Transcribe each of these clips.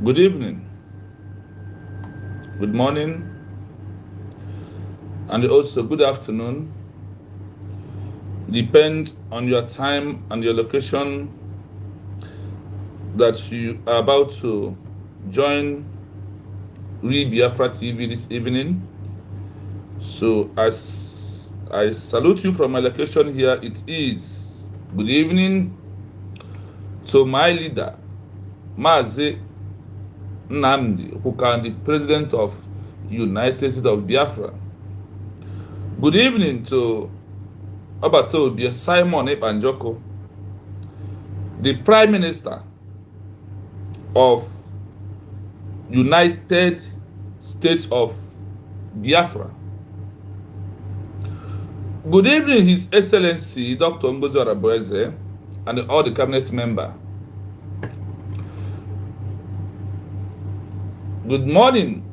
Good evening, good morning, and also good afternoon. Depend on your time and your location that you are about to join Biafra TV this evening. So, as I salute you from my location here, it is good evening to my leader, Mazi Nnamdi, who can be president of United States of Biafra. Good evening to Obatobi Simon Epanjoko, the Prime Minister of United States of Biafra. Good evening, His Excellency Dr. Ngozi Araboeze and all the cabinet member. Good morning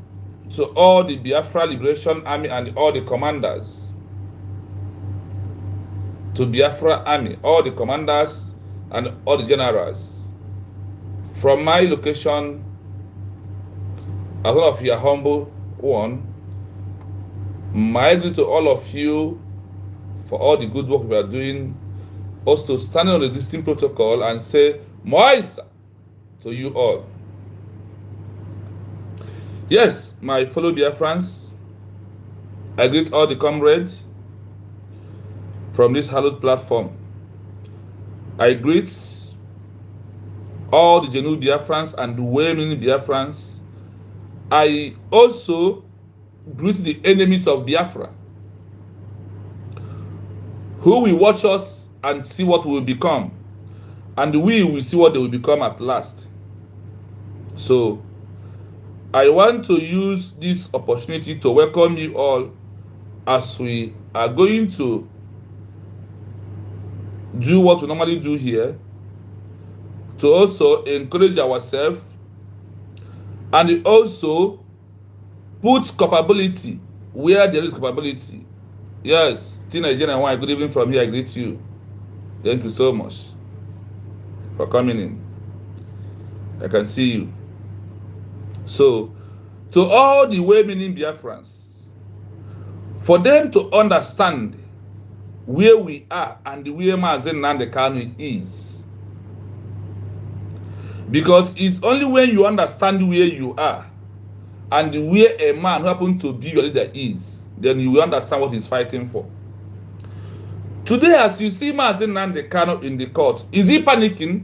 to all the Biafra Liberation Army and all the commanders. To Biafra Army, all the commanders and all the generals. From my location, as one of your humble one, my greet to all of you for all the good work we are doing, also standing on the existing protocol and say, Moisa to you all. Yes, my fellow Biafrans, I greet all the comrades from this hallowed platform. I greet all the genuine Biafrans and the well-meaning Biafrans. I also greet the enemies of Biafra, who will watch us and see what we will become, and we will see what they will become at last. So, I want to use this opportunity to welcome you all as we are going to do what we normally do here, to also encourage ourselves and also put capability where there is capability. Yes, Teenager and one, good evening from here. I greet you. Thank you so much for coming in. I can see you. So, to all the well-meaning Biafrans, for them to understand where we are and where Mazi Nnamdi Kanu is, because it's only when you understand where you are and where a man who happens to be your leader is, then you will understand what he's fighting for. Today, as you see Mazi Nnamdi Kanu in the court, is he panicking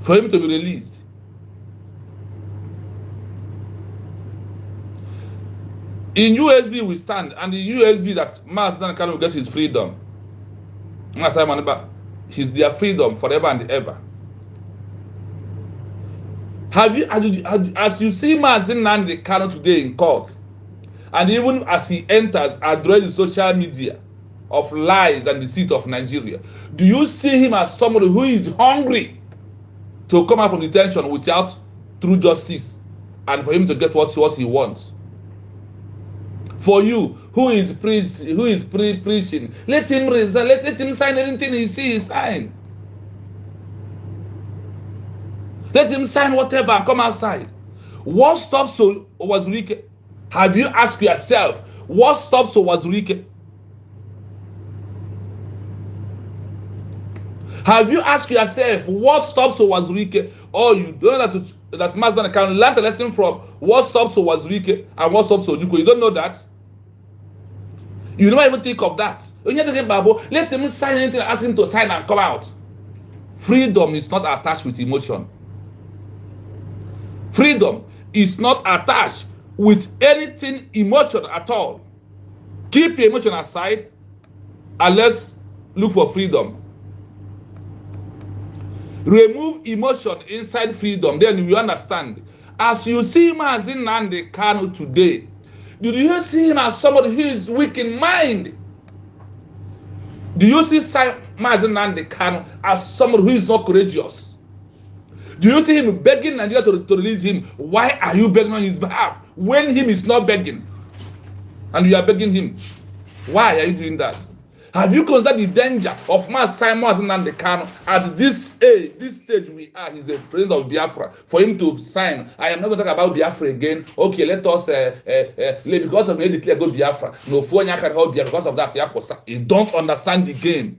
for him to be released? In USB we stand, and the USB that Mazi Nnamdi Kanu will get his freedom. He's their freedom forever and ever. As you see Mazi Nnamdi Kanu today in court, and even as he enters address the social media of lies and deceit of Nigeria, do you see him as somebody who is hungry to come out from detention without true justice and for him to get what he wants? For you, who is preaching, let him resign, let him sign anything he sees, sign. Let him sign whatever and come outside. What stops Owazurike? Have you asked yourself, what stops Owazurike? Have you asked yourself, what stops Owazurike? Or you don't know that Mazi Nnamdi Kanu learn a lesson from what stops Owazurike and what stops Ojukwu? You don't know that? You never even think of that. Let him sign anything, ask him to sign and come out. Freedom is not attached with emotion. Freedom is not attached with anything emotion at all. Keep your emotion aside and let's look for freedom. Remove emotion inside freedom, then you understand. As you see Mazi Nnamdi Kanu today, do you see him as somebody who is weak in mind? Do you see Mazi Nnamdi Kanu as somebody who is not courageous? Do you see him begging Nigeria to release him? Why are you begging on his behalf when him is not begging? And you are begging him. Why are you doing that? Have you considered the danger of Mazi Nnamdi Kanu at this stage we are? He's the president of Biafra. For him to sign, I am not going to talk about Biafra again. Okay, let us because of me declare go Biafra. No, for can hold Biafra because of that. You don't understand the game.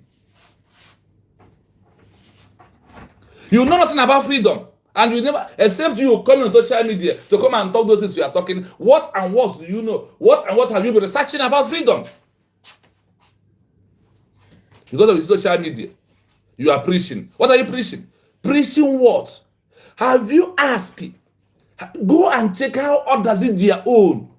You know nothing about freedom, and you never, except you come on social media to come and talk those things you are talking. What do you know? What have you been researching about freedom? Because of the social media, you are preaching. What are you preaching? Preaching what? Have you asked? Go and check how others did their own.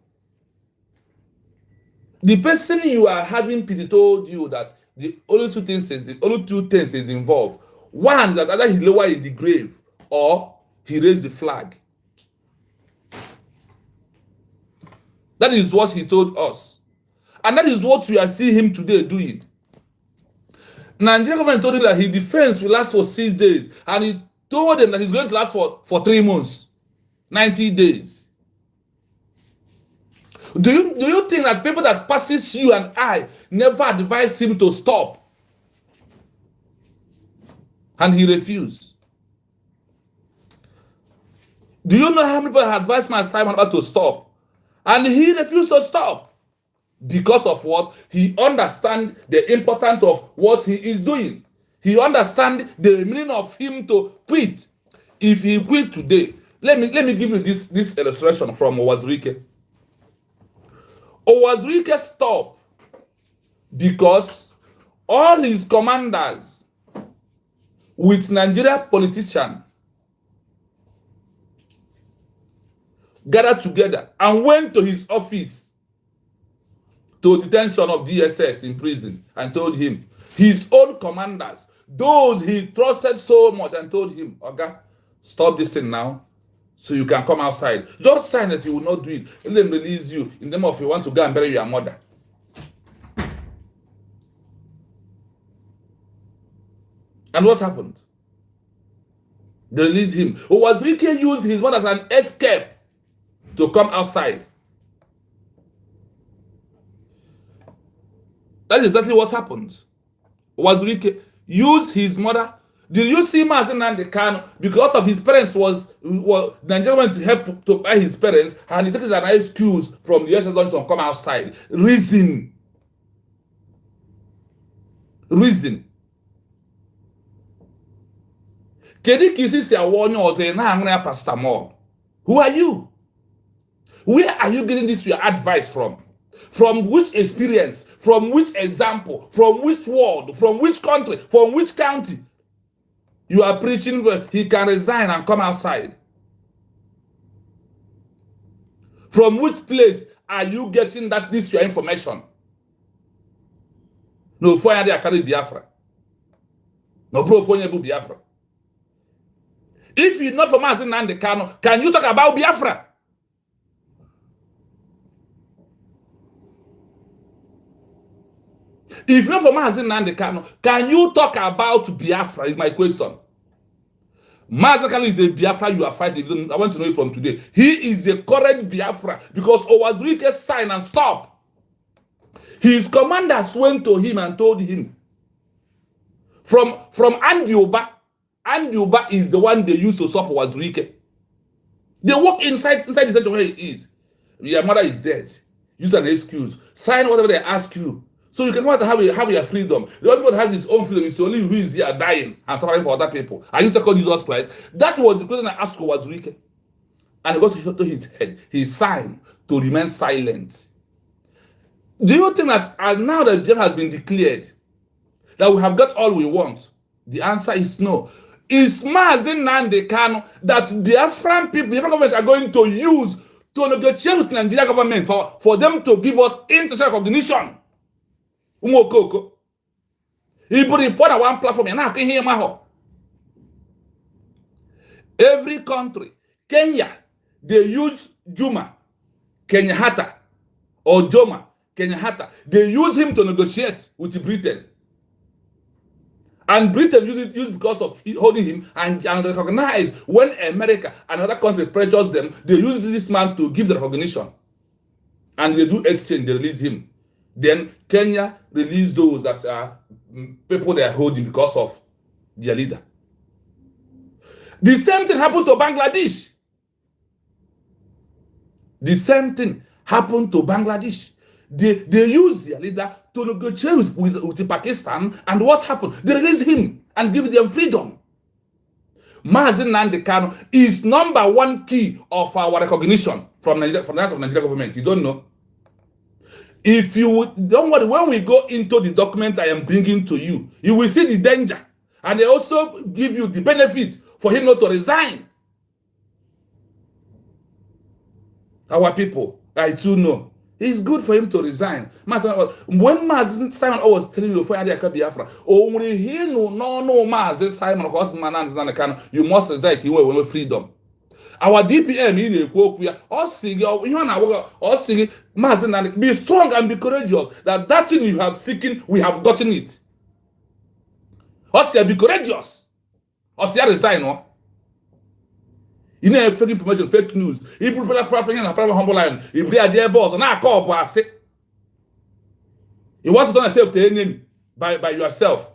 The person you are having pity told you that the only two things is involved. One is that either he lowered in the grave or he raised the flag. That is what he told us. And that is what we are seeing him today doing. Nigerian government told him that his defense will last for 6 days. And he told them that he's going to last for 3 months. 90 days. Do you think that people that passes you and I never advised him to stop? And he refused. Do you know how many people have advised my Simon about to stop? And he refused to stop. Because of what? He understands the importance of what he is doing. He understands the meaning of him to quit. If he quit today, let me give you this illustration from Owazurike. Owazurike stopped because all his commanders with Nigeria politicians gathered together and went to his office to detention of DSS in prison and told him, his own commanders, those he trusted so much, and told him, okay, stop this thing now so you can come outside. Just sign that you will not do it. Let them release you in the name of you want to go and bury your mother. And what happened? They released him. Owazurike used his mother as an escape to come outside. That is exactly what happened. Owazurike used his mother. Did you see Mazi Nnamdi Kanu? Because of his parents Nigeria went to help to buy his parents, and he took his an excuse from the US to come outside. Reason. Kedi Kisisi Awonyo was a pastamol. Who are you? Where are you getting this your advice from? From which experience? From which example? From which world? From which country? From which county? You are preaching where he can resign and come outside. From which place are you getting this your information? No, for you carry Biafra. No, bro, for you Biafra. If you're not from Mazi Nnamdi Kanu, can you talk about Biafra? If you're not from Mazi Nnamdi Kanu, can you talk about Biafra? Is my question. Mazi Kanu is the Biafra you are fighting. I want to know it from today. He is the current Biafra because Owazurike signed and stopped. His commanders went to him and told him from Andioba. Andioba is the one they used to stop Owazurike. They walk inside the center where he is. Your mother is dead. Use an excuse. Sign whatever they ask you. So you can have your freedom. The other one has his own freedom. It's only who is here dying and suffering for other people. Are you second Jesus Christ? That was the question I asked Owazurike. And he got to his head. He signed to remain silent. Do you think that now that jail has been declared, that we have got all we want? The answer is no. Is Mazi Nnamdi Kanu that the Biafran people, the Biafran government are going to use to negotiate with the Nigerian government for them to give us international recognition? Umokoko. He put report on one platform and I can hear my every country, Kenya, they use Juma, Kenyatta, or Joma, Kenyatta. They use him to negotiate with Britain. And Britain used it because of holding him and recognize when America and other countries pressures them, they use this man to give the recognition. And they do exchange, they release him. Then Kenya released those that are people they are holding because of their leader. The same thing happened to Bangladesh. The same thing happened to Bangladesh. They used their leader to negotiate with Pakistan, and what happened? They released him and give them freedom. Mazi Nnamdi Kanu is #1 key of our recognition from Nigeria, from the Nigerian government. You don't know? If you don't worry, when we go into the document I am bringing to you, you will see the danger, and they also give you the benefit for him not to resign. Our people, I too know, it's good for him to resign. When Mazi Simon was telling you for Biafra, only he no Mazi Simon Kanu, you must resign. You will freedom. Our DPM in the quote, we are all singing, Mazi Nnamdi, be strong and be courageous. That thing you have seeking, we have gotten it. Be courageous. Resign. No? You know, fake information, fake news. If you put a private humble line, if they are their boss, and I call pass it. You want to turn yourself to enemy by yourself.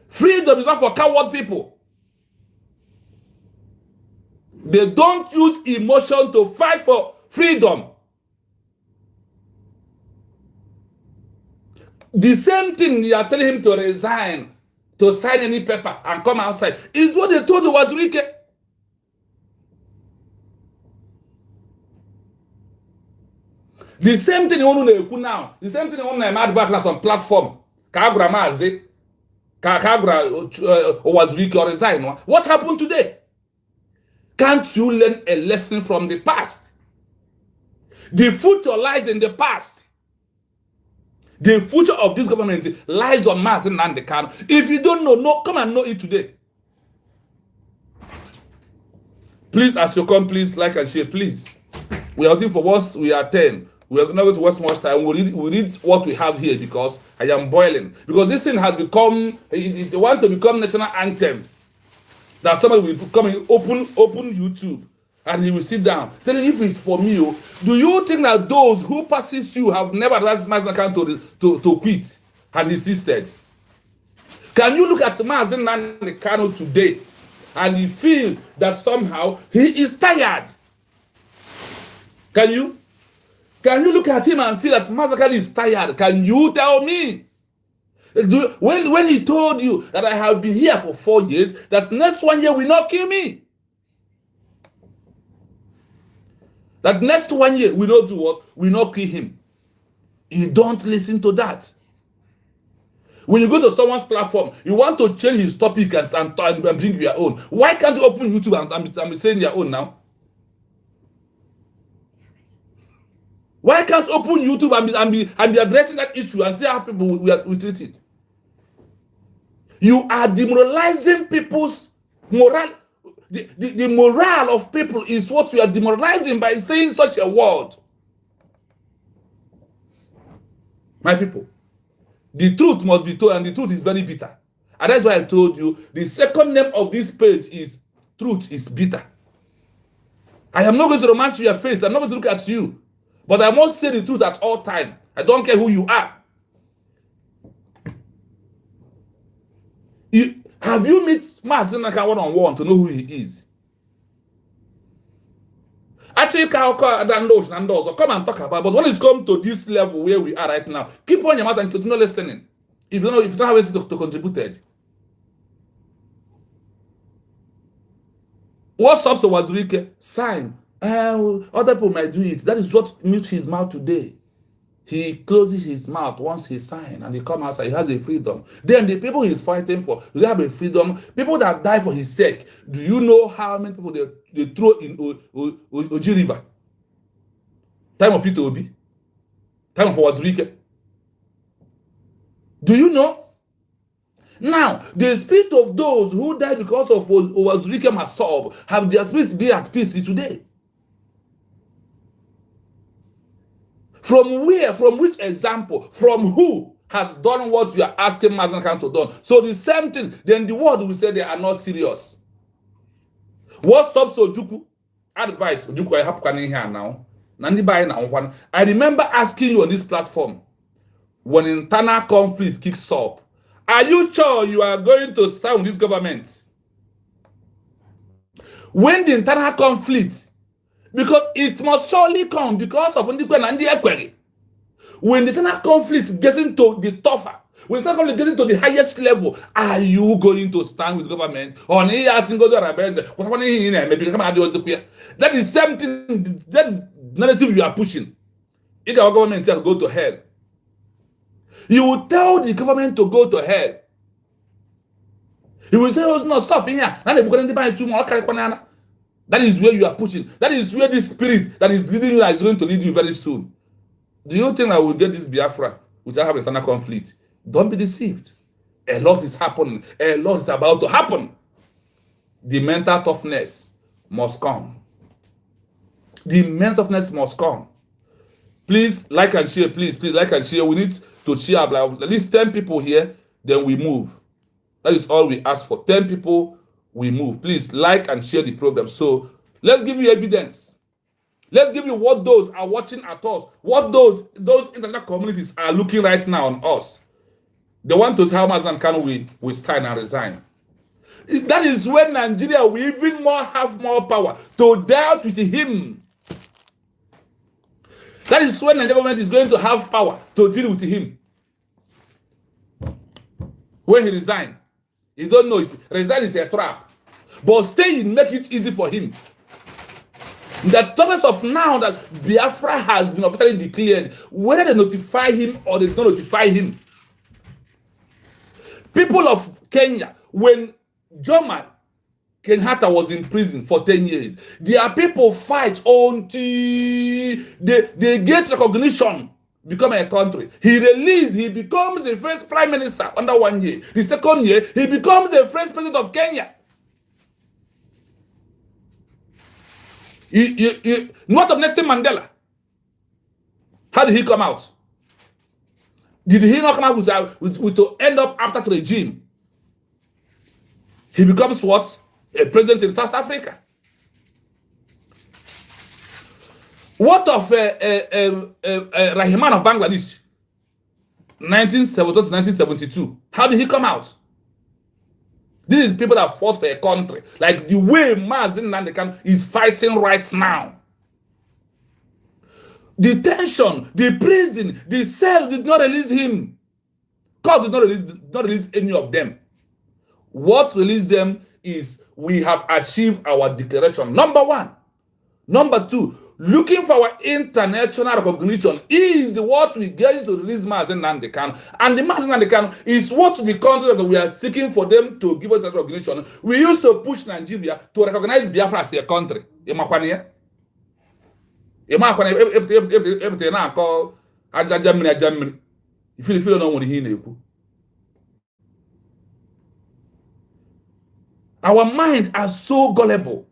Freedom is not for coward people. They don't use emotion to fight for freedom. The same thing you are telling him to resign, to sign any paper and come outside, is what they told Wazirike. The same thing you want to do now. The same thing you want to advert on platform. Kagra Mazi, Kagra Wazirike or resign. What happened today? Can't you learn a lesson from the past? The future lies in the past. The future of this government lies on Mazi Nnamdi Kanu. If you don't know, come and know it today. Please, as you come, please like and share, please. We are waiting for once we are 10. We are not going to waste much time. We read what we have here because I am boiling. Because this thing has become, it want to become national anthem. That somebody will come and open YouTube and he will sit down. Tell you if it's for me. Do you think that those who passes you have never asked Mazi Nnamdi to quit and insisted? Can you look at Mazi Nnamdi Kanu today and you feel that somehow he is tired? Can you? Can you look at him and feel that Mazi Kanu is tired? Can you tell me? When he told you that I have been here for 4 years, that next 1 year will not kill me. That next 1 year will not do what? Will not kill him. You don't listen to that. When you go to someone's platform, you want to change his topic and bring your own. Why can't you open YouTube and be saying your own now? Why can't you open YouTube and be addressing that issue and see how people we treat it? You are demoralizing people's morale. The morale of people is what you are demoralizing by saying such a word. My people, the truth must be told, and the truth is very bitter. And that's why I told you the second name of this page is Truth is Bitter. I am not going to romance your face. I'm not going to look at you. But I must say the truth at all times. I don't care who you are. Have you met Mazi Nnamdi one-on-one to know who he is? Actually, come and talk about. But when it's come to this level where we are right now, keep on your mouth and continue listening. If you don't have anything to contribute. What stops Wazirike? Sign. Other people might do it. That is what mutes his mouth today. He closes his mouth once he signs and he comes outside. He has a freedom. Then the people he's fighting for, they have a freedom. People that die for his sake. Do you know how many people they throw in Oji River? Time of Peter Obi. Time for Wazirike. Do you know? Now, the spirit of those who died because of Wazirike Masob have their spirits be at peace today. From where? From which example? From who has done what you are asking Mazi Nnamdi to do? So the same thing, then the world will say they are not serious. What stops Ojukwu? Advice, Ojukwu, I have come in here now. I remember asking you on this platform, when internal conflict kicks up, are you sure you are going to stand with this government? When the internal conflict, because it must surely come because of Nnamdi Ekwere. When the internal conflict gets into the tougher, when the internal conflict gets into the highest level, are you going to stand with the government? That is something, that is narrative you are pushing. If our government tells go to hell, you will tell the government to go to hell. He will say, oh, no, stop in here. That is where you are pushing. That is where this spirit that is leading you is going to lead you very soon. Do you think I will get this Biafra without having internal conflict? Don't be deceived. A lot is happening. A lot is about to happen. The mental toughness must come. The mental toughness must come. Please like and share. Please like and share. We need to share at least 10 people here, then we move. That is all we ask for. 10 people, we move. Please like and share the program. So let's give you evidence. Let's give you what those are watching at us, what those international communities are looking right now on us. They want to see how Mazi and Kanu will sign and resign. That is when Nigeria will even have more power to deal with him. That is when the government is going to have power to deal with him. When he resigns, you don't know, resign is a trap. But staying make it easy for him. The topic of now that Biafra has been officially declared, whether they notify him or they don't notify him. People of Kenya, when Jomo Kenyatta was in prison for 10 years, their people fight until they get recognition, become a country. He released, he becomes the first prime minister under 1 year. The second year, he becomes the first president of Kenya. What of Nelson Mandela? How did he come out? Did he not come out with to end up after the regime? He becomes what? A president in South Africa. What of Rahman of Bangladesh? 1972 to 1972. How did he come out? These are people that fought for a country. Like the way Mazi Nnamdi is fighting right now. The tension, the prison, the cell did not release him. God did not release any of them. What released them is we have achieved our declaration. Number one. Number two, looking for our international recognition is what we get to release Mazi Nnamdi Kanu. And the Mazi Nnamdi Kanu is what the country that we are seeking for them to give us that recognition. We used to push Nigeria to recognize Biafra as a country. If you know what he knew. Our minds are so gullible.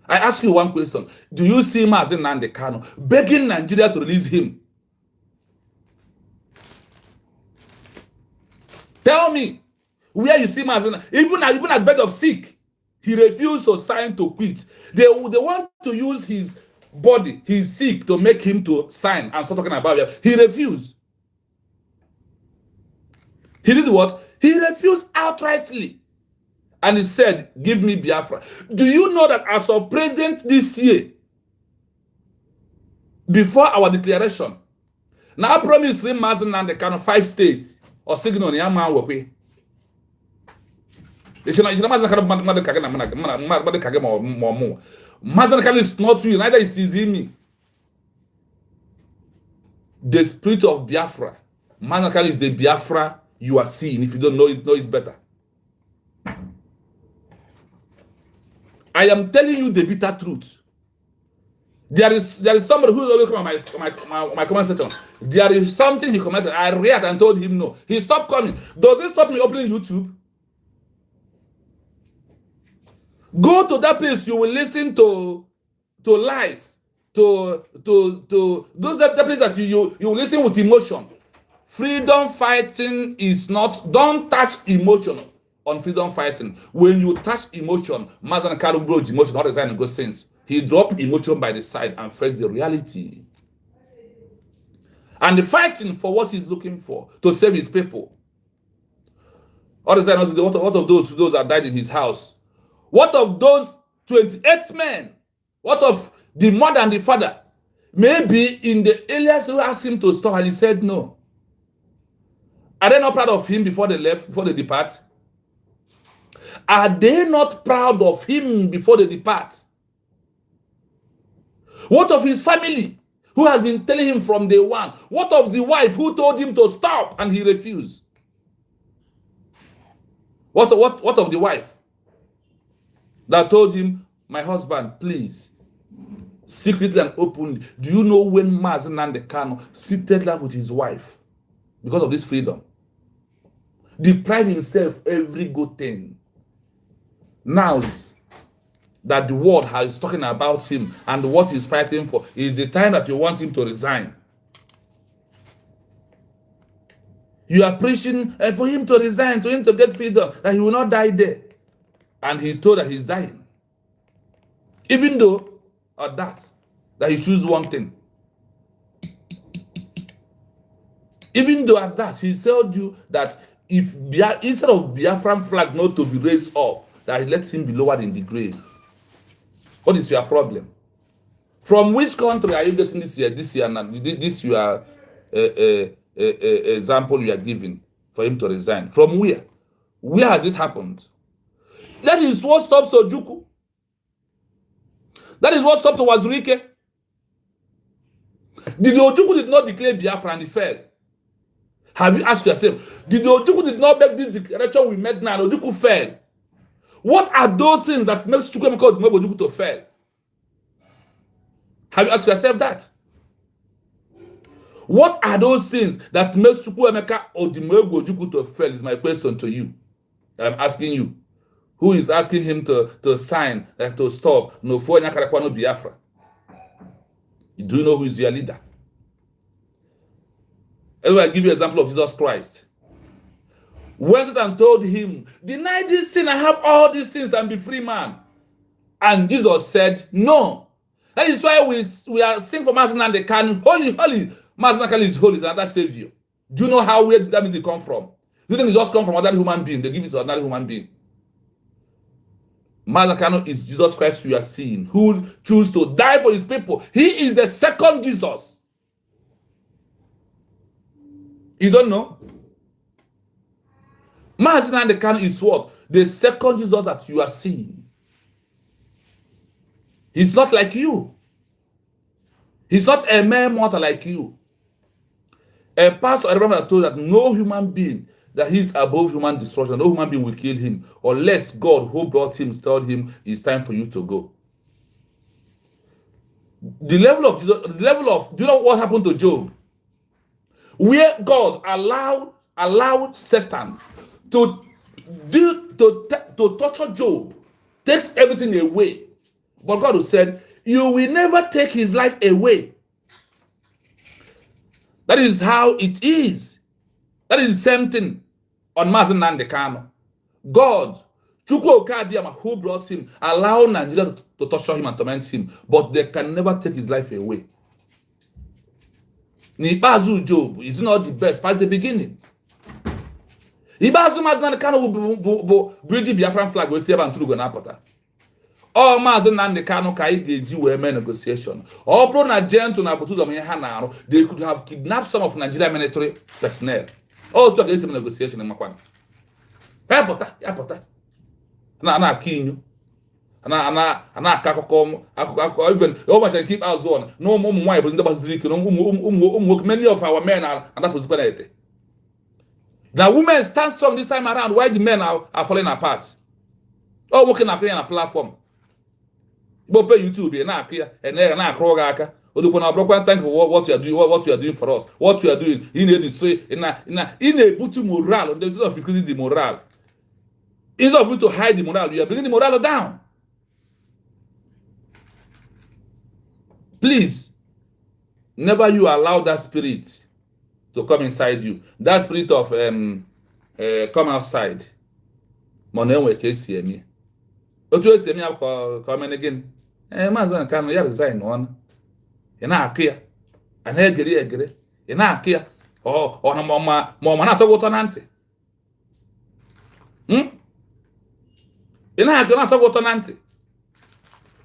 I ask you one question. Do you see Mazi Nnamdi Kanu begging Nigeria to release him? Tell me where you see Mazi. Even at bed of sick, he refused to sign to quit. They want to use his body, his sick, to make him to sign and start talking about it. He refused. He did what? He refused outrightly. And he said, give me Biafra. Do you know that as of present this year, before our declaration, now promise Mazi Nnamdi Kanu 5 states or signal in Yaman Wokwe. Mazi Nnamdi is not you, neither is me. The spirit of Biafra. Mazi Nnamdi is the Biafra you are seeing. If you don't know it better. I am telling you the bitter truth. There is somebody who is always coming on my comment section. There is something he commented. I reacted and told him no. He stopped coming. Does it stop me opening YouTube? Go to that place. You will listen to lies. To go to that place that you listen with emotion. Freedom fighting is not. Don't touch emotion on freedom fighting. When you touch emotion, Mazi Nnamdi Kanu broke emotion, not design and go sense. he dropped emotion by the side and faced the reality. And the fighting for what he's looking for to save his people. What of those that died in his house? What of those 28 men? What of the mother and the father? Maybe in the alias who asked him to stop and he said no. Are they not proud of him before they left, before they depart? Are they not proud of him before they depart? What of his family who has been telling him from day one? What of the wife who told him to stop and he refused? What of the wife that told him, my husband, please, secretly and openly, do you know when Mazi Nnamdi Kanu seated there with his wife because of this freedom? Deprive himself every good thing. Now that the world is talking about him and what he's fighting for, is the time that you want him to resign. You are preaching for him to resign, for him to get freedom, that he will not die there. And he told that he's dying. Even though, at that he choose one thing. Even though at that, he told you that if instead of Biafran flag not to be raised up, that he lets him be lowered in the grave. What is your problem? From which country are you getting this year? This your example you are giving for him to resign. From where? Where has this happened? That is what stopped Sojuku. That is what stopped Wazurike. Did Ojuku did not declare Biafra and he fell? Have you asked yourself, did Ojuku did not make this declaration we made now and Ojuku fell? What are those things that makes Ojuku to fail? Have you asked yourself that? What are those things that makes Chukwuemeka Ojuku to fail is my question to you. I'm asking you. Who is asking him to sign, to stop? No, for no Biafra. Do you know who is your leader? I give you an example of Jesus Christ. When Satan told him, deny this sin, I have all these things and be free man. And Jesus said, no. That is why we are singing for Mazi Nnamdi Kanu, holy, holy. Mazi Nnamdi Kanu is holy, is another savior. Do you know how weird that means it come from? Do you think it just come from another human being? They give it to another human being. Mazi Nnamdi Kanu is Jesus Christ you are seeing, who choose to die for his people. He is the second Jesus. You don't know? Mazi Nnamdi Kanu is what? The second Jesus that you are seeing. He's not like you. He's not a mere mortal like you. A pastor, I remember told that no human being, that he's above human destruction, no human being will kill him unless God who brought him told him it's time for you to go. The level of, do you know what happened to Job? Where God allowed Satan to torture Job, takes everything away. But God said, you will never take his life away. That is how it is. That is the same thing on Mazi Nnamdi Kanu. God, who brought him, allowed Nigeria to torture him and torment him, but they can never take his life away. Nibazu Job is not the best, past the beginning. Ibazu Mazi Nnamdi Kanu will bridge Biafran flag will see about through Gonapota. All Mazi Nnamdi Kanu ka IGG were men negotiation. All pro na gentle na botu domo hanaro, they could have kidnapped some of Nigeria military personnel. All to against negotiation in Makwan. Yapota. Na kinyu. Ana kakoko even over can keep our zone. No more why but in the Basilic, no many of our men are and that was benefit. The women stand strong this time around. Why the men are falling apart? All working up here on a platform. But pay YouTube and not here and there and not crowd. Thank you for what you are doing, what you are doing for us, what you are doing in the street, in a butu morale, instead of increasing the morale. Instead of you to hide the morale, you are bringing the morale down. Please, never you allow that spirit to come inside you. That spirit of come outside. My name will see me. But you see me come again. Mazi Nnamdi Kanu ya resign on. Ị na-akụ ya. A na-egere egere. Ị na-akụ ya. Ọ na ma na-atọ ụtọ na ntị. Ị na-akụ na-atọ ụtọ na ntị.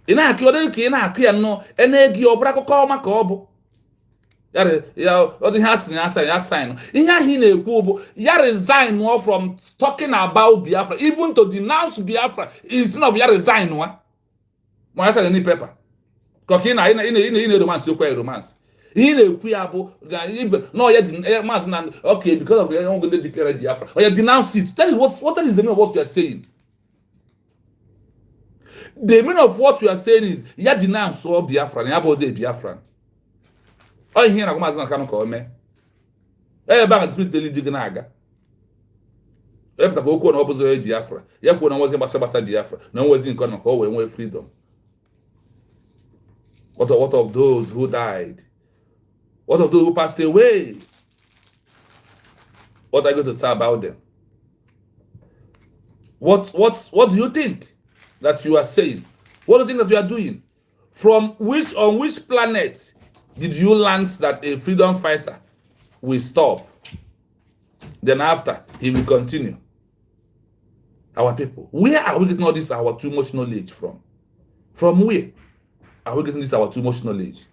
Ị na-akụ ọ dị ka ị na-akụ ya nnọọ na-egi ọ bụrụ akụkọ ọma ka ọ bụ. Ya ọ dị ya sign. Ihe ahụ ị na-ekwu bụ ya resign from talking about Biafra, even to denounce Biafra instead of ya resign ma ya sign any paper. Ka ị na romance okwu romance. Ihe na-ekwu ya bụ no ya Mazi Nnamdi okay because of you going to declare Biafra or you denounce it. That is the meaning of what you are saying. The meaning of what you are saying is ya denounce all Biafra, ya bụ Biafra. Ọ ihe na Mazi Nnamdi Kanu ka o mee. Ebe spirit dị gị na-aga. Epụta ka okwu na ọ bụzi Biafra. Ya kwuo na nwozi gbasa Biafra, na nwozi nke ọnụ ka o wee nwee freedom. What of those who died? What of those who passed away? What are you going to say about them? What do you think that you are saying? What do you think that you are doing? On which planet did you learn that a freedom fighter will stop? Then after, he will continue. Our people. Where are we getting all this our too much knowledge from? From where are we getting this our too much knowledge?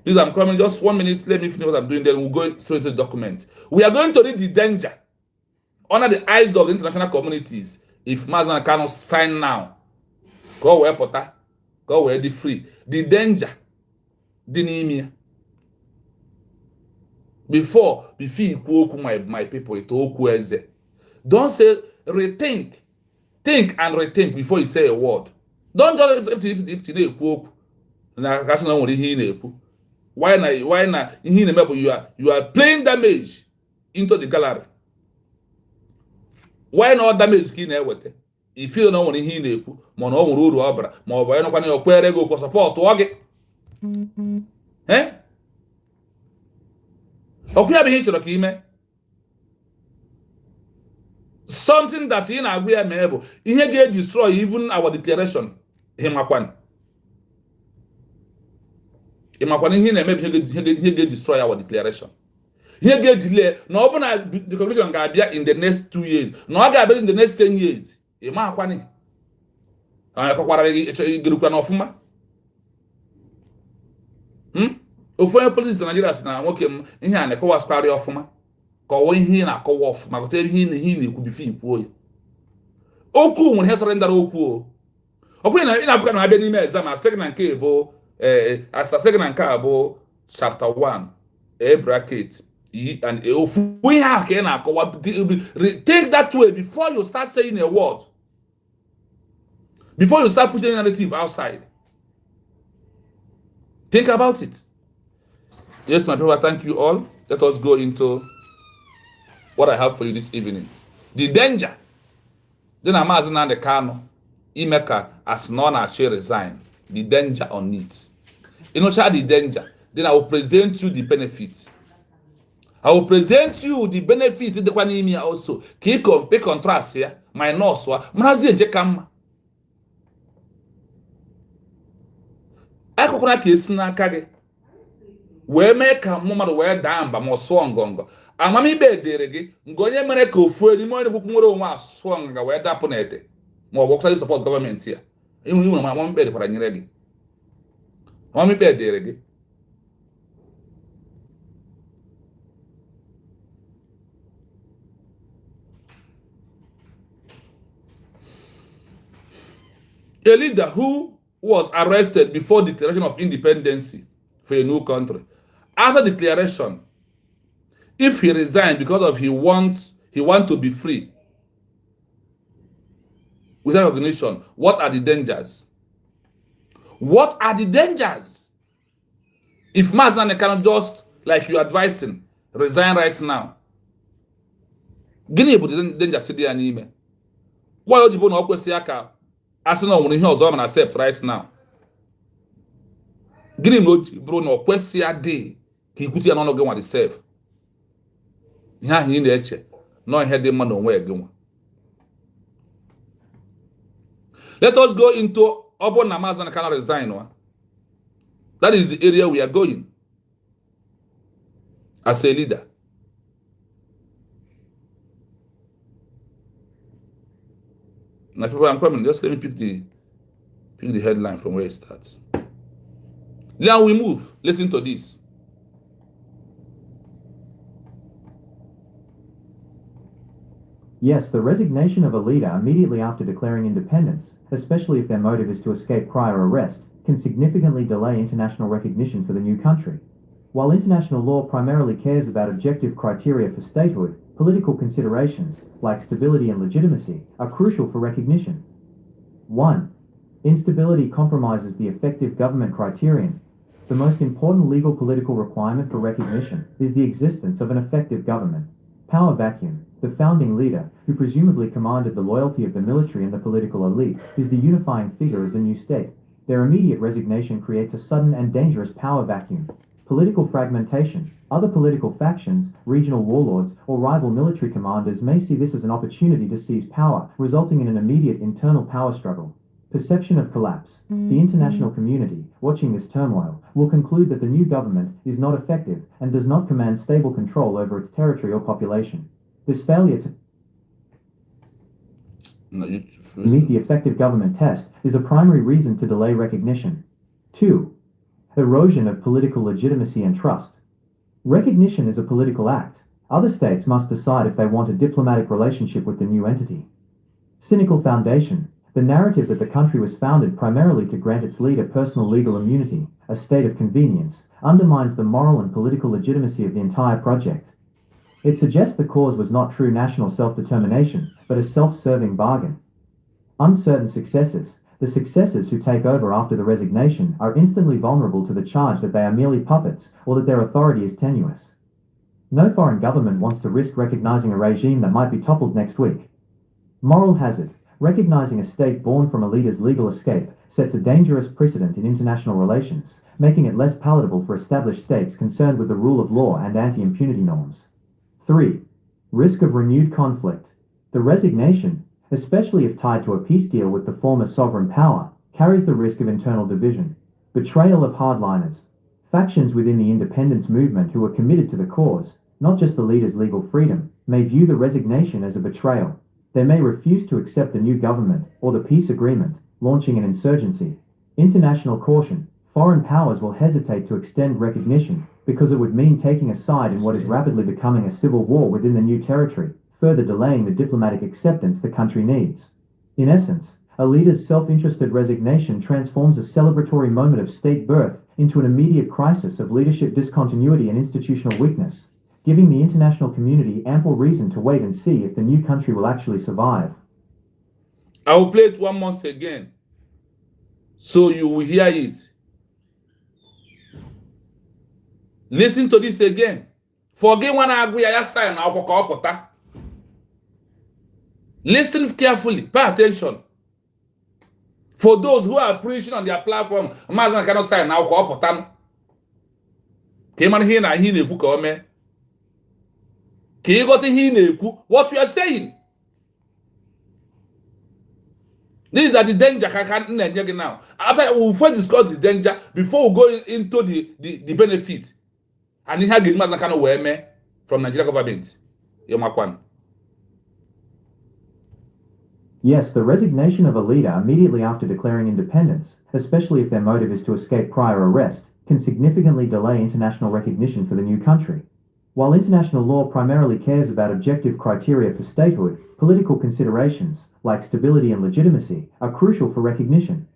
Please, I'm coming. Just 1 minute. Let me finish what I'm doing. Then we'll go straight to the document. We are going to read the danger under the eyes of the international communities. If Mazi Nnamdi Kanu sign now, go where Potter, go where the free. The danger, the name. Before my people, don't say rethink, think and rethink before you say a word. Don't just today why na you are playing damage into the gallery. Why not damage ki na-ewete? If you don't want ihe ị na-ekwu ma na ọ nwere uru ọbara ma ọ bụ ya nọkwa na okwere go support ọ gị. Okwu ya bụ ihe chọrọ ka ime. Something that ị na-agwa ya mee bụ ihe ga-destroy even our declaration. Ịmakwana ihe na-eme ihe ga-destroy our declaration. Ihe ga-delay na ọ bụ na declaration ga-abịa in the next 2 years. Na ọ ga-abịa in the next 10 years. Ịmakwana. Akọkwara igirukwa na ọfụma. Ofu onye police na Nigeria sị na nwoke m ihe a na-ekọwa sparị ọfụma. Ka ọ ihe na-akọwa ọfụma gote ihe na-ekwu bifo ikwuo ya. Okwu nwere ihe sọrọ ndara okwu o. Okwu na Africa na abịa n'ime exam asị na nke bụ asị na nke a bụ chapter 1 a bracket and ofu ihe a ka ị na-akọwa. Think that way before you start saying a word. Before you start pushing a narrative outside. Think about it. Yes, my people, thank you all. Let us go into what I have for you this evening. The danger. Then I'm asking the Kanu, Imeka, as non actually resign. The danger on it. You know, share the danger. Then I will present you the benefits. I will present you the benefits in the Kwanimia also. Can you compare contrast here? My nose, Mazi Nnamdi. I could kiss Nakage. Where make a moment where down by more song gongo. A mammy bed deregi, Goya Mereko for any more who was swung away daponete. More works I support governments here. You know, my one bed for any ready. Mommy bed deregi. A leader who was arrested before declaration of independence for a new country. After declaration, if he resigned because of he want to be free without recognition, what are the dangers? What are the dangers? If Mazi Nnamdi Kanu just like you advising, resign right now. Gini bụ the danger si dị ya n'ime. Why ojibo na okwesi aka asị na onwere ihe ọzọ ma accept right now. Gini no bro na okwesi ade ka ikuti ya n'ọnụ gị nwa the self. Ihe ahụ ị na-eche no ihe dị mma na onwe gị nwa. Let us go into Obo na Mazi cannot resign. That is the area we are going as a leader. Now, people, I'm coming. Just let me pick the headline from where it starts. Now we move. Listen to this. Yes, the resignation of a leader immediately after declaring independence, especially if their motive is to escape prior arrest, can significantly delay international recognition for the new country. While international law primarily cares about objective criteria for statehood, political considerations, like stability and legitimacy, are crucial for recognition. 1. Instability compromises the effective government criterion. The most important legal political requirement for recognition is the existence of an effective government. Power vacuum. The founding leader, who presumably commanded the loyalty of the military and the political elite, is the unifying figure of the new state. Their immediate resignation creates a sudden and dangerous power vacuum. Political fragmentation. Other political factions, regional warlords, or rival military commanders may see this as an opportunity to seize power, resulting in an immediate internal power struggle. Perception of collapse. The international community, watching this turmoil, will conclude that the new government is not effective and does not command stable control over its territory or population. This failure to meet the effective government test is a primary reason to delay recognition. 2. Erosion of political legitimacy and trust. Recognition is a political act. Other states must decide if they want a diplomatic relationship with the new entity. Cynical foundation. The narrative that the country was founded primarily to grant its leader personal legal immunity, a state of convenience, undermines the moral and political legitimacy of the entire project. It suggests the cause was not true national self-determination, but a self-serving bargain. Uncertain successors. The successors who take over after the resignation are instantly vulnerable to the charge that they are merely puppets or that their authority is tenuous. No foreign government wants to risk recognizing a regime that might be toppled next week. Moral hazard. Recognizing a state born from a leader's legal escape sets a dangerous precedent in international relations, making it less palatable for established states concerned with the rule of law and anti-impunity norms. 3. Risk of renewed conflict. The resignation, especially if tied to a peace deal with the former sovereign power, carries the risk of internal division. Betrayal of hardliners. Factions within the independence movement who are committed to the cause, not just the leader's legal freedom, may view the resignation as a betrayal. They may refuse to accept the new government or the peace agreement, launching an insurgency. International caution. Foreign powers will hesitate to extend recognition because it would mean taking a side in what is rapidly becoming a civil war within the new territory, further delaying the diplomatic acceptance the country needs. In essence, a leader's self-interested resignation transforms a celebratory moment of state birth into an immediate crisis of leadership discontinuity and institutional weakness, giving the international community ample reason to wait and see if the new country will actually survive. I will play it one month again, so you will hear it. Listen to this again. Forget one I sign now. Listen carefully. Pay attention. For those who are preaching on their platform, Mazi cannot sign now. Came on here and he book me. Can you go to him? What we are saying? These are the danger now. After we first discuss the danger before we go into the benefit. And this has Mazi kind of wear me from Nigeria government. Yes, the resignation of a leader immediately after declaring independence, especially if their motive is to escape prior arrest, can significantly delay international recognition for the new country. While international law primarily cares about objective criteria for statehood, political considerations, like stability and legitimacy, are crucial for recognition.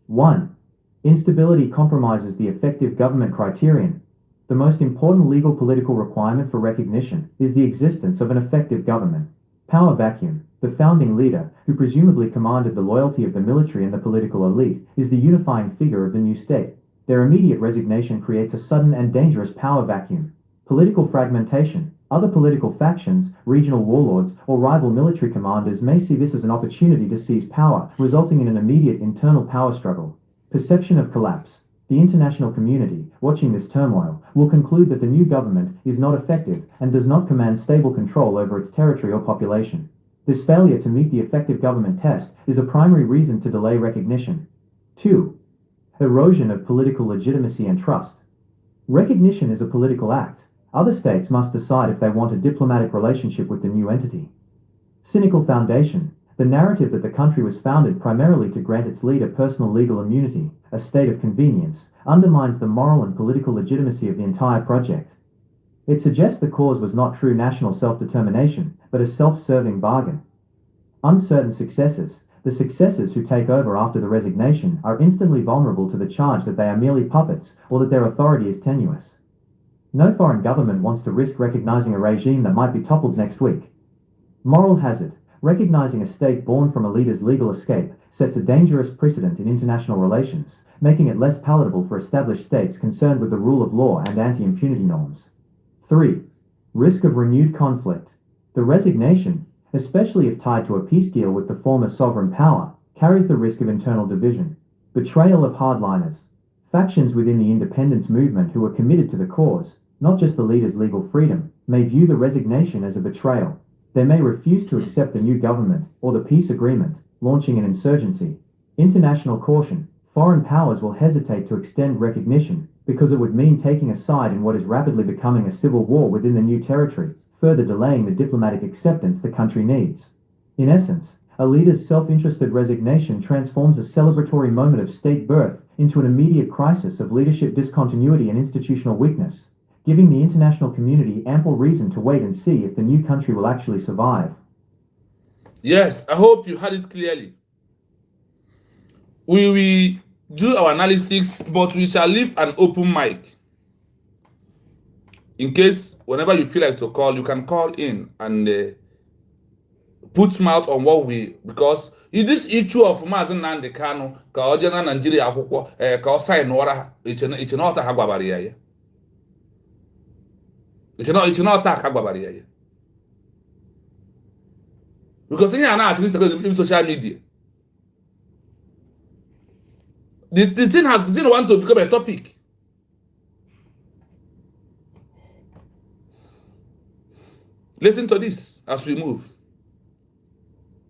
1. Instability compromises the effective government criterion. The most important legal political requirement for recognition is the existence of an effective government. Power vacuum. The founding leader, who presumably commanded the loyalty of the military and the political elite, is the unifying figure of the new state. Their immediate resignation creates a sudden and dangerous power vacuum. Political fragmentation. Other political factions, regional warlords, or rival military commanders may see this as an opportunity to seize power, resulting in an immediate internal power struggle. Perception of collapse. The international community, watching this turmoil, will conclude that the new government is not effective and does not command stable control over its territory or population. This failure to meet the effective government test is a primary reason to delay recognition. 2. Erosion of political legitimacy and trust. Recognition is a political act. Other states must decide if they want a diplomatic relationship with the new entity. Cynical foundation. The narrative that the country was founded primarily to grant its leader personal legal immunity, a state of convenience, undermines the moral and political legitimacy of the entire project. It suggests the cause was not true national self-determination, but a self-serving bargain. Uncertain successors. The successors who take over after the resignation are instantly vulnerable to the charge that they are merely puppets or that their authority is tenuous. No foreign government wants to risk recognizing a regime that might be toppled next week. Moral hazard. Recognizing a state born from a leader's legal escape sets a dangerous precedent in international relations, making it less palatable for established states concerned with the rule of law and anti-impunity norms. 3. Risk of renewed conflict. The resignation, especially if tied to a peace deal with the former sovereign power, carries the risk of internal division. Betrayal of hardliners. Factions within the independence movement who are committed to the cause, not just the leader's legal freedom, may view the resignation as a betrayal. They may refuse to accept the new government or the peace agreement, launching an insurgency. International caution. Foreign powers will hesitate to extend recognition because it would mean taking a side in what is rapidly becoming a civil war within the new territory, further delaying the diplomatic acceptance the country needs. In essence, a leader's self-interested resignation transforms a celebratory moment of state birth into an immediate crisis of leadership discontinuity and institutional weakness, giving the international community ample reason to wait and see if the new country will actually survive. Yes, I hope you heard it clearly. We will do our analysis, but we shall leave an open mic. In case, whenever you feel like to call, you can call in and put mouth on what we, because this issue of Mazi Nnamdi Kanu, ka o je na Nigeria akwụkwọ, ka o sign ora ha, iche na ọta ha gwabara ya ya. Iche na ọta ha gwabara ya ya. Because ihe a na-atụ in social media. The thing has want to become a topic. Listen to this as we move.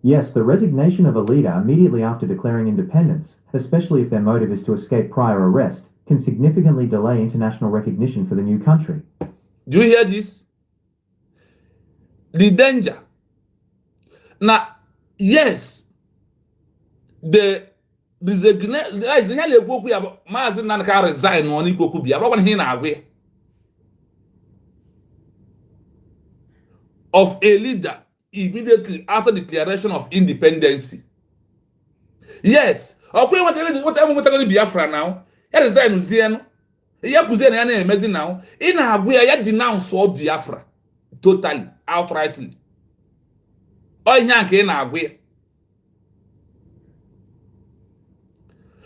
Yes, the resignation of a leader immediately after declaring independence, especially if their motive is to escape prior arrest, can significantly delay international recognition for the new country. Do you hear this? The danger. Now, yes, the resignation, Mazi Nnamdi Kanu resign on Igbo Biafra when he na agwe of a leader immediately after the declaration of independence. Yes, okay, what I'm Biafra now. He resign Uzieno. He Uzieno ya na-emezi now. He na agwe ya denounce all Biafra totally, outrightly. All ihe nke na agwe.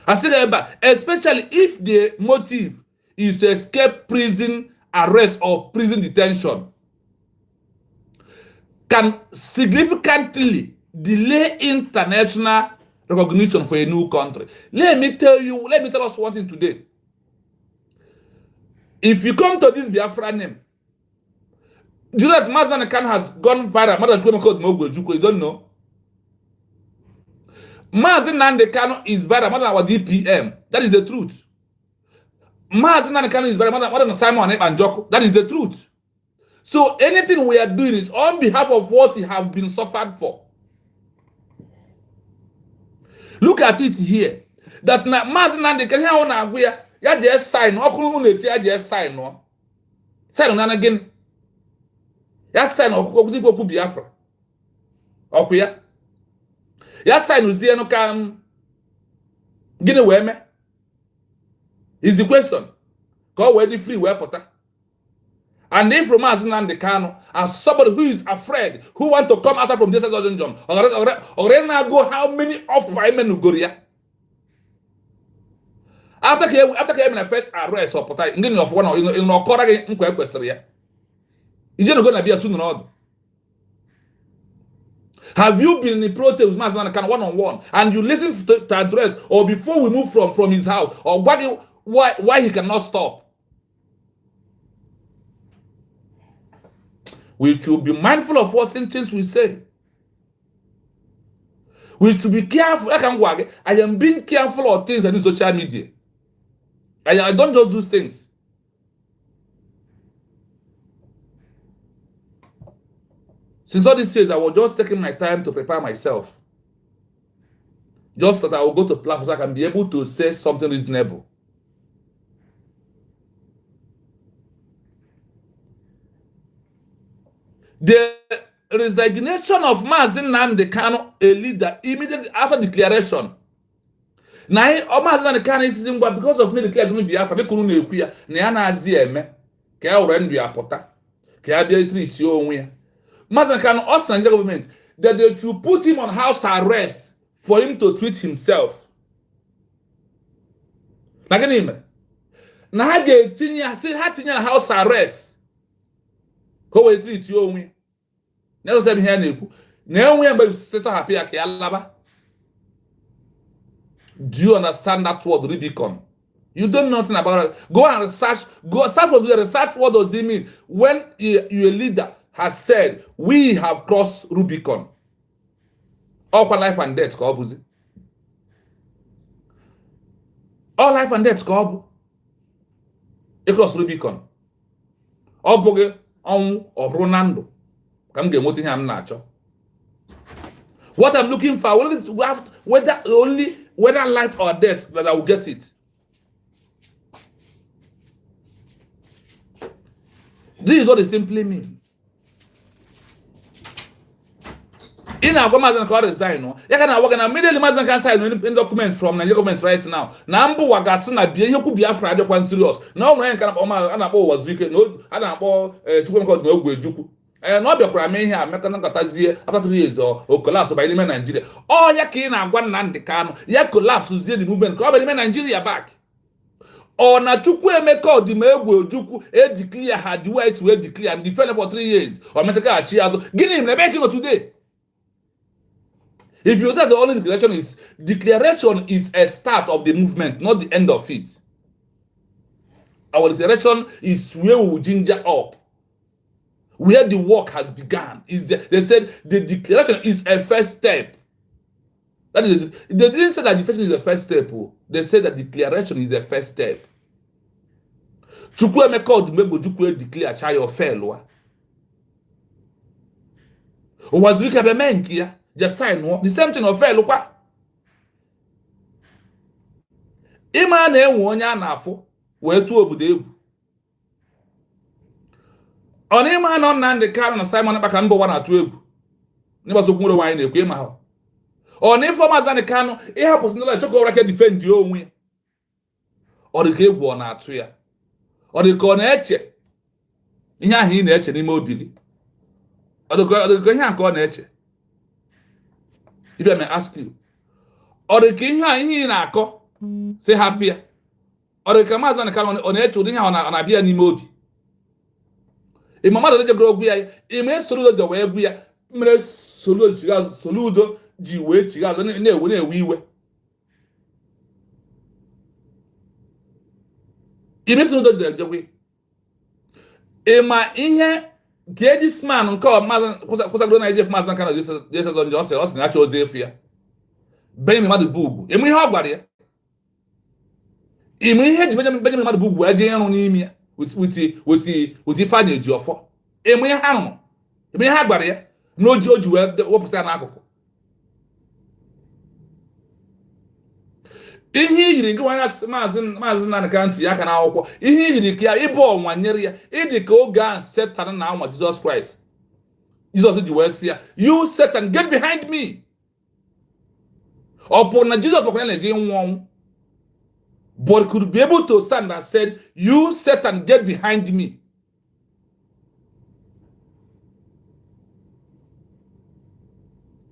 I say that, especially if the motive is to escape prison arrest or prison detention, can significantly delay international recognition for a new country. Let me tell us one thing today. If you come to this Biafra name, do you know that Mazi Nnamdi Kanu has gone viral? You don't know? Mazi Nnamdi Kanu is viral more than our DPM. That is the truth. Mazi Nnamdi Kanu is viral more than Simon and Joko. That is the truth. So anything we are doing is on behalf of what he have been suffered for. Look at it here. That Mazi Nnamdi Kanu ya just sign. Ya just sign. Sign on again. Ya sign okuzi Biafra. Okuya. Ya sign Uzieno can gini weme. Is the question. Go where the free where pota. And if from Mazi Nnamdi Kanu, as somebody who is afraid, who want to come out from this dungeon, or now go how many of men Goria? After he in the first arrest or pota, in of one or in no corner in Quequestria. Is it going to be a soon road? Have you been in the protest with Mazi Nnamdi Kanu one-on-one and you listen to address, or before we move from his house, or why he cannot stop? We should be mindful of what sentences we say. We should be careful. I am being careful of things on social media. I don't just do things. Since all these years, I was just taking my time to prepare myself. Just that I will go to platforms so I can be able to say something reasonable. The resignation of Mazi Nnamdi Kanu, a leader, immediately after declaration. Now, Mazi Nnamdi Kanu is saying, because of me declaring Biafra, they couldn't know queer. Niana Zieme, Kaya Rendu Apota, Kaya treat you on. Mazi Nnamdi Kanu also the government that they should put him on house arrest for him to treat himself. Naganime. Now, Tinya house arrest. Who will treat you on? Never said here, no one but set happy at Yalaba. Do you understand that word Rubicon? You don't know nothing about it. Go and research, start from the research. What does it mean when your leader has said, we have crossed Rubicon? All life and death, Kobuzi. All life and death, Kobu. It cross Rubicon. Oboge, or Ronaldo. Come get what I'm natural. What I'm looking for, whether life or death, that I will get it. This is what they simply mean. In our Mazan can resign, no. You can work and immediately Mazan can sign in document from the government right now. Nambu Wagasina be you could be afraid of one serious. No man can was wicked, no, and about to called no Juku. And not be crying here, Mekanakazi after 3 years or collapse by the Nigeria. Oh, Yakina, one Nnamdi Kanu, ya collapse to the movement, club and Nigeria back. Or Natukwe make out the Mego Juku, declare had ways to declare and defend for 3 years. Or Mesaka Chiazo, give him the making of today. If you say the only declaration is a start of the movement, not the end of it. Our declaration is where we will ginger up. Where the work has begun is they said the declaration is a first step. That is, they didn't say that declaration is the first step. They said that declaration is the first step. Chukwu Emeka Odumegwu Chukwu declare chayo fellow. Was we have a man here? Just sign the same thing of fellow. Imane wonya na afọ wee tu obodo egwu. On him and on Nnamdi Kanu na Simon Ekpa kan bo wa na atu egwu. Ni baso kwuro wan na ekwe ma ha. On him for Nnamdi Kanu e ha person na choko ora ke defend di onwe. O de ke egwu o na atu ya. O de ko na eche. Ihe ahi na eche n'ime obi gị. O de ko ihe an ko na eche. If I may ask you. O de ke ihe na akọ say happy. O de ke Nnamdi Kanu o na eche o de ihe o na bia n'ime obi. Mama de grogu ya ime soludo de we gu ya mere soludo ji we chiga na ewe iwe ime soludo de grogu ma ihe ke this man nke o mazan kusa do na ije mazan kana Jesus don just na cho ze fia ben mi madu bugu ime ihe ogbare ya ime ihe ji Benjamin madu bugu aje yanu n'imi ya with fanye ji ofo emu ihe hanu eme ihe agbara ya na oji wepụsa na akụkụ ihe yiri gị nwanya Mazi Nnamdi Kanu ya aka na akwụkwọ ihe yiri ka ya ịbụ ọnwa nyere ya ịdị ka oge a Satan na anwa Jesus Christ Jesus ji wee sị ya you Satan get behind me ọ pụrụ na Jesus ọkwa ya na-eji nwụ ọnwụ but could be able to stand and said, you Satan, get behind me.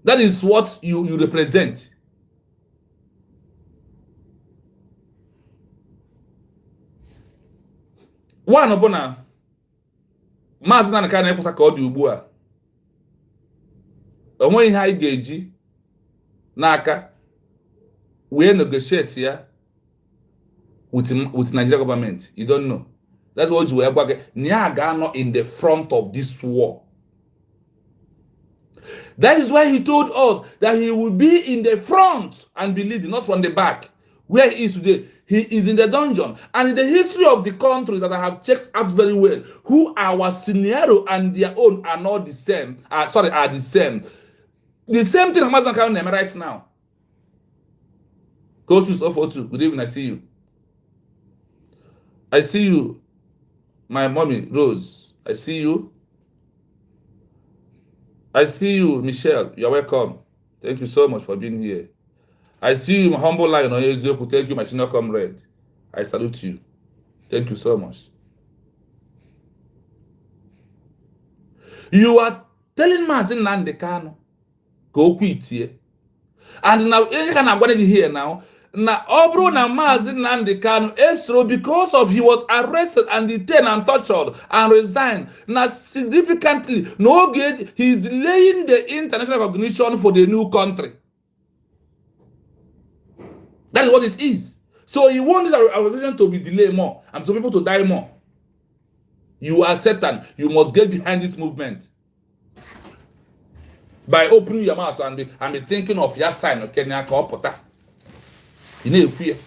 That is what you represent. One upon Mazi Nnamdi Kanu ekwusa ka ọ dị ugbu a. O nweghị ihe anyị ga-eji n'aka wee negotiate ya with Nigeria government. You don't know. That's what you were going. Niagano in the front of this war. That is why he told us that he will be in the front and be leading, not from the back. Where he is today, he is in the dungeon. And in the history of the country that I have checked out very well, who our scenario and their own are not the same, are the same. The same thing Hamas and Kanu right now. Go choose 042. Good evening, I see you. I see you, my mommy, Rose. I see you. I see you, Michelle. You're welcome. Thank you so much for being here. I see you, my humble lion on Ezeoku. Thank you, my senior comrade. I salute you. Thank you so much. You are telling Mazi Nnamdi Kanu, go quit here. And now, you can have here now. Now, Obro na Mazi Nnamdi Kanu Esro, because of he was arrested and detained and tortured and resigned. Now, significantly, no gauge, he's delaying the international recognition for the new country. That is what it is. So he wants our recognition to be delayed more and for people to die more. You are Satan. You must get behind this movement by opening your mouth and be thinking of your sign. Okay, you know, fear.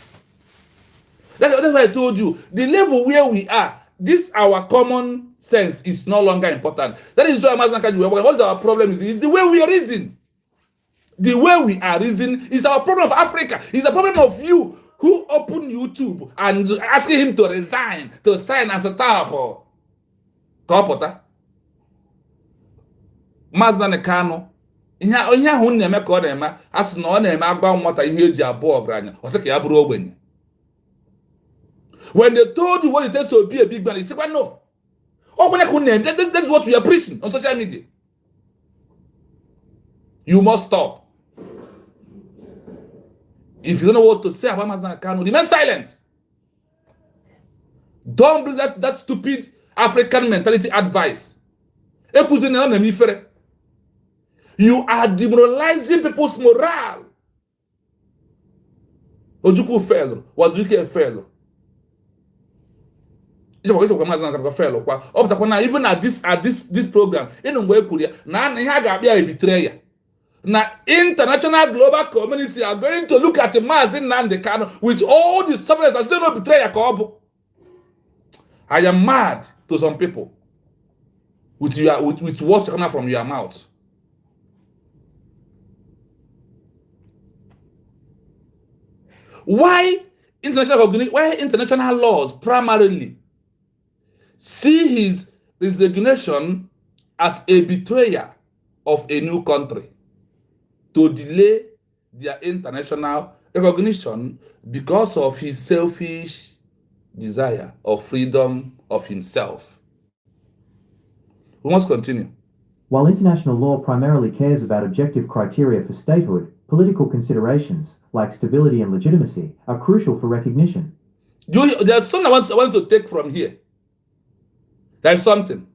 That's why I told you the level where we are. This our common sense is no longer important. That is why I'm asking you. What's our problem? Is the way we are reasoning. The way we are reasoning is our problem of Africa. It's a problem of you who open YouTube and asking him to resign, to sign as a tapo. Kopota. Mazi Nnamdi Kanu. Ihe ahụ na-eme ka ọ na-eme asị na ọ na-eme agba nwata ihe eji abụọ ọgaranya ọ sị ka ya bụrụ ogbenye. When they told you what it takes to be a big man, you say, well, no. That's what we are preaching on social media. You must stop. If you don't know what to say about Mazi Nnamdi Kanu, remain silent. Don't bring that stupid African mentality advice. You are demoralizing people's morale. Ojukwu fell. Wazuke fell. Even at this program, betrayer. Now, international global community are going to look at the Mazi Nnamdi Kanu with all the subjects and say no betrayer. I am mad to some people with what's coming from your mouth. Why international laws primarily see his resignation as a betrayer of a new country to delay their international recognition because of his selfish desire of freedom of himself. We must continue. While international law primarily cares about objective criteria for statehood, political considerations, like stability and legitimacy, are crucial for recognition. There's something I want to take from here. There's something.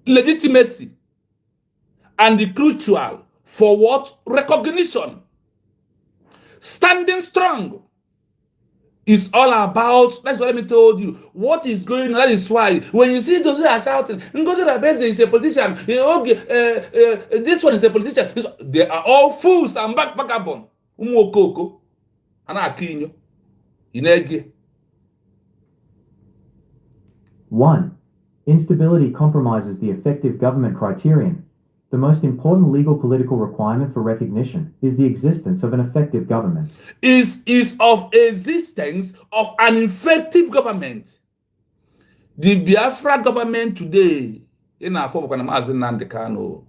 Legitimacy and the crucial for what? Recognition. Standing strong is all about, that's what I told you, what is going on. That is why when you see those who are shouting, Ngozi Rabeze is a politician, this one is a politician, they are all fools and vagabond. Umokoko, Anakinyo, Inege. 1. Instability compromises the effective government criterion. The most important legal political requirement for recognition is the existence of an effective government. Is of existence of an effective government. The Biafra government today, in our form of Mazi Nnamdi Kanu.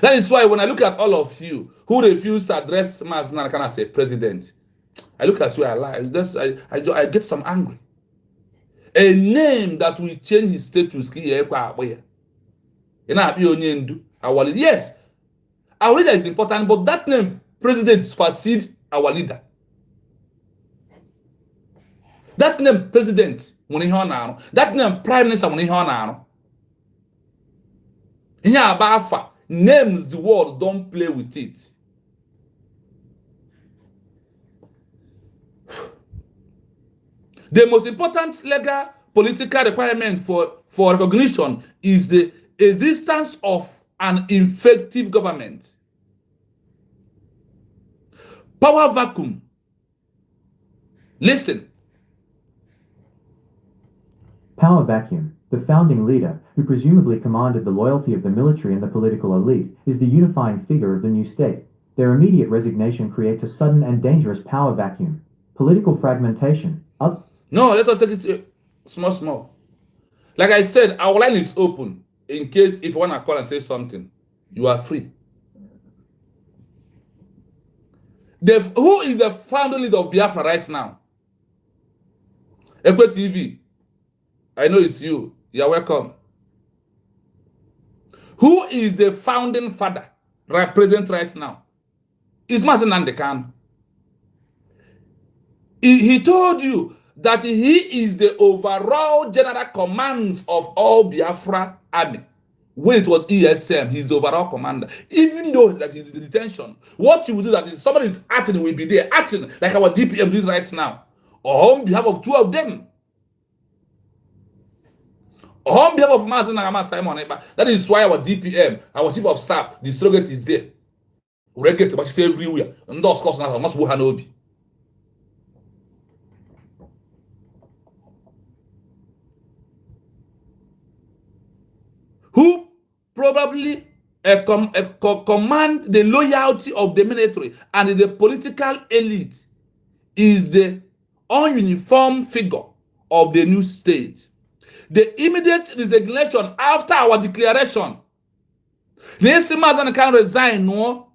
That is why when I look at all of you who refuse to address Mazi Nnamdi Kanu as a president, I look at you, I get some angry. A name that will change his status. Yes, our leader is important, but that name, president, supersedes our leader. That name, president, that name, prime minister, Biafra, names the world, don't play with it. The most important legal political requirement for recognition is the existence of an effective government. Power vacuum. Listen. Power vacuum. The founding leader, who presumably commanded the loyalty of the military and the political elite, is the unifying figure of the new state. Their immediate resignation creates a sudden and dangerous power vacuum. Political fragmentation. No, let us take it small. Like I said, our line is open. In case if you want to call and say something, you are free. Who is the founding leader of Biafra right now? Ekwe TV. I know it's you. You're welcome. Who is the founding father represent right now? It's Mazi Nnamdi. He told you that he is the overall general commands of all Biafra army. When it was ESM, he's the overall commander. Even though that he's in detention, what you will do that is somebody is acting, will be there, acting like our DPM is right now, or on behalf of two of them. On behalf of Mazi Nnamdi Simon, that is why our DPM, our chief of staff, the slogan is there. We get to stay everywhere. And those course now must go Hanobi. Who probably command the loyalty of the military and the political elite is the ununiform figure of the new state. The immediate resignation after our declaration. Nisi Mazi can resign, no.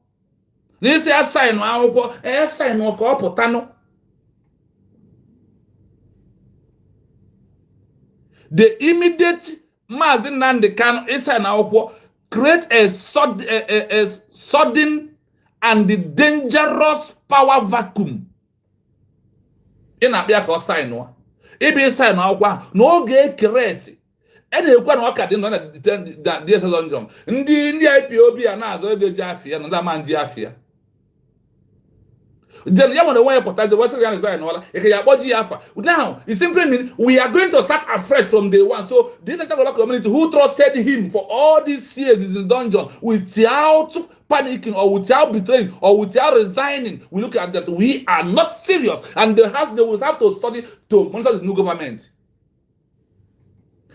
Nisi assign no, assign no, potano. The immediate Mazi Nnamdi can assign our create a sudden and dangerous power vacuum. In a beer or sign no. Ibe sign no get create. And the one who can do that this is on jump. Ndi IPOB and as all the Jafia and that man Jafia. Then you want to want to the Western design all Biafra. Now it simply means we are going to start afresh from day one. So this local community who trusted him for all these years is in dungeon without panicking or without betraying or without resigning. We look at that we are not serious, and they will have to study to monitor the new government.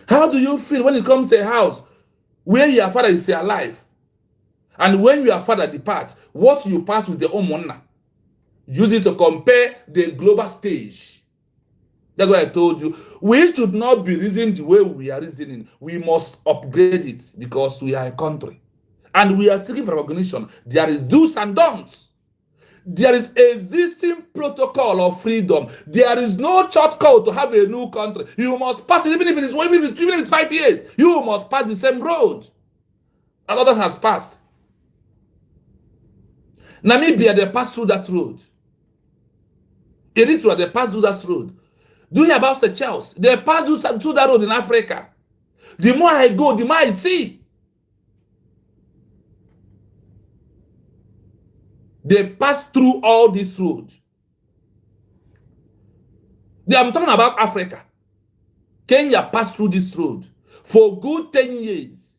How do you feel when it comes to a house where your father is still alive, and when your father departs, what you pass with the homeowner? Use it to compare the global stage. That's why I told you. We should not be reasoning the way we are reasoning. We must upgrade it because we are a country. And we are seeking for recognition. There is do's and don'ts. There is existing protocol of freedom. There is no shortcut to have a new country. You must pass it, even if it's 5 years. You must pass the same road. Another has passed. Namibia, they passed through that road. Eritrea, they passed through that road. Do you hear about Seychelles? They passed through that road in Africa. The more I go, the more I see. They passed through all this road. I'm talking about Africa. Kenya passed through this road for good 10 years.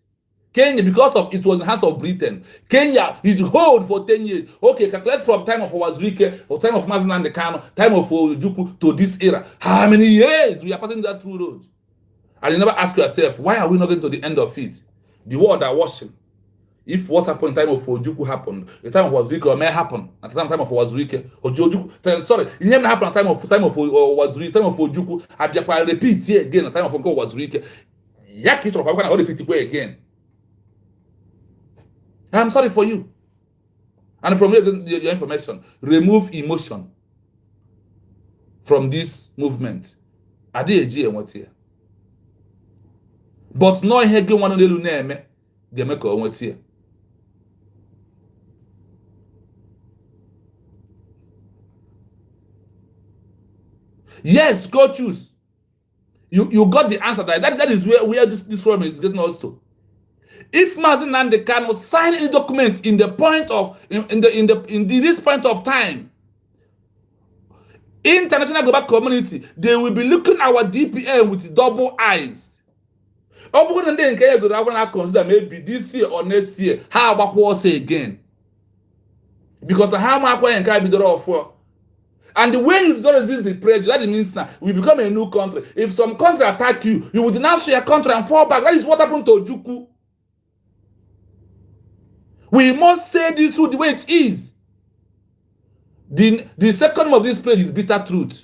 Kenya, because of it was in the hands of Britain, Kenya is hold for 10 years. Okay, calculate from time of Wazirike, or time of Mazi Nnamdi Kanu, time of Ojukwu to this era. How many years we are passing that through road? And you never ask yourself, why are we not getting to the end of it? The world are watching. If what happened in time of Ojukwu happened, the time of Wazirike or may happen at the time of Wazirike, Ojukwu, sorry, it never happened at the time of Wazirike, time of Ojukwu, I repeat here again at the time of Wazirike. I will repeat it again. I'm sorry for you. And from your information, remove emotion from this movement. But no hege one lelu neme they make a Yes, go choose. You got the answer. That is where this problem is getting us to. If Mazi Nnamdi Kanu sign any document in the point of in this point of time, international global community, they will be looking at our DPM with double eyes. Obu ndị nke ya gụrụ akwụkwọ consider maybe this year or next year ha agbakwa ọsọ again. Because ha ma akwa nke bidoro ọfọ. And when you don't resist the pressure, that means now we become a new country. If some country attack you, you will denounce your country and fall back. That is what happened to Ojukwu. We must say this the way it is. The second of this page is bitter truth.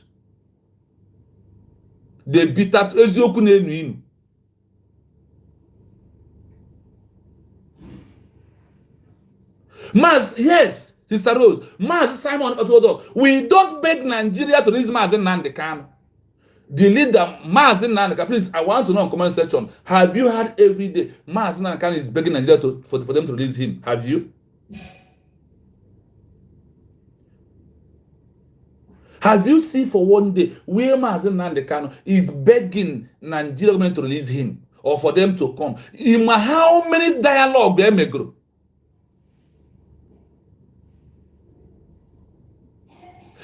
The bitter truth. Maz, yes, Sister Rose. Maz Simon Otodo. We don't beg Nigeria to release Mazi Nnamdi Kanu. The leader, Mazi Nnamdi Kanu, please, I want to know in the comment section. Have you heard every day Mazi Nnamdi Kanu is begging Nigeria for them to release him? Have you? Have you seen for one day where Mazi Nnamdi Kanu is begging Nigeria government to release him or for them to come? In how many dialogue they may grow?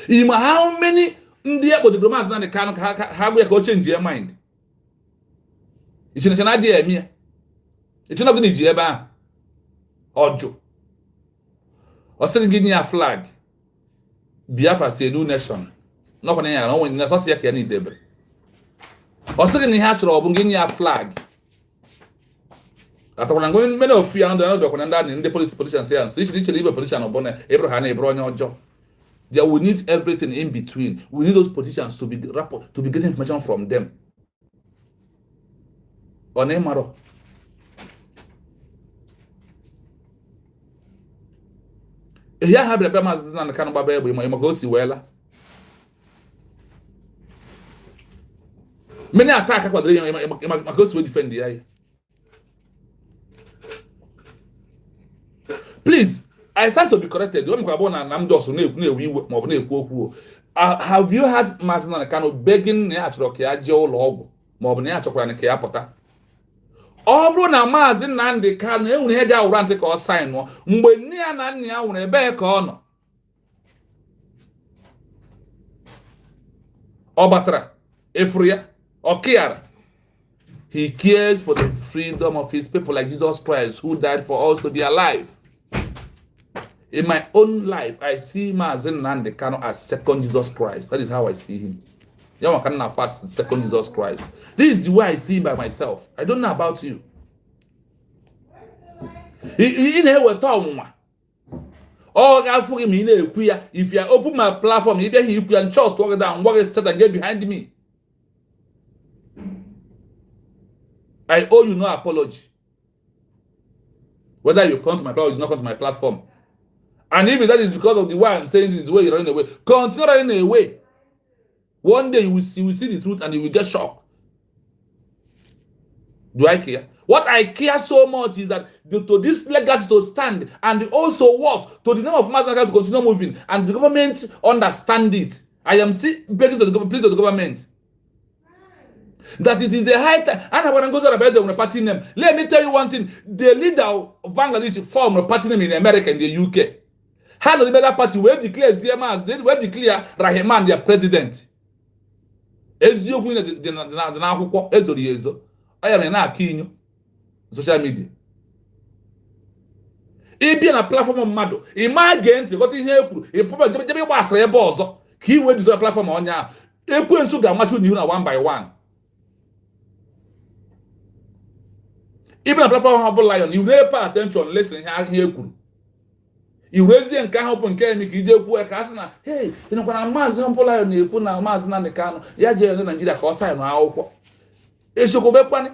In how many India but the Mazi Nnamdi Kanu have we go change your mind? It's an idea me. It's not going to be a Ojo. Or sending give me a flag. Biafra say new nation. No one here, no one in the society can need them. Or sending the hatch or give me a flag. At one going many of you and another in the politicians say, and so each leave a politician of Bonnet, Abraham, Abraham, job. There we need everything in between. We need those politicians to be getting information from them. On Emaro. Here have the Mazi Nnamdi Kanu Babe, we might go see well. Many attack what they go defend the eye. Please, I stand to be corrected. Have you had Mazi Nnamdi Kanu begging Neatrokia Log, Mobneatrokan Kiapota? Obro na Mazi Nnamdi Kanu e unhe ga urante ka sign no mgbe nni ya na nni ya nwere ebe ka ọ nọ Obatara Efria Okiara. He cares for the freedom of his people like Jesus Christ who died for us to be alive. In my own life, I see Mazi Nnamdi Kanu as second Jesus Christ. That is how I see him. You cannot fast second Jesus Christ. This is the way I see by myself. I don't know about you. If you open my platform, you can short walk down, walk set and get behind me. I owe you no apology. Whether you come to my platform or you not come to my platform. And if that is because of the way I'm saying this is the way you're running away, continue running away. One day you will see the truth and you will get shocked. Do I care? What I care so much is that to this legacy to stand and also work to the name of Mazi Nnamdi Kanu to continue moving and the government understand it. I am begging to the government that it is a high time. And I want to go to the party name. Let me tell you one thing: the leader of Bangladesh formed a party name in America and the UK. How the better party will declare ZMAs, they will declare Rahman their president. Eziokwu na akwụkwọ ezori ezo. Aya na akinyo social media. Ibi na platform mmadụ, ima ge ntị ghọta ihe ekwuru, ipobe jebe gbasara ebe ọzọ ka iwe dizo platform onya. Ekwensu ga-amachu n'ihu na one by one. Ibi na platform ha bụ lion, you never pay attention listen ihe ekwuru. Iwezie nke ahụ bụ nke emi ka ije ekwu ka asị na hey, ịnọkwa na Mazi lion na-ekwu na Mazi Nnamdi Kanu ya jere na Nigeria ka ọ sign akwụkwọ. Eshokobekwani.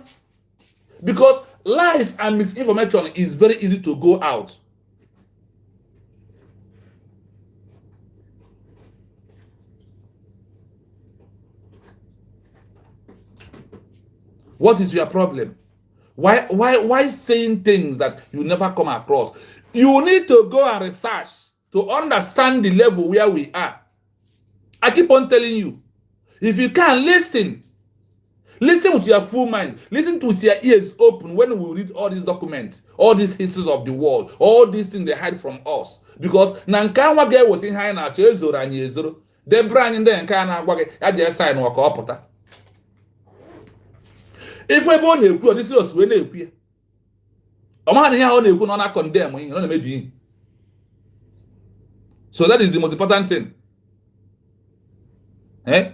Because lies and misinformation is very easy to go out. What is your problem? Why saying things that you never come across? You need to go and research to understand the level where we are. I keep on telling you, if you can listen with your full mind, listen to with your ears open when we read all these documents, all these histories of the world, all these things they hide from us. Because Nankawa get what in high na chezoro and yezoro, they brand in the Nkana wage, I just sign work up. If we born a good, this is when they queer. A man here on a good on condemn, you know, maybe. So that is the most important thing. Eh?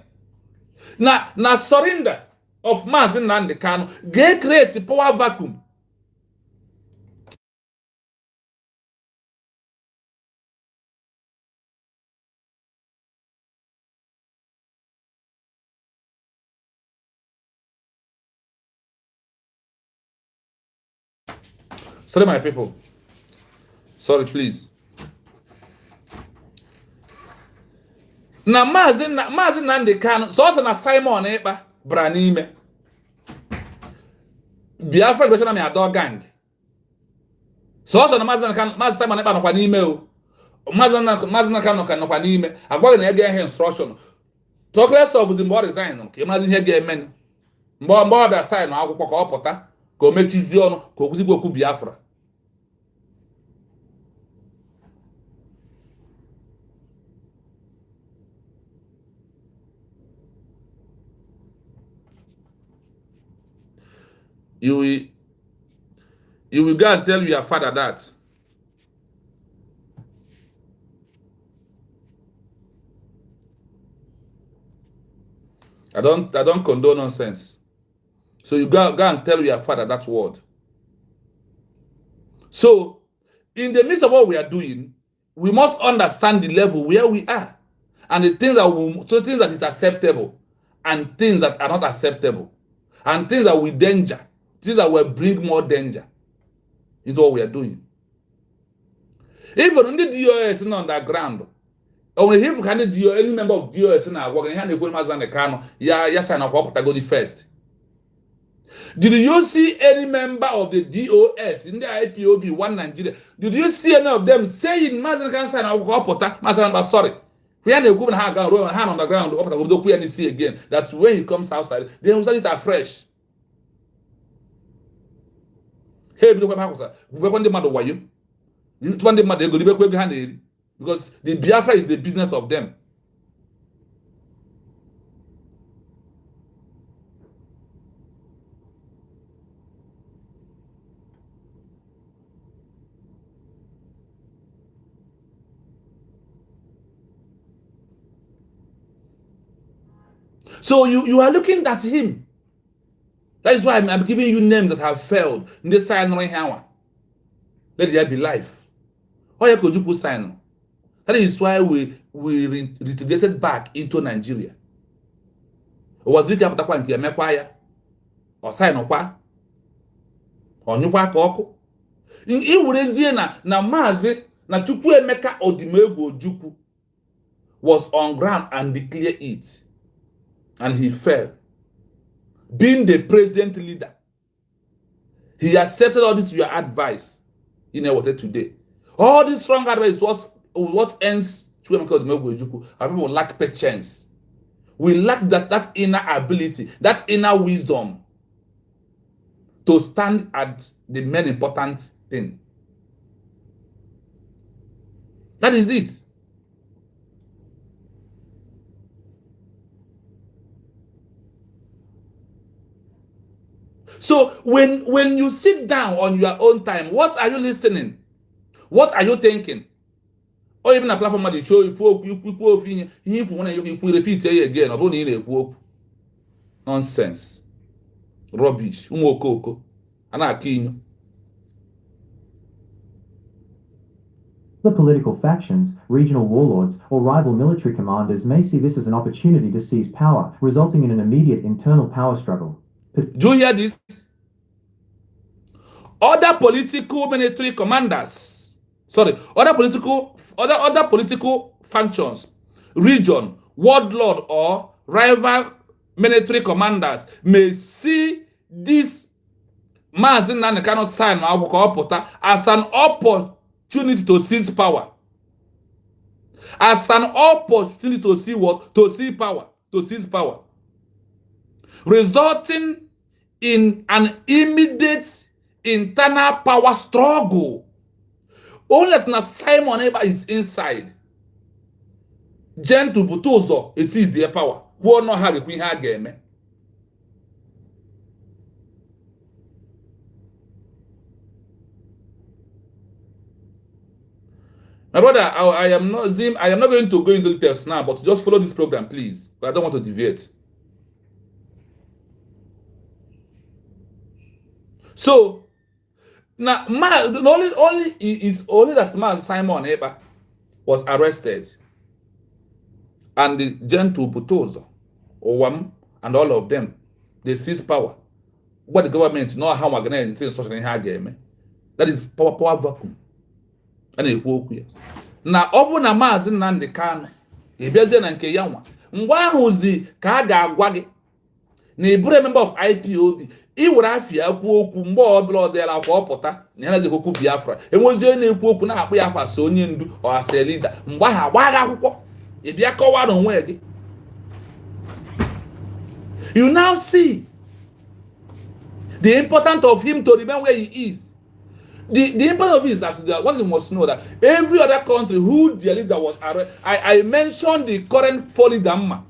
Now surrender of Mazi Nnamdi Kanu get create a power vacuum. Sorry, my people. Sorry, please. Na Mazi Nnamdi Kanu, so also na Simon Ekpa Branime. Biafra Liberation Army Ador Gang. So also na Mazi Simon Ekpa no kwa n'ime o. Mazi Nnamdi Kanu no kwa n'ime. Agwa na ege ihe instruction. Talk less of Zimbo resign no. Ke Mazi ihe ga-eme. Mgbe ọ bịa sign akwụkwọ ka ọ pụta ka o mechizie ọnụ ka o kwuzigbo okwu Biafra. You will go and tell your father that. I don't condone nonsense. So you go and tell your father that word. So, in the midst of what we are doing, we must understand the level where we are, and the things that is acceptable, and things that are not acceptable, and things that will danger, things that will bring more danger into what we are doing. Even on the DOS in underground, only if can do any member of DOS in our working hand, Mazi Nnamdi Kanu, yeah, sign up Patagon first. Did you see any member of the DOS in the IPOB one Nigeria? Did you see any of them saying Mazi Nnamdi Kanu sign up Mazi Nnamdi? Sorry. We had a good hand on the ground, we see again that when he comes outside, they will start it afresh. Hey, we want the mother why you want the mother because the Biafra is the business of them. So you are looking at him. That is why I'm giving you names that have failed. Let there be life. Why could you put sign? That is why we reintegrated back into Nigeria. Was it after Kwanti Mekwaya? Or sign or kwa? Or Nukwa Koko? In Urezina, na Mazi, na Chukwu Emeka Odimegwu Ojukwu was on ground and declared it. And he fell. Being the present leader, he accepted all this your advice in a water today. All this strong advice is what ends and people lack patience. We lack that inner ability, that inner wisdom to stand at the main important thing. That is it. So when you sit down on your own time, what are you listening? What are you thinking? Or even a platform that show you repeat it again. Nonsense. Rubbish. The political factions, regional warlords, or rival military commanders may see this as an opportunity to seize power, resulting in an immediate internal power struggle. Do you hear this? Other political military commanders, other political functions, region, warlord, or rival military commanders may see this Mazi Nnamdi Kanu sign as an opportunity to seize power. As an opportunity to see what? To see power. To seize power. Resulting in an immediate internal power struggle. Only that Simon Ekpa is inside. Gentle Butuzo is easy power. Who not have a queen game. My brother, I am not Zim. I am not going to go into details now, but just follow this program, please. I don't want to deviate. So now, only that man Simon Eba was arrested, and the gentle Butozo, Owam, and all of them, they seized power. What the government know how we're going to instruction in her game. That is power vacuum. And a walk here. Now, open a Mazi Nnamdi Kanu, a Bezian and Keyanwa. Mwahuzi Kaga Gwagi, Nebure member of IPOB. Iwurafia okwu mgbe ọbụla ọ dịla akwa ọpụta na ya na okwu Biafra enwezi onye na-ekwu okwu na-akpụ ya afa so onye ndu or as a leader mgbe ha agbaghị akwụkwọ ị bịa kọwara onwe gị. You now see the importance of him to remain where he is. The importance of it is that what you must know that every other country who their leader was arrested. I mentioned the current folly Damma.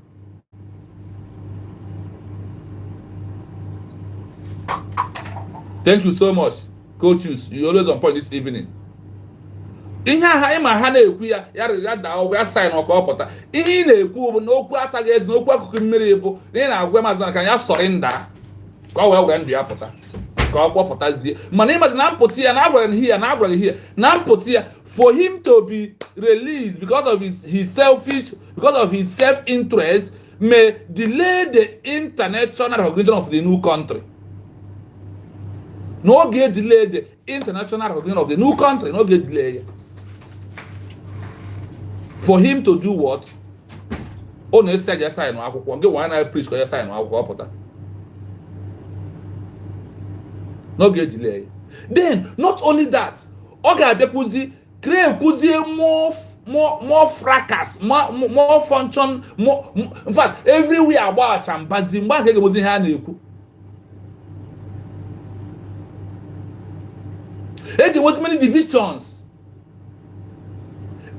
Thank you so much, coaches. You always on point this evening. Ihe aha ịma ha na-ekwu ya ya daa ọgwụ ya sign ọka ọpụta. Ihe ị na-ekwu bụ na okwu ataghị ezi na okwu akụkụ mmiri bụ na ị na-agwa Mazi ka ya sọrịnda ka ọ wee ndụ ya pụta ka ọ kpọpụtazie. Mana ịmazi na mpụta ya na agwara here na agwara here na mpụta ya for him to be released because of his selfish, because of his self-interest may delay the international recognition of the new country. No get delay the international recognition of the new country. No get delay. For him to do what? Oh, no, say just sign no akwụkwọ. Get one I preach because sign no akwụkwọ pụta. No get delay. Then not only that, oga bekuzi create kuzi more fracas, more function, more in fact everywhere about chambazi mgba nke gebozi ha na-ekwu. There was many divisions.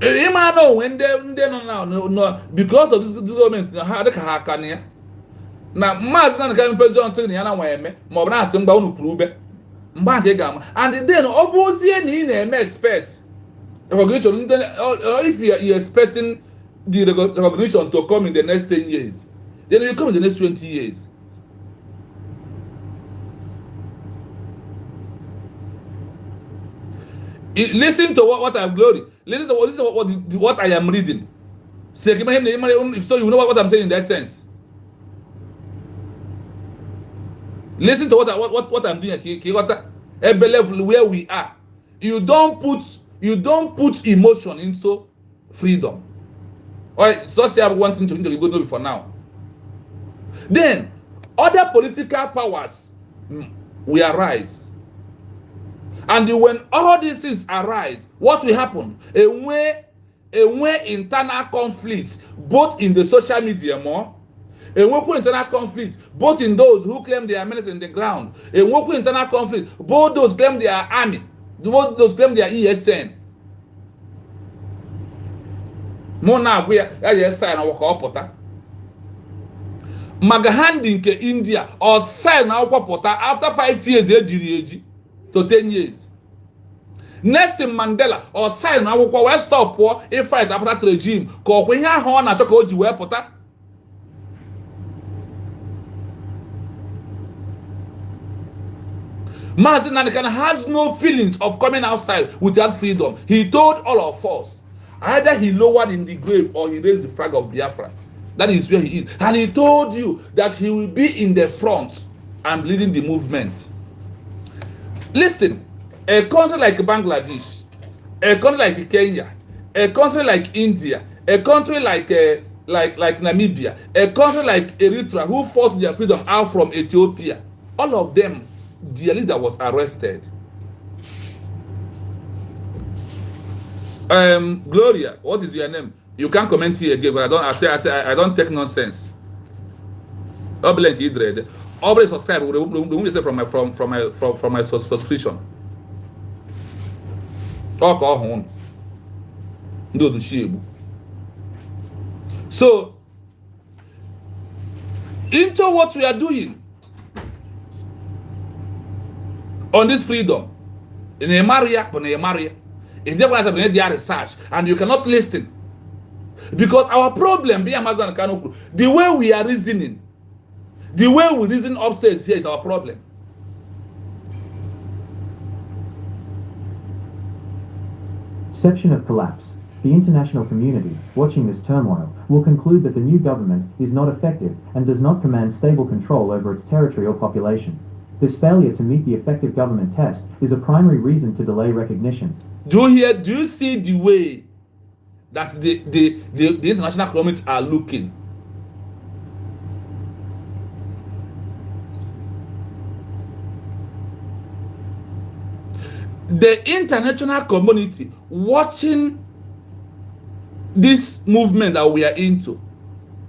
Know when they no because of this government how they can here. Now Mazi na can president say na na eme ma obna asem gba unu kurube. Mba nke gama and then obozie na ị na expect recognition if you are expecting the recognition to come in the next 10 years then you come in the next 20 years. Listen to what I'm glory. Listen to what I am reading. So you know what I'm saying in that sense. Listen to what I'm doing. A level where we are. You don't put emotion into freedom. Alright, so say I want to go know for now. Then other political powers will arise. And when all these things arise, what will happen? A way internal conflict, both in the social media more, a way internal conflict, both in those who claim they are military in the ground, a way internal conflict, both those claim they are army, both those claim they are ESN. More now we are sign our pota. Magahandi nke India or sign our pota after 5 years to 10 years. Next in Mandela or sign na akwụkwọ wee stop pụọ ịfight apartheid regime ka ọkwa ihe ahụ ọ na-achọ ka o ji wee pụta. Mazi Nnamdi Kanu has no feelings of coming outside without freedom. He told all of us either he lowered in the grave or he raised the flag of Biafra. That is where he is. And he told you that he will be in the front and leading the movement. Listen, a country like Bangladesh, a country like Kenya, a country like India, a country like Namibia, a country like Eritrea who fought their freedom out from Ethiopia, all of them, their leader was arrested. Gloria, what is your name? You can't comment here again, but I don't take nonsense. Oblen Idred. Always subscribe. Remove yourself from my subscription. Talk on. Do the sheep. So, into what we are doing on this freedom, in a Maria, Is there one that their research and you cannot listen? Because our problem, Mazi and Kanu, the way we are reasoning, the way we reason upstairs here is our problem. Perception of collapse. The international community, watching this turmoil, will conclude that the new government is not effective and does not command stable control over its territory or population. This failure to meet the effective government test is a primary reason to delay recognition. Do you see the way that the international communities are looking? The international community watching this movement that we are into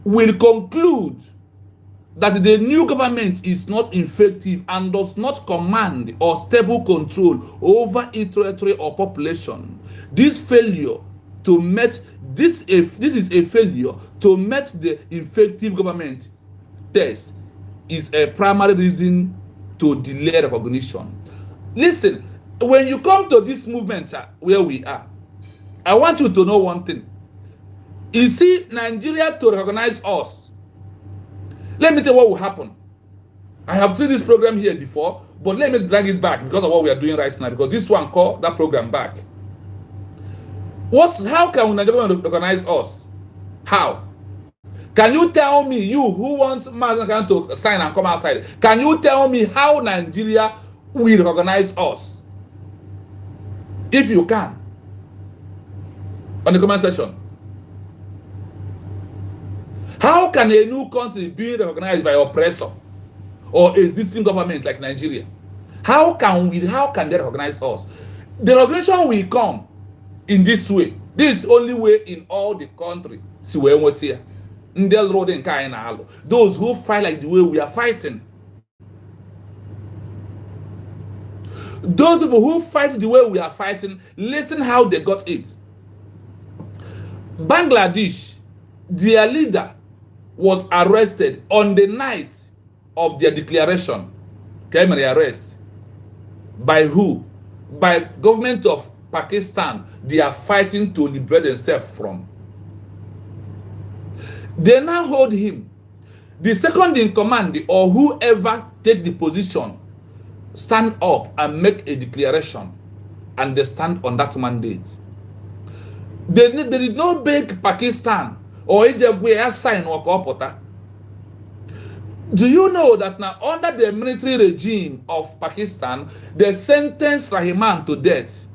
will conclude that the new government is not effective and does not command or stable control over its territory or population. This failure to meet this is a failure to meet the effective government test is a primary reason to delay recognition. Listen, when you come to this movement where we are, I want you to know one thing. You see, Nigeria to recognize us. Let me tell you what will happen. I have seen this program here before, but let me drag it back because of what we are doing right now. Because this one called that program back. How can Nigeria recognize us? How? Can you tell me, you who wants Mazi to sign and come outside, can you tell me how Nigeria will recognize us? If you can, on the comment section. How can a new country be recognized by oppressor or existing government like Nigeria? How can they recognize us? The recognition will come in this way. This is the only way in all the country. See where we're here. Those who fight like the way we are fighting. Those people who fight the way we are fighting, listen how they got it. Bangladesh, their leader was arrested on the night of their declaration. Primary arrest. By who? By government of Pakistan. They are fighting to liberate themselves from. They now hold him. The second in command or whoever take the position stand up and make a declaration and they stand on that mandate. They did not beg Pakistan or Egypt where sign or cooperate. Do you know that now under the military regime of Pakistan, they sentenced Rahman to death?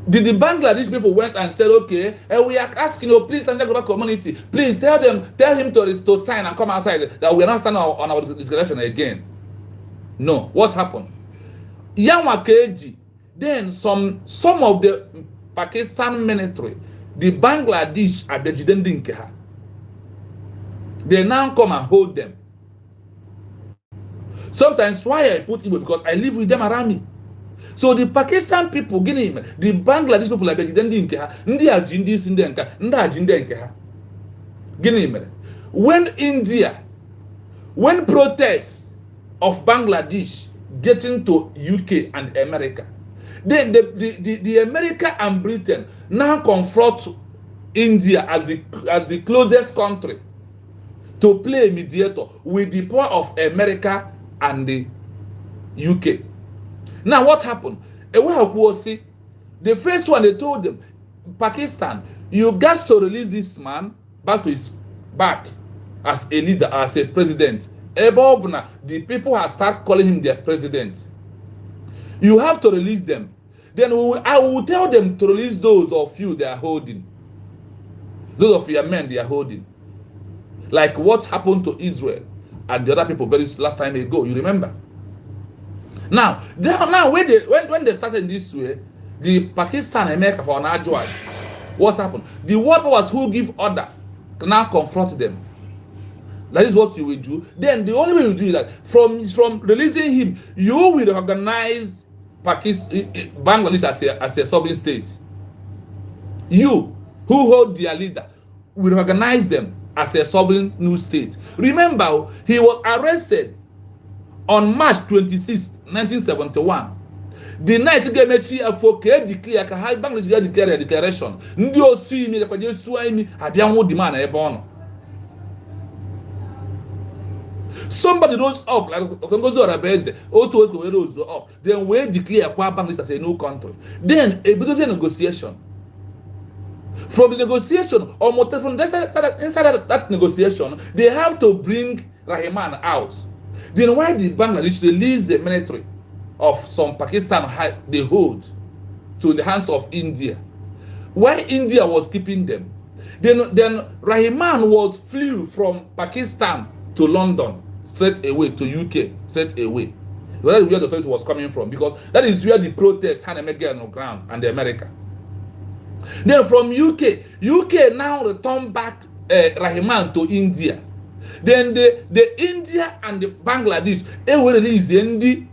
The Bangladesh people went and said, okay, we are asking you, please, global community, please tell him to sign and come outside that we are not standing on our declaration again. No, what happened? Yanwa Keji, then some of the Pakistan military, the Bangladesh are the Jidendinkeha. They now come and hold them. Sometimes why I put Igbo because I live with them around me. So the Pakistan people, the Bangladesh people like Jidendinkeha, Ndi Ajindi Sindenka, Nda Ajindenkeha. When protests of Bangladesh getting to UK and America, then the America and Britain now confront India as the closest country to play a mediator with the power of America and the UK. Now what happened? The first one they told them, Pakistan, you got to release this man back as a leader, as a president. The people have started calling him their president. You have to release them. Then I will tell them to release those of you they are holding. Those of your men they are holding. Like what happened to Israel and the other people last time ago. You remember? Now when they started this way, the Pakistan and America for Najwad, what happened? The world powers who give order now confront them. That is what you will do. Then the only way you do is that from releasing him, you will recognize Bangladesh as a sovereign state. You who hold their leader will recognize them as a sovereign new state. Remember, he was arrested on March 26, 1971. the night ga emechi afọ ka declare ka ha Bangladesh ga declare declaration ndị osu imi ga kwaje su imi abịa nwu di man ebe ọ nọ. Somebody rose up like Okongozi Orabeze, otu ozu were rose up, then we declare kwa Bangladesh as a new country. Then a business negotiation. From the negotiation, or from inside that negotiation, they have to bring Rahman out. Then why did Bangladesh release the military of some Pakistan they hold to the hands of India? Why India was keeping them? Then Rahman was flew from Pakistan to London straight away, to UK straight away. That is where the conflict was coming from, because that is where the protests had on the ground and the America. Then from UK now return back Rahman to India. Then the India and the Bangladesh, they were released in the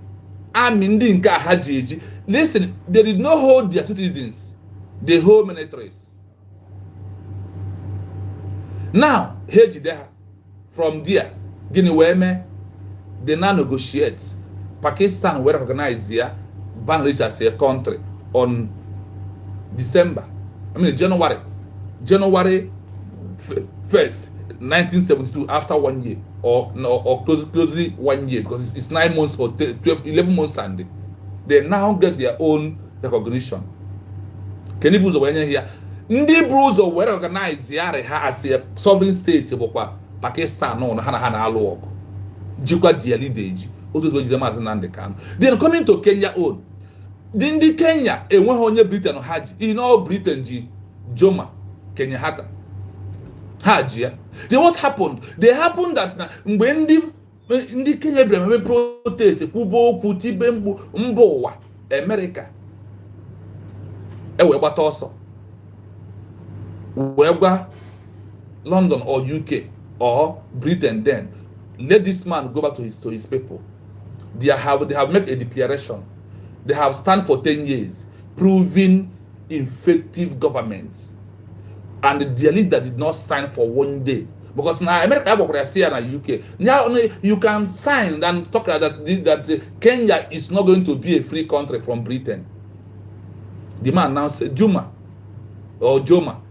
army. Listen, they did not hold their citizens, they hold militaries. Now, from there, Guinea Weme, they now negotiate. Pakistan will recognize here Bangladesh as a country on January 1st, 1972, after 1 year, or closely 1 year, because it's 9 months or 11 months Sunday. They now get their own recognition. Can you believe here? Ndị Bruzo were organize yare ha as a sovereign state bụkwa Pakistan no ha na alụ ọgụ jikwa dia leaderji otu zo jide Mazi Nnamdi Kanu. Then coming to Kenya own, ndị Kenya enweghị onye Britain ha ji, in all Britain ji Joma Kenya hata ha ji ya. Then what happened? They happened that na mgbe ndị Kenya bịara mebe protest kwubo okwu tibe mba ụwa America ewe gbata ọsọ where London or UK or Britain, then let this man go back to his people. They have made a declaration. They have stand for 10 years, proving effective government, and their leader did not sign for 1 day, because now America and UK now you can sign and talk that Kenya is not going to be a free country from Britain. The man now said Joma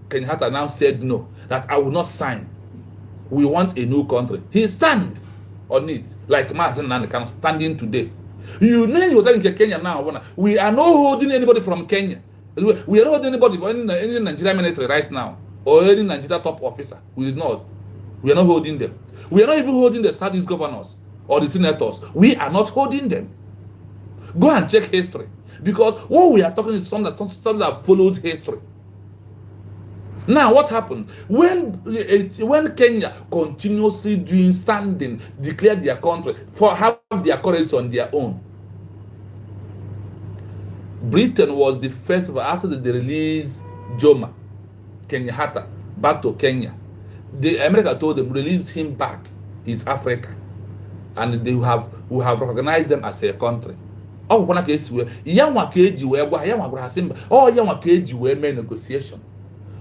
Kenyatta now said no, that I will not sign. We want a new country. He stand on it, like Mazi Nnamdi Kanu standing today. You know you're telling Kenya now, we are not holding anybody from Kenya. We are not holding anybody from any Nigerian military right now, or any Nigerian top officer. We are not holding them. We are not even holding the Southeast governors or the senators. We are not holding them. Go and check history, because what we are talking is something that follows history. Now, what happened when Kenya continuously doing standing, declared their country, for have their currency on their own? Britain was the first, after they released Joma Kenyatta back to Kenya. America told them release him back. He's Africa, and they we have recognized them as a country. Oh, one case where negotiation.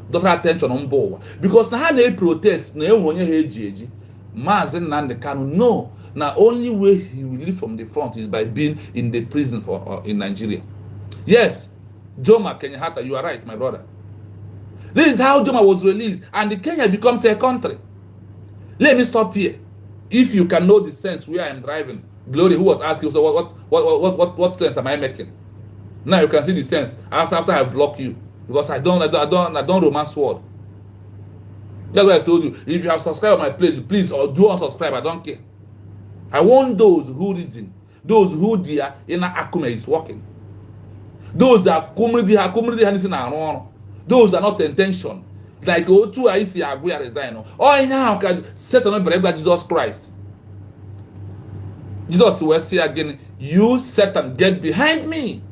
Doctor attention on board, because now they protest na onye ha eji Mazi Nnamdi Kanu no, na only way he will leave from the front is by being in the prison in Nigeria. Yes, Joma Kenyatta, you are right, my brother. This is how Joma was released, and the Kenya becomes a country. Let me stop here. If you can know the sense where I am driving, Glory, who was asking, so what sense am I making? Now you can see the sense after I block you. Because I don't romance word. That's why I told you, if you have subscribed on my page, please or do unsubscribe. I don't care. I want those who reason, those who their inner acumen is working. Those that community those are not intention. Like O2 I see Aguya resign. Oh, now can set on Jesus Christ. Jesus will say again, you Satan, get behind me.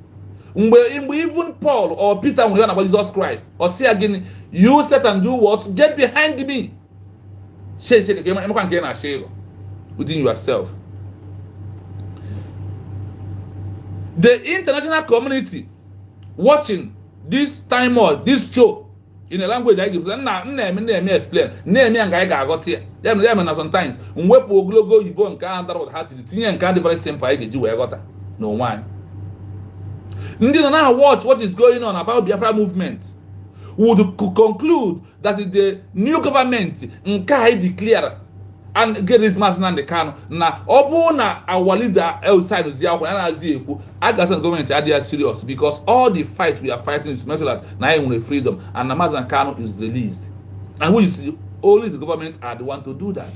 Even Paul or Peter will learn about Jesus Christ, or say again, you Satan, do what? Get behind me. Within yourself. The international community watching this time or this show in a language I give them explain. Sometimes no one. Ndị nọ na watch what is going on about Biafra movement would conclude that the new government nke a declare and get this Mazi Nnamdi Kanu na ọ bụrụ na our leader outside ozi akwụkwọ ya na-azi ekwu agasa gọọmenti adịghị serious because all the fight we are fighting is to make sure that na anyị nwere freedom and na Mazi Nnamdi Kanu is released, and which is only the government are the one to do that.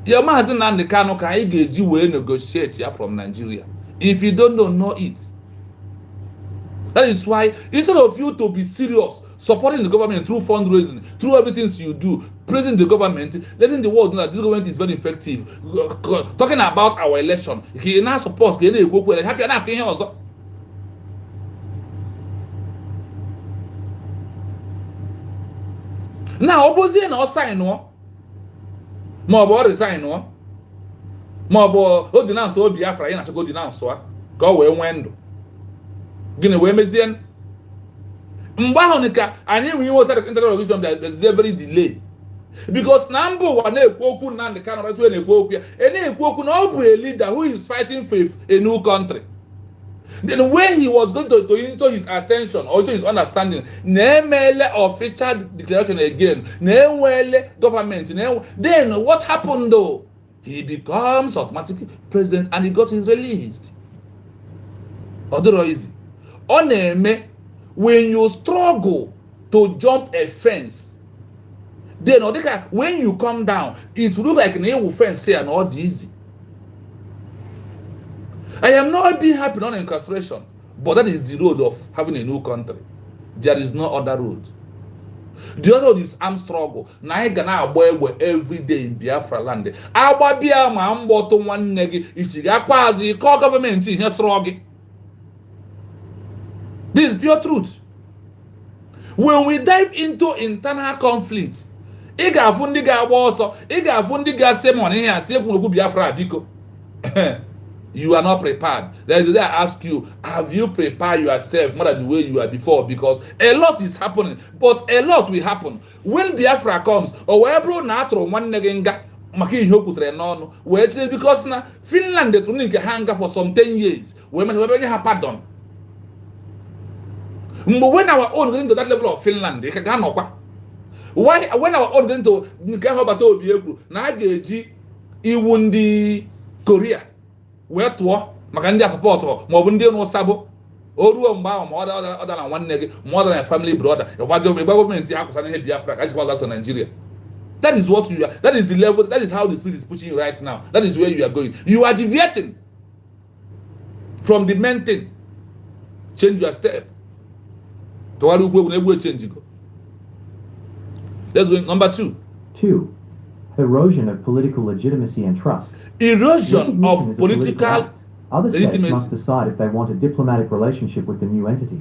The Mazi Nnamdi Kanu ka anyị ga-eji wee negotiate ya from Nigeria. If you don't know it. That is why instead of you to be serious supporting the government through fundraising, through everything you do, praising the government, letting the world know that this government is very effective, talking about our election, he now supports now opposite na sign no more resign no more o denounce o Biafra na go denounce ka o wee nwendo gịnị wee mezie mgbe ahụ nika anyị nwere iwe other international organization that there is a very delay because na mba ụwa na-ekwu okwu Nnamdi Kanu right na-ekwu okwu ya na-ekwu okwu na ọ bụ a leader who is fighting for a new country. Then when he was going to into his attention or to his understanding na-emele official declaration again na-enwele government then what happened though? He becomes automatic president and he got his released. Other easy. On when you struggle to jump a fence, then when you come down, it will look like an fence say and all easy. I am not being happy on incarceration, but that is the road of having a new country. There is no other road. The other road is armed struggle. Na I gana agba every day in Biafra land. Agba bia ma mboto nwanne gi ichiga akwazi call government ihe struggle. This is pure truth. When we dive into internal conflict, ị ga-afụ ndị ga-agba ọsọ, ị ga-afụ ndị ga-ase money here and say ekwu Biafra biko. You are not prepared. That is why I ask you, have you prepared yourself more than the way you are before? Because a lot is happening, but a lot will happen. When Biafra comes, or wherever na atro one negenga, maki ihe okutre n'ọnụ, wee chile because na Finland dey turning a hanga for some 10 years. We must have pardon. But when our own getting to that level of Finland, they can go. Why when our own getting to Nkahobato Obiekwu, na ga-eji iwu ndị Korea wee tụọ maka ndị support ma ọ bụ ndị no sabo oruo mgbe ahụ ma ọ da na nwanne gị ma ọ da na family brother gọọmenti ya akwụsana ihe Biafra ka chịkwa back to Nigeria. That is what you are. That is the level. That is how the spirit is pushing you right now. That is where you are going. You are deviating from the main thing. Change your step. Let's go. Number 2. 2. Erosion of political legitimacy and trust. Erosion of political Other states must decide if they want a diplomatic relationship with the new entity.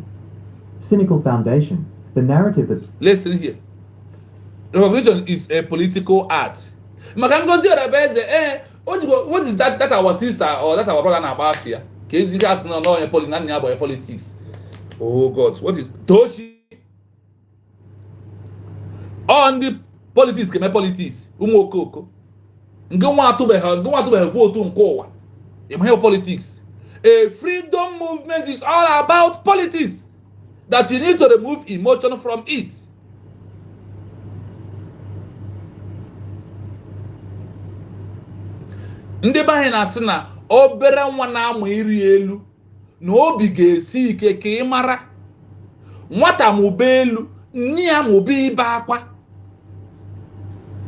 Cynical foundation. The narrative that... Listen here. Recognition is a political act. What is that? That our sister or that our brother na Biafra? Politics. Oh God, what is Toshi? On the politics, ke me politics. Umokoko. Ngwa atube vote nkowa. Imhe politics. A freedom movement is all about politics. That you need to remove emotion from it. Ndị bahe na-asị na obere nwa na-amụ iri elu na obi ga-esi ike ka ị mara nwata mụba elu nne ya mụba ibe akwa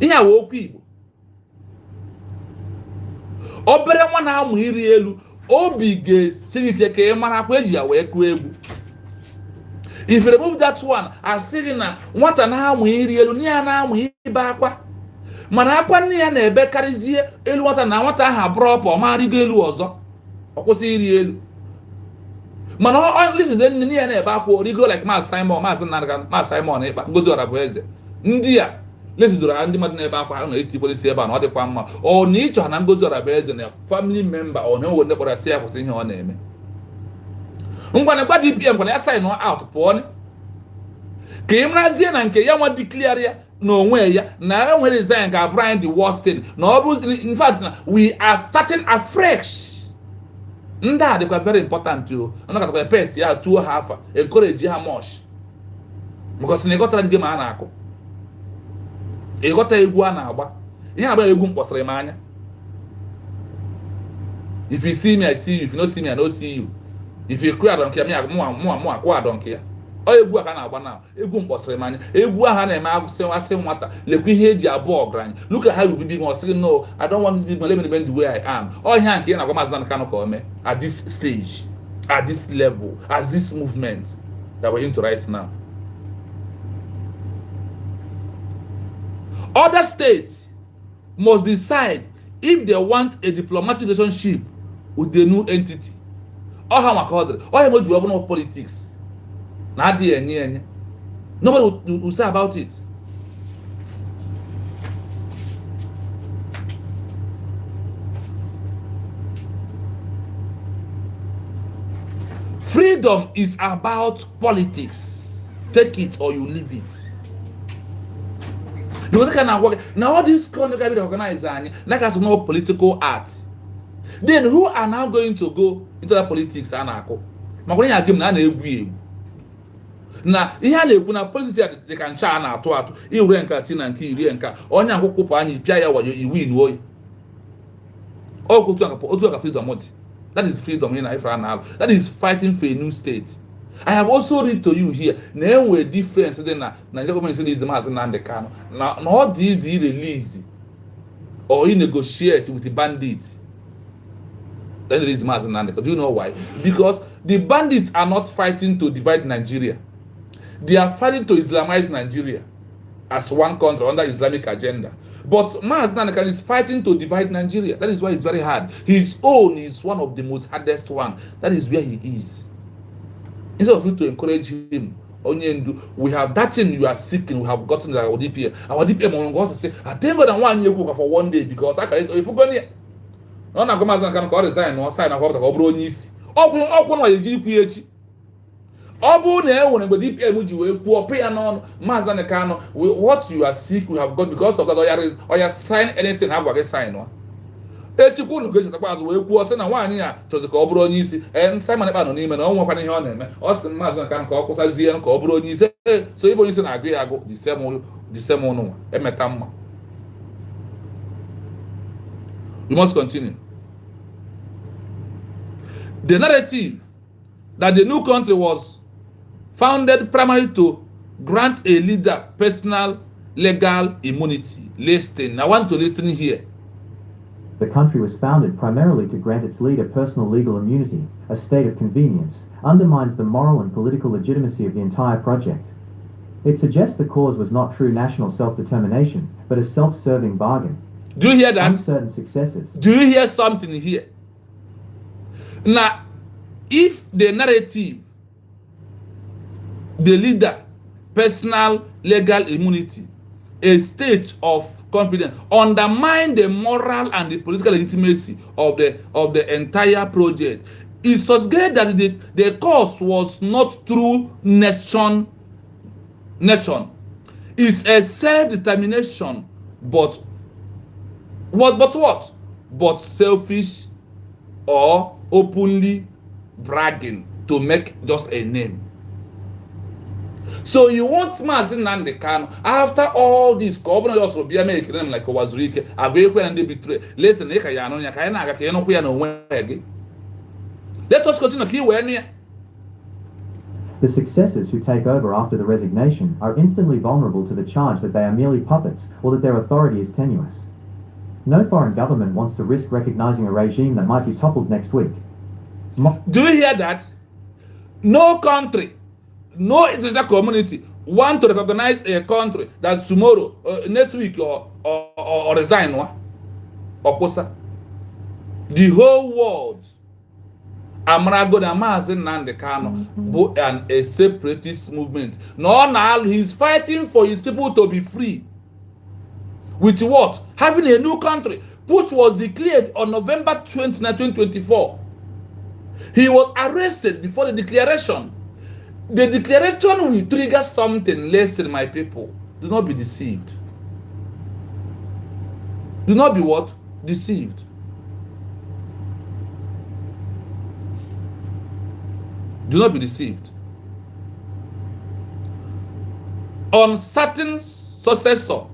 ihe a okwu Igbo. Obere nwa na-amụ iri elu obi ga-esi ike ka ị mara akwa eji ya wee kụọ egwu. If you remove that one, asịghị na nwata na-amụ iri elu nne ya na-amụ ibe akwa mana akwa nne ya na-ebekarizie elu nwata na nwata ahụ abụrụ ọ marịgo elu ọzọ ọ kwụsị iri elu mana ọ listen nne ya na-ebe akwa origo like Mazi Simon Mazi Nnamdi Mazi Simon ịkpa Ngozi Orabueze ndị a lesidoro ha ndị mmadụ na-ebe akwa ha na-eti polisi ebe a na ọ dịkwa mma ọ na ịchọ ha na Ngozi Orabueze na family member ọ na-enwe ndị kpọrọ si ya kwụsị ihe ọ na-eme ngwana gba DPM kwana ya sign out pụọ ka ị marazie na nke ya nwa declare ya n'onwe ya na enwere resign ga abụrụ anyị the worst thing na ọ bụ in fact we are starting afresh. Ndị a dịkwa very important o. Ọ nakọtakwa pet ya tuo ha afa, encourage ha much. Because na ịghọtara dị game a na-akụ. Ịghọta egwu a na-agba. Ihe na-agba egwu mkpọsịrị m anya. If you see me, I see you. If you don't see me, I don't see you. If you cry, I don't care. Me, I don't care. Ọ egwu a ka na-agba na egwu mkpọsịrị m anya. Egwu aha na-eme asị nwata. Lekwa ihe eji abụọ ọgaranya. Look at how you be big man. Say no, I don't want this big man. Let me remain the way I am. Ọ ihe a nke ị na-agwa Mazi Nnamdi Kanu ka o mee at this stage, at this level, at this movement that we're into right now. Other states must decide if they want a diplomatic relationship with the new entity. Or how much other, or how much we have no politics. Nobody will say about it. Freedom is about politics. Take it or you leave it. Because kind of work now, all these countries can be organized like as no political art. Then who are now going to go into the politics? Anako. When you give na ihe a na-ekwu na politics they can cha na atụ atụ iwe nka tina nke iri nka onye akwụkwọ anyị pịa ya wayo iwin oyi otu aka freedom mode. That is freedom in Biafra. That is fighting for a new state. I have also read to you here na enwe difference dị na Nigeria government release Mazi Nnamdi Kanu na all these release or negotiate with the bandits. Then release Mazi Nnamdi Kanu. Do you know why? Because the bandits are not fighting to divide Nigeria. They are fighting to Islamize Nigeria as one country under Islamic agenda. But Mazi Nnamdi Kanu is fighting to divide Nigeria. That is why it's very hard. His own is one of the most hardest one. That is where he is. Instead of you to encourage him, we have that thing you are seeking, we have gotten our DPM. Our DPM will say, I thank God that 1 year for 1 day because I can if you go near. No, na Mazi Nnamdi Kanu resign or sign a court of Obronis. What you are seeking, we have got because of that. Or you sign anything, have a sign. Echukwu location takwa we kwuo sị na nwaanyị a chọrọ ka ọ bụrụ onye isi Simon Ekpa nọ n'ime na ọ nwekwana ihe ọ na-eme ọ sị Mazi Nnamdi Kanu ka ọ kwụsazie ka ọ bụrụ onye isi so ịbụ onye isi na-agụ ya agụ the same ụnụ emeta mma. We must continue. The narrative that the new country was founded primarily to grant a leader personal legal immunity. Listen, I want to listen here. The country was founded primarily to grant its leader personal legal immunity, a state of convenience, undermines the moral and political legitimacy of the entire project. It suggests the cause was not true national self-determination, but a self-serving bargain. Do you hear that? Uncertain successes. Do you hear something here? Now, if the narrative, the leader, personal legal immunity, a state of confidence, undermine the moral and the political legitimacy of the entire project, it suggests that the cause was not through nation. It's a self-determination, but what? But selfish or openly bragging to make just a name. So you want Mazi Nnamdi Kanu after all this? Governor also be make them like Wazirike. Abekwe and they betray. Listen, let us continue. The successors who take over after the resignation are instantly vulnerable to the charge that they are merely puppets or that their authority is tenuous. No foreign government wants to risk recognizing a regime that might be toppled next week. Do you hear that? No country, no international community want to recognize a country that tomorrow, next week, or resign, or posa. The whole world, Amarago and Mazi Nnamdi Kanu, a separatist movement. No, now he's fighting for his people to be free. With what? Having a new country, which was declared on November 29, 2024. He was arrested before the declaration. The declaration will trigger something. Listen, my people. Do not be deceived. Do not be what? Deceived. Do not be deceived. Uncertain successor.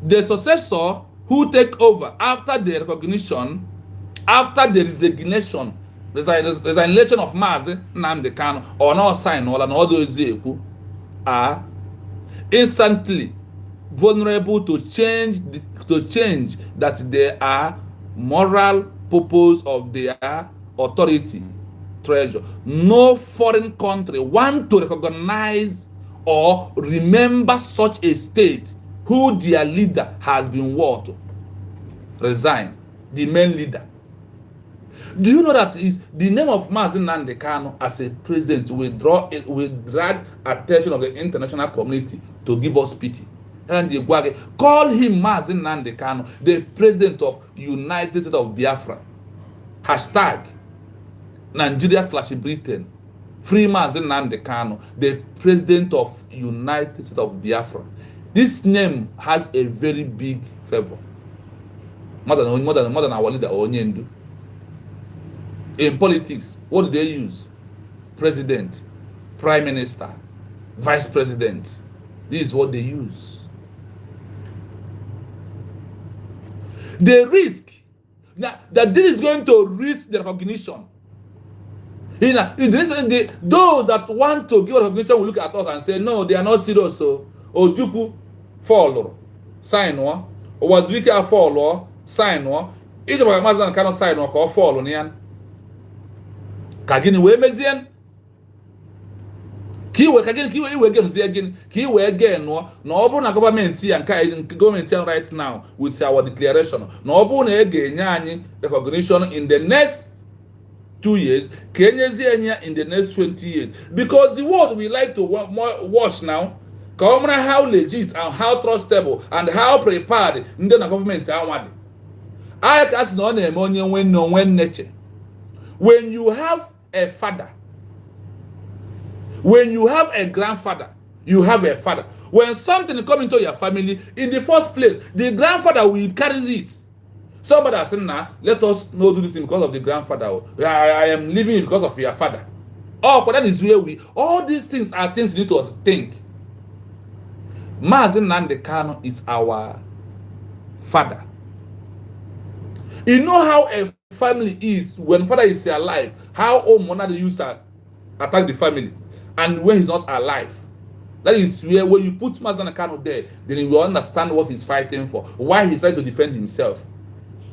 The successor who take over after the recognition, after the resignation of Mazi Nnamdi Kanu, or not sign or all those are instantly vulnerable to change that they are moral purpose of their authority treasure. No foreign country want to recognize or remember such a state who their leader has been what? Resign. The main leader. Do you know that is the name of Mazi Nnamdi Kanu as a president will drag attention of the international community to give us pity. And they call him Mazi Nnamdi Kanu, the president of United States of Biafra. Hashtag Nigeria/Britain. Free Mazi Nnamdi Kanu, the president of United States of Biafra. This name has a very big favor. More than our leader Onyendu. In politics, what do they use? President, prime minister, vice president. This is what they use. The risk that this is going to risk the recognition. Those that want to give recognition will look at us and say, no, they are not serious. So, Ojuku fall, sign one. Owazwika fall, sign one. Each of our Mazan cannot sign one or fall on yan. Kagini we mezian. Kiwe games again. Kiwe again no obu na government and government right now with our declaration. No obu na again anyi recognition in the next 2 years, Kenya in the next 20 years. Because the world we like to watch now, how legit and how trustable and how prepared the government are. I can no name when nature. When you have a father, when you have a grandfather, you have a father. When something comes into your family, in the first place, the grandfather will carry it. Somebody has said, nah, let us not do this thing because of the grandfather. I am living it because of your father. Oh, but that is where all these things are things you need to think. Mazi Nnamdi Kanu is our father. You know how a family is when father is alive, how old money used to attack the family, and when he's not alive. That is where when you put Mazi Nnamdi Kanu there, then you will understand what he's fighting for, why he's trying to defend himself.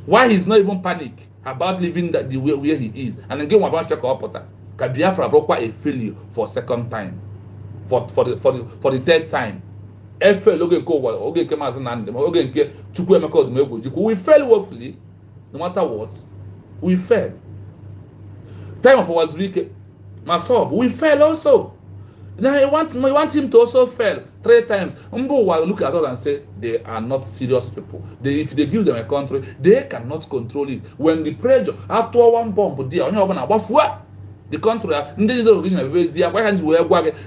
Why he's not even panic about living the way where he is. And again, one check out Potter. Biafra broke a failure for second time, for the third time. We fail woefully, no matter what. We fail. Time of was weak, Masob. We fail also. Now I want him to also fail 3 times. Mbo will look at us and say they are not serious people. If they give them a country, they cannot control it. When the pressure after one bomb, the country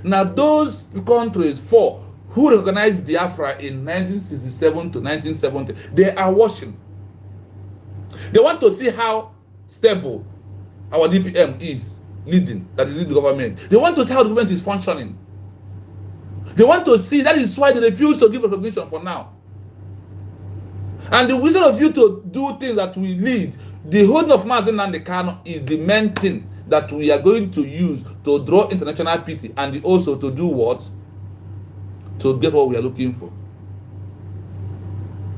now those countries who recognized Biafra in 1967 to 1970, they are watching. They want to see how stable our DPM is. Leading, that is the government. They want to see how the government is functioning. They want to see, that is why they refuse to give recognition for now. And the wisdom of you to do things that we lead, the holding of Mazi Nnamdi Kanu is the main thing that we are going to use to draw international pity and also to do what? To get what we are looking for.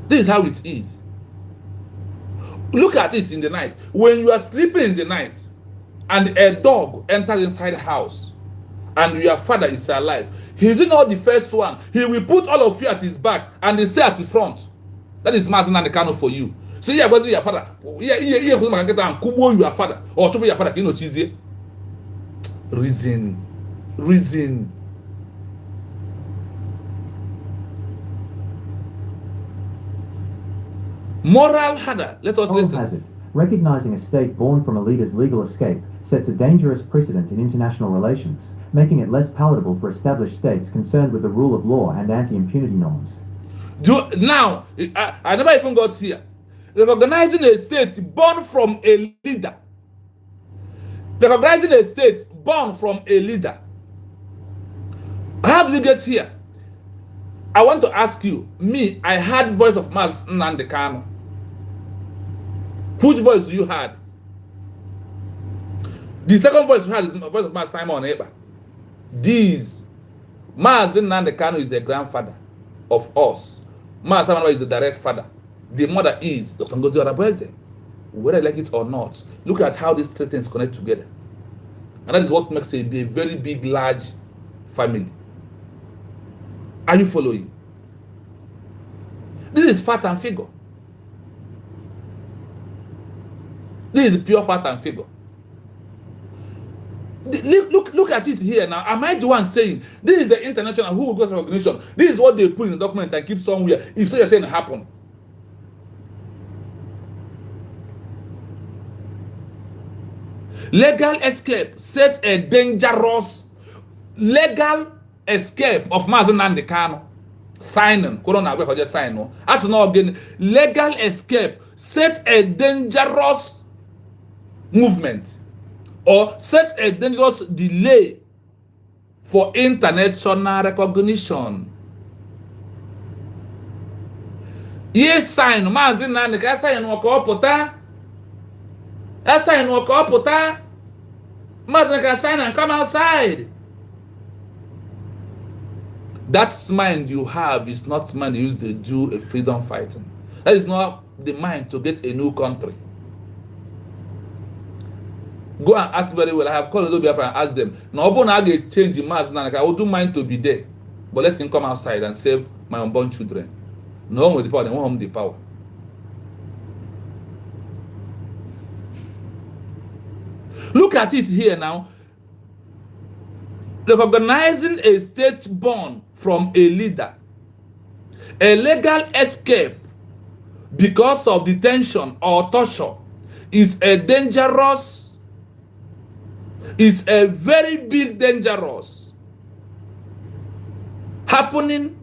This is how it is. Look at it in the night. When you are sleeping in the night, and a dog enters inside the house, and your father is alive, he's not the first one. He will put all of you at his back and they stay at the front. That is Mazi Nnamdi Kanu for you. So yeah, was your father? Yeah, kubo your father or to be your father. You know, cheesy. Reason. Moral harder. Let us listen. Hazard. Recognizing a state born from a leader's legal escape sets a dangerous precedent in international relations, making it less palatable for established states concerned with the rule of law and anti-impunity norms. Now, I never even got here. Recognizing a state born from a leader Recognizing a state born from a leader. How did we get here? I want to ask you, me, I had voice of Mazi Nnamdi Kanu. Which voice do you had? The second voice you had is the voice of Mazi Simon Eba. Mazi Nnamdi Kanu is the grandfather of us. Mazi Simon Eba is the direct father. The mother is Dr. Ngozi Orabueze. Whether I like it or not, look at how these three things connect together. And that is what makes it a very big, large family. Are you following? This is fact and figure. This is pure fact and figure. Look at it here now. Am I the one saying this is the international who got recognition? This is what they put in the document and keep somewhere if such a thing happen. Legal escape set a dangerous legal escape of Mazi Nnamdi Kanu. Signing, Corona, we just sign no. As no again, legal escape set a dangerous movement or set a dangerous delay for international recognition. Yes, sign Mazi Nnamdi Kanu sign no kopota. Sign no kopota. Mazi Nnamdi sign and come outside. That mind you have is not mind used to do a freedom fighting. That is not the mind to get a new country. Go and ask very well. I have called Biafra and asked them. No, I get change in Mazi Nnamdi. I would do mine to be there, but let him come outside and save my unborn children. No one with the power. They won't have the power. Look at it here now. Recognizing a state born from a leader, a legal escape because of detention or torture is a very big dangerous happening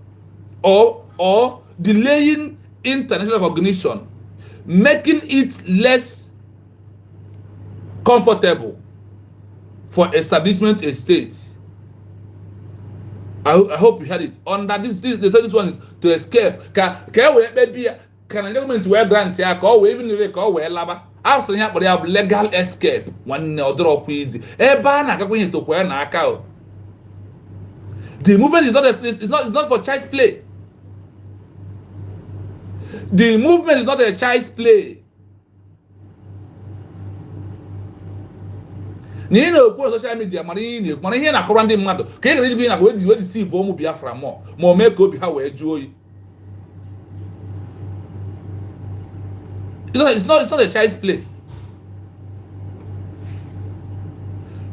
or delaying international recognition, making it less comfortable for establishment a state. I hope you heard it. Under they say this one is to escape. Can we maybe can a government wear grant here? Can we even wear laba? After that, but they have legal escape. One or drop easy. Bana kakwini to wear na akao. The movement is not for child's play. The movement is not a child's play. Ni na okwu social media mana ihe na akọrọ ndị mmadụ ka e ga-eji bi na we deceive ụmụ Biafra ma mee ka obi ha wee jụọ oyi. It's not a child's play.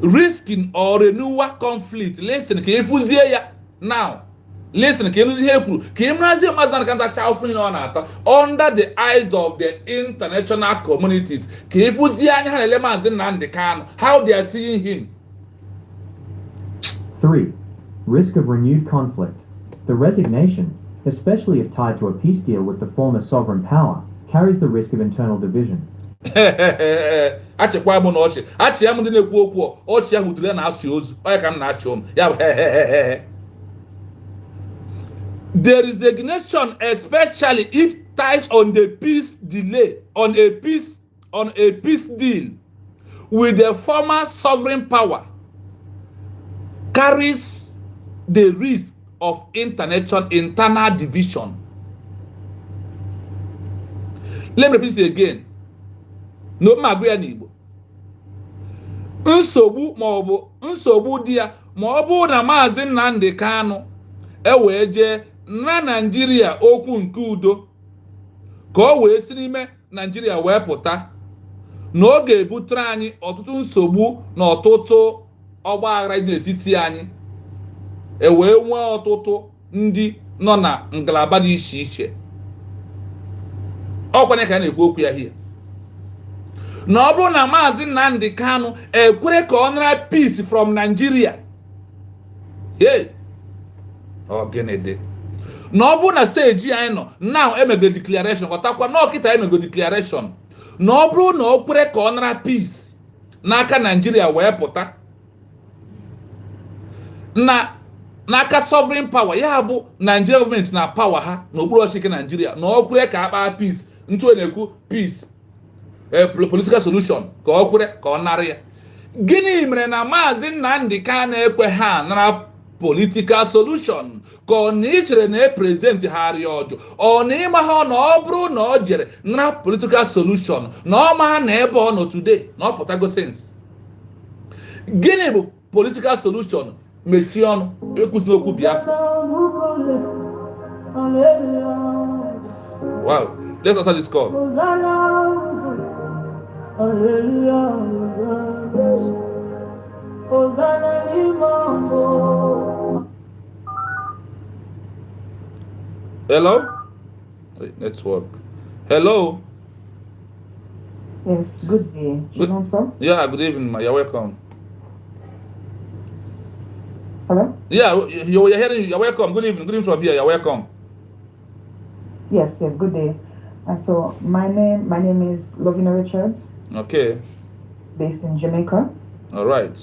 Risking or renewal conflict. Listen, ka efuzie ya now. Listen, ka efuzie ya kwuru ka emrazie Mazi Nnamdi Kanu cha ofin ọ na-ata under the eyes of the international communities. Ka efuzie anya ha na-ele Mazi Nnamdi Kanu how they are seeing him. 3. Risk of renewed conflict. The resignation, especially if tied to a peace deal with the former sovereign power, carries the risk of internal division. Achịkwa mụ na ọchị achị ya m ndị na-ekwu okwu ọchị ahụ dịrị na-asị ozu onye ka m na-achị m ya the resignation, especially if ties on the peace delay on a peace deal with the former sovereign power, carries the risk of internal division. Let me repeat it again. No magwe n'Igbo. Nsogbu dia maọbụ na Mazi Nnamdi Kanu wee jee na Nigeria okwu nke udo ka o wee si n'ime Nigeria wee pụta na ọ ga-ebutere anyị ọtụtụ nsogbu na ọtụtụ ọgba aghara dị n'etiti anyị wee nwee ọtụtụ ndị nọ na ngalaba dị iche iche. Ọkwanye ka na-ekwu okwu ya here. Na ọ bụrụ na Mazi Nnamdi Kanu ekwere ka ọ nara peace from Nigeria. Hey. Ogenede. Na ọ bụrụ na stage anyị nọ now emego declaration ọtakwa na ọkịta emego declaration. Na ọ bụrụ na o kwere ka ọ nara peace n'aka Nigeria wee pụta n'aka sovereign power, ya bụ Nigeria government na power ha n'okpuru ọchịchị Nigeria na ọ kwere ka akpa peace, ntụ na-ekwu peace political solution ka ọ kwere ka ọ nara ya. Gịnị mere na Maazị Nnamdi Kanu ekwe ha nara political solution? Ka ọ na ichere na prezidenti ha arịa ọjụ, ọ na ịma ha na ọ bụrụ na ọ jere nara political solution na ọ ma ha na ebe ọ nọ today na ọ pụtago sense? Gịnị bụ political solution? Mechie ọnụ, ekwusi n'okwu Biafra. Wow, let's answer this call. Hello? Wait, network. Hello? Yes, good day. Sir? Yeah, good evening, ma. You're welcome. Hello? Yeah, you're hearing. You're welcome. Good evening. Good evening from here. You're welcome. Yes, good day. And so my name is Lovina Richards. Okay. Based in Jamaica. All right.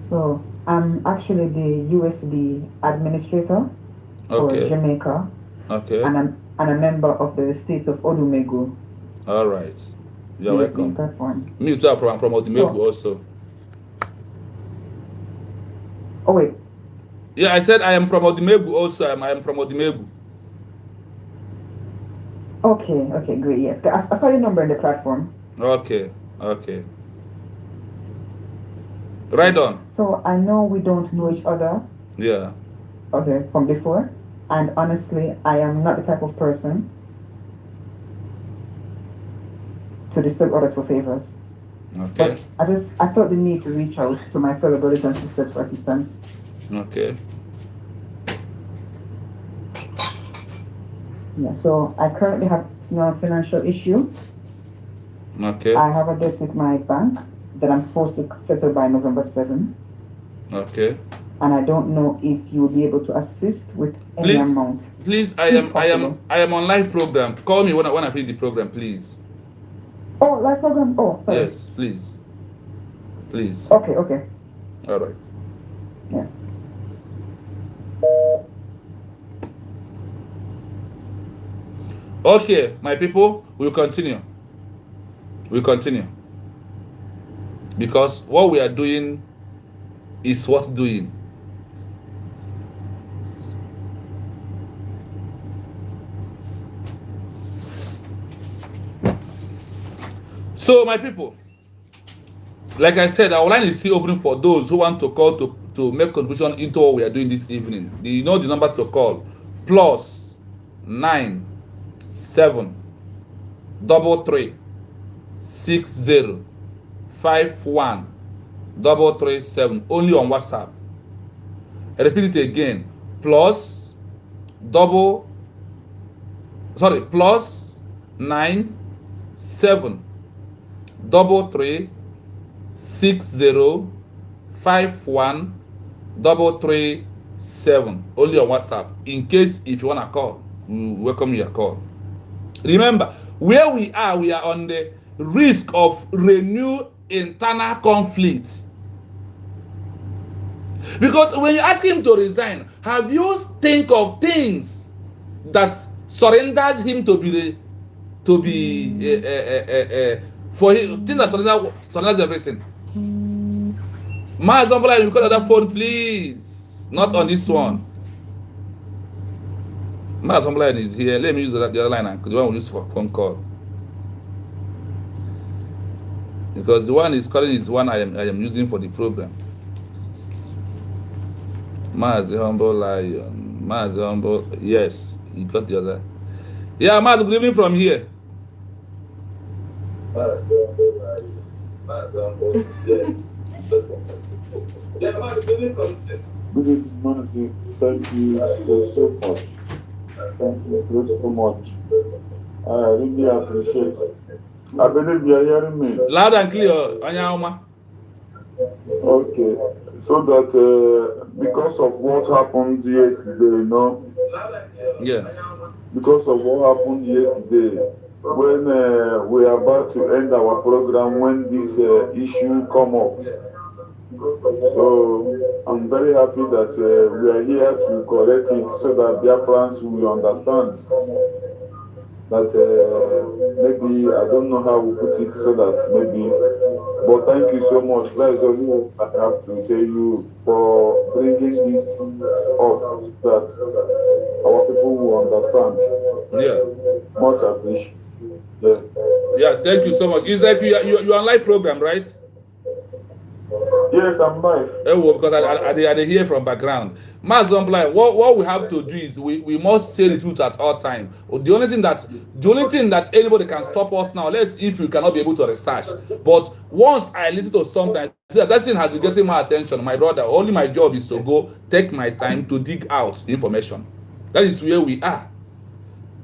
So I'm actually the USB administrator for Jamaica. Okay. And I'm a member of the state of Odumegu. All right. You're welcome. Platform. Me too. I'm from Odumegu also. Oh wait. Yeah, I said I am from Odumegu also. I am from Odumegu. Okay, great. Yes, I saw your number in the platform. Okay. Right on. So I know we don't know each other. Yeah. Okay, from before, and honestly, I am not the type of person to disturb others for favors. Okay. But I felt the need to reach out to my fellow brothers and sisters for assistance. Okay. Yeah, so I currently have a financial issue. Okay. I have a debt with my bank that I'm supposed to settle by November 7. Okay. And I don't know if you will be able to assist with any amount. Please, I am on live program. Call me when I finish the program, please. Oh, live program. Oh, sorry. Yes, please. Okay. All right. Yeah. Okay, my people, we'll continue. Because what we are doing is worth doing. So, my people, like I said, our line is still open for those who want to call to make contribution into what we are doing this evening. You know the number to call: +9 7 3 3 60 51 337. Only on WhatsApp. I repeat it again: +9 7 3 3 60 51 337. Only on WhatsApp. In case if you wanna call, we welcome your call. Remember, where we are on the risk of renewed internal conflict. Because when you ask him to resign, have you think of things that surrenders him to be for him, things that surrenders everything? Mazi, you call that phone, please. Not on this one. Mazi is here. Let me use the other line, and the one we use for phone call. Because the one is calling is one I am using for the program. Mazi Humble Lion. Mazi Humble. Yes, you got the other. Yeah, Mazi, good evening from here. Yes. Good evening, Mazi. Thank you so much. Thank you so much. I really appreciate it. I believe you are hearing me. Loud and clear, Anyauma. Okay. So that because of what happened yesterday, Yeah. because of what happened yesterday, when we are about to end our program, when this issue come up. So I'm very happy that we are here to correct it so that Biafrans will understand that maybe, I don't know how we put it so that maybe, but thank you so much. That is only what I have to tell you for bringing this up so that our people will understand. Yeah. Much appreciated. Yeah, thank you so much. It's like you're on live program, right? Yes, I'm live. Oh, because I hear from background. Mazi, what we have to do is we must say the truth at all time. The only thing that anybody can stop us now, let's see if you cannot be able to research. But once I listen to something, I see that thing has been getting my attention. My brother, only my job is to go take my time to dig out information. That is where we are.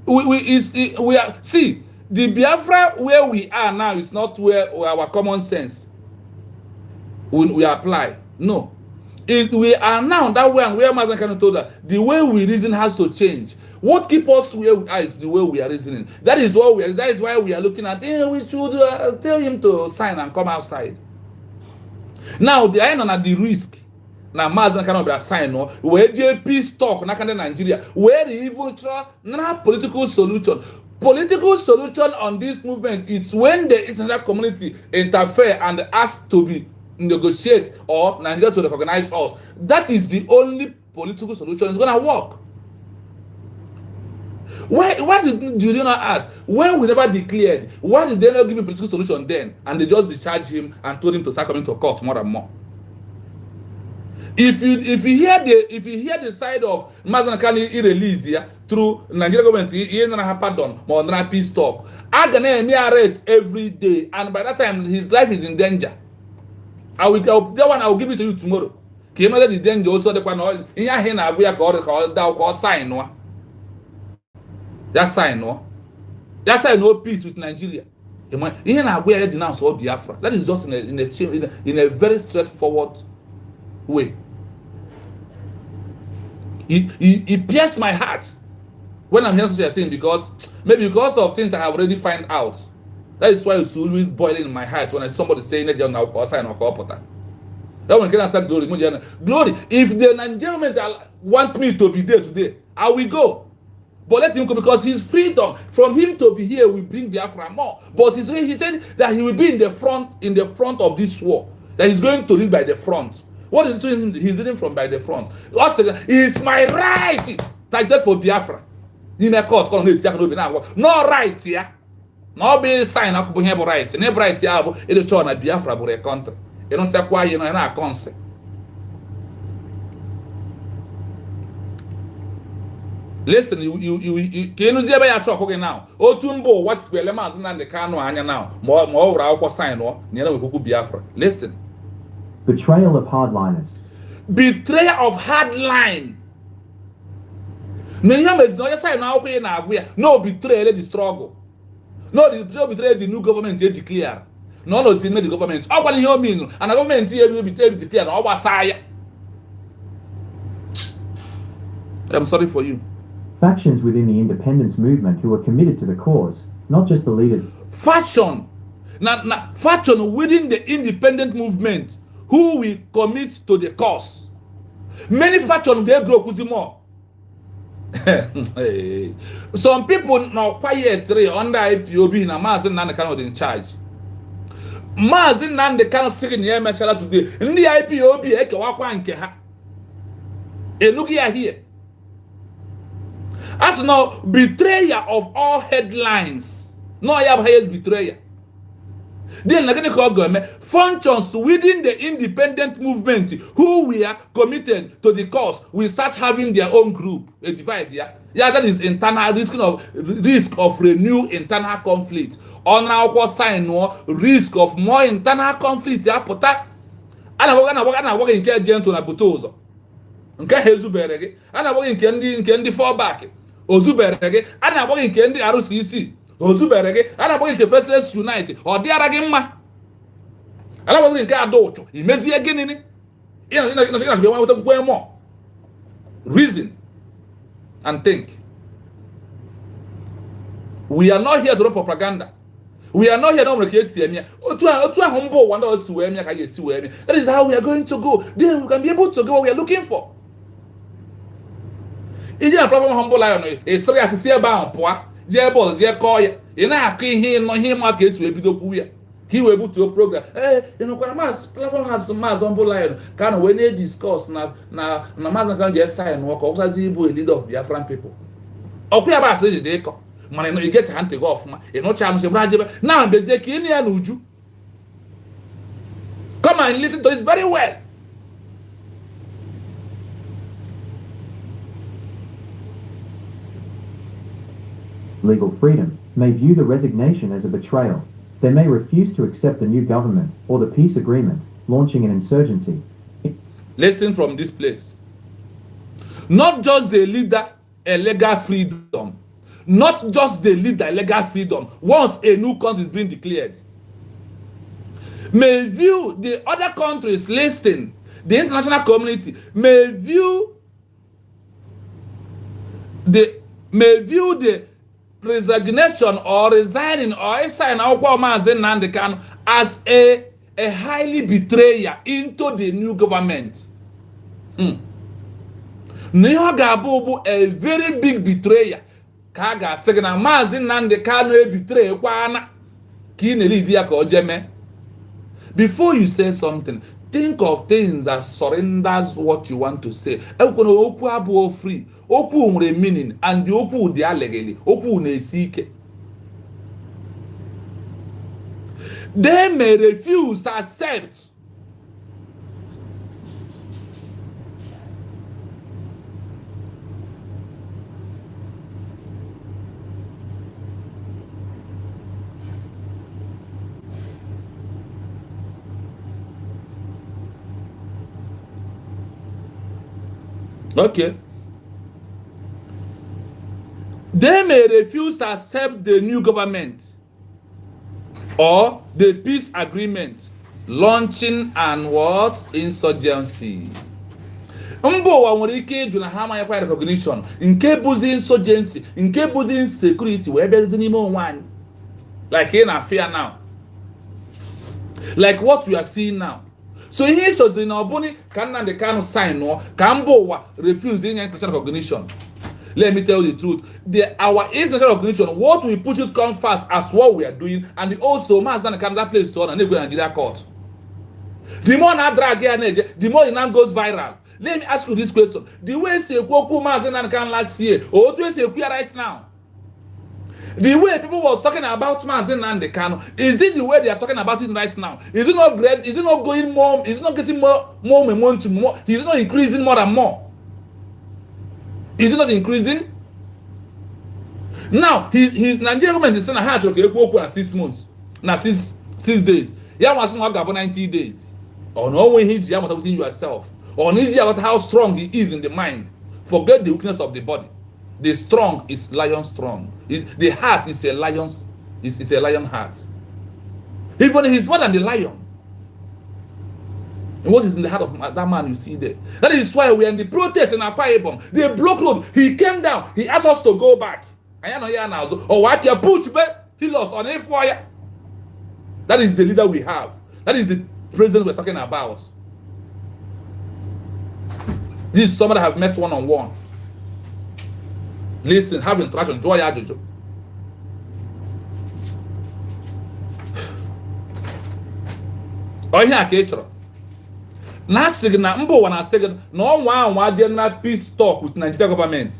We are, see, the Biafra where we are now is not where our common sense we apply. No, we are now that way, and where Mazi Kanu told us the way we reason has to change. What keeps us where we are is the way we are reasoning. That is what we are. That is why we are looking at. We should tell him to sign and come outside. Now the iron at the risk. Now Mazi Kanu be sign no. Where JP stock na kind Nigeria. Where the even try na political solution. Political solution on this movement is when the international community interfere and ask to be negotiate or Nigeria to recognize us. That is the only political solution is gonna work. Why do you not ask? When we never declared, why did they not give him a political solution then? And they just discharged him and told him to start coming to court more and more. If you hear the side of Mazi Kanu release here through Nigerian government, he not have pardon, more than peace talk. I'm gonna arrest every day, and by that time his life is in danger. I will give it to you tomorrow. Can you imagine the danger also? The one in your hand, I will sign no. That sign no peace with Nigeria. You know where denounce all Biafra. That is just in a very straightforward way. It pierces my heart when I'm hearing such a thing, because maybe because of things I have already found out. That is why it's always boiling in my heart when somebody saying that you're now sign or porter. That one can start glory. Glory. If the Nigerian government want me to be there today, I will go. But let him go, because his freedom from him to be here will bring Biafra more. But he said that he will be in the front of this war. That he's going to lead by the front. What is doing? He's leading from by the front. It's my right. That's just for Biafra. In a court, no right here. No be sign up here right. Never right here. It's shown that Biafra for a country. You don't say why you know in a concept. Listen, you can you see by your talk okay now? Otumbo, what's the elements in the Kanu anya now? More our sign or near we Biafra. Listen. Betrayal of hardliners. Betrayal of hardline. No betrayal the struggle. No betray the new government they declare. No the government. Oh, what you mean? And the government here will betray declare. Oh, I'm sorry for you. Factions within the independence movement who are committed to the cause, not just the leaders. Faction. Faction within the independent movement who will commit to the cause. Many factions they grow more. Some people now quiet under IPOB na Mazi Nnamdi Kanu in charge. Mazi Nnamdi Kanu sitting here mashallah today. In the IPOB eke wakwa nke ha. Look here. As now betrayer of all headlines. No I have highest betrayer. Then functions within the independent movement who we are committed to the cause will start having their own group, a divide. Yeah, that is internal risk of renewed internal conflict. On our side, no risk of more internal conflict. Yeah, pota. Ana work in care gentle na butozo. Nke hezuberege. Ana work in kendi fallback. Ozuberege. Ana work in kendi RCC. Ozuberege, ana boy the first unite or the arage mma. Ana boy nke adult, imezi again ni. Ina be wan to more. Reason and think. We are not here to run propaganda. We are not here to make that is how we are going to go. Then we can be able to go what we are looking for. Ije na platform humble lion is sorry as see about poa je ball je call ya ị na-akụ ihe nọ ihe ma ka esi ebido kwu ya ka iwe butuo program kwara mas platform has mas humble lion ka na we need discuss na mas kan je sign work ọkwazi ibu a leader of Biafran people ọkụ ya ba asị je ịkọ mana ị get hand go ọfụma ị nụcha amụsị bra jebe na bezie ka ị ya na uju. Come and listen to it very well. Legal freedom may view the resignation as a betrayal. They may refuse to accept the new government or the peace agreement, launching an insurgency. Listen from this place. Not just the leader a legal freedom. Not just the leader a legal freedom. Once a new country is being declared. May view the other countries listening, the international community may view the resignation or resigning or sign Mazi Nnamdi Kanu as a highly betrayer into the new government. Gabu a very big betrayer. Kaga segna Mazi Nnamdi Kanu a betray kwana kinelidia ko jeme. Before you say something, think of things that surrenders what you want to say. Okwu abu free. Okwu nwere meaning and the okwu dị legally. Okwu na-esi ike. They may refuse to accept. Okay. They may refuse to accept the new government or the peace agreement, launching and what? Insurgency. Mbo nwere ike ịjụ na ha amaghị kwa recognition nke bụzi insurgency, nke bụzi insecurity wee bịazi n'ime onwe anyị. Like in fear now. Like what we are seeing now. So he shows in Obuni can Nnamdi Kanu sign or Kambo refuse international recognition. Let me tell you the truth. Our international recognition, what we push it come fast as what we are doing, and also Mazi Nnamdi Kanu that place on and they go to Nigeria court. The more I drag here, the more it now goes viral. Let me ask you this question. The way say Kwoku Mazi Nnamdi Kanu last year, or do you say we are right now? The way people was talking about Mazi Nnamdi Kanu, is it the way they are talking about it right now? Is it not great? Is it not going more? Is it not getting more momentum? More? Is it not increasing more and more? Is it not increasing? Now, his Nigerian government is saying I had to go 6 months. Now 6 days. Yeah, was not about 90 days. Or no way he about within yourself. Or need about how strong he is in the mind. Forget the weakness of the body. The strong is lion strong. The heart is a lion's is a lion heart. Even he's more than the lion. And what is in the heart of that man you see there? That is why we are in the protest in Apayebom. They block road. He came down. He asked us to go back. I know here now. Oh, what you put back? He lost on a fire. That is the leader we have. That is the president we're talking about. This is somebody I have met one-on-one. Listen, have interaction. Joy Ajojo. Oh, here Ketro. Na signa mbo wana signa no one general peace talk with Nigeria government.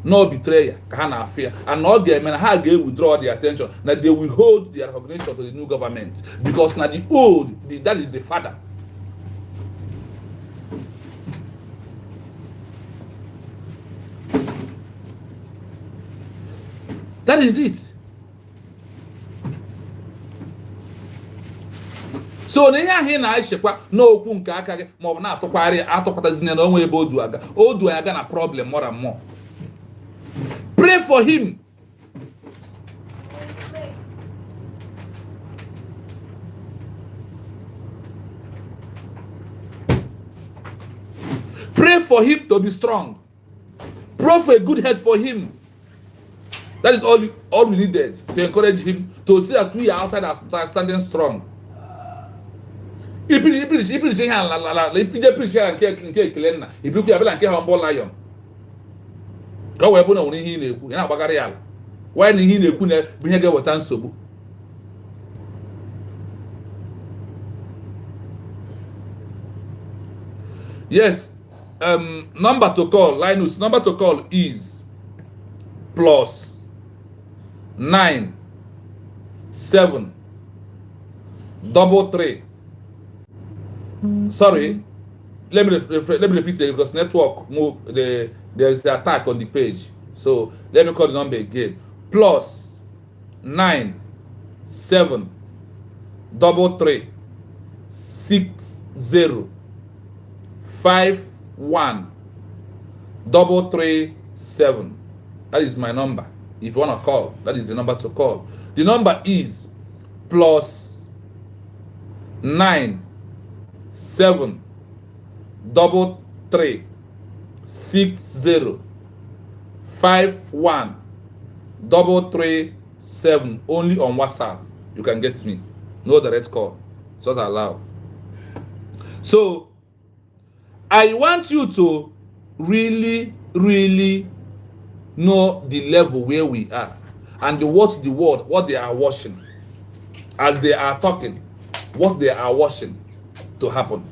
No betrayer, kahana affair, and no government ha ga withdraw their attention. That they will hold their recognition to the new government because now the old, that is the father. That is it. So na ihe na achekwa n'okwu nke aka gị ma ọ bụ na-atụkwarị atụpụtazina na onwe ebe odu aga na problem more and more. Pray for him. Pray for him to be strong. Pray for a good head for him. That is all we needed to encourage him to see that we are outside are standing strong. He preach here nke ekele nna ibikwu ya bela nke humble lion ka wee bụ na onwe ihe ị na-ekwu ị na-agbagharị ala why na ihe ị na-ekwu na bụ ihe ga-eweta nsogbu. Yes, number to call, Linus, number to call is +9 7 3 sorry, let me repeat it because network move there's the attack on the page, so let me call the number again. +9 7 3 60 51337. That is my number. If you want to call, that is the number to call. The number is +9 7 3 60 51337. Only on WhatsApp you can get me. No direct call. It's not allowed. So I want you to really know the level where we are and what the world, what they are watching as they are talking, what they are watching to happen.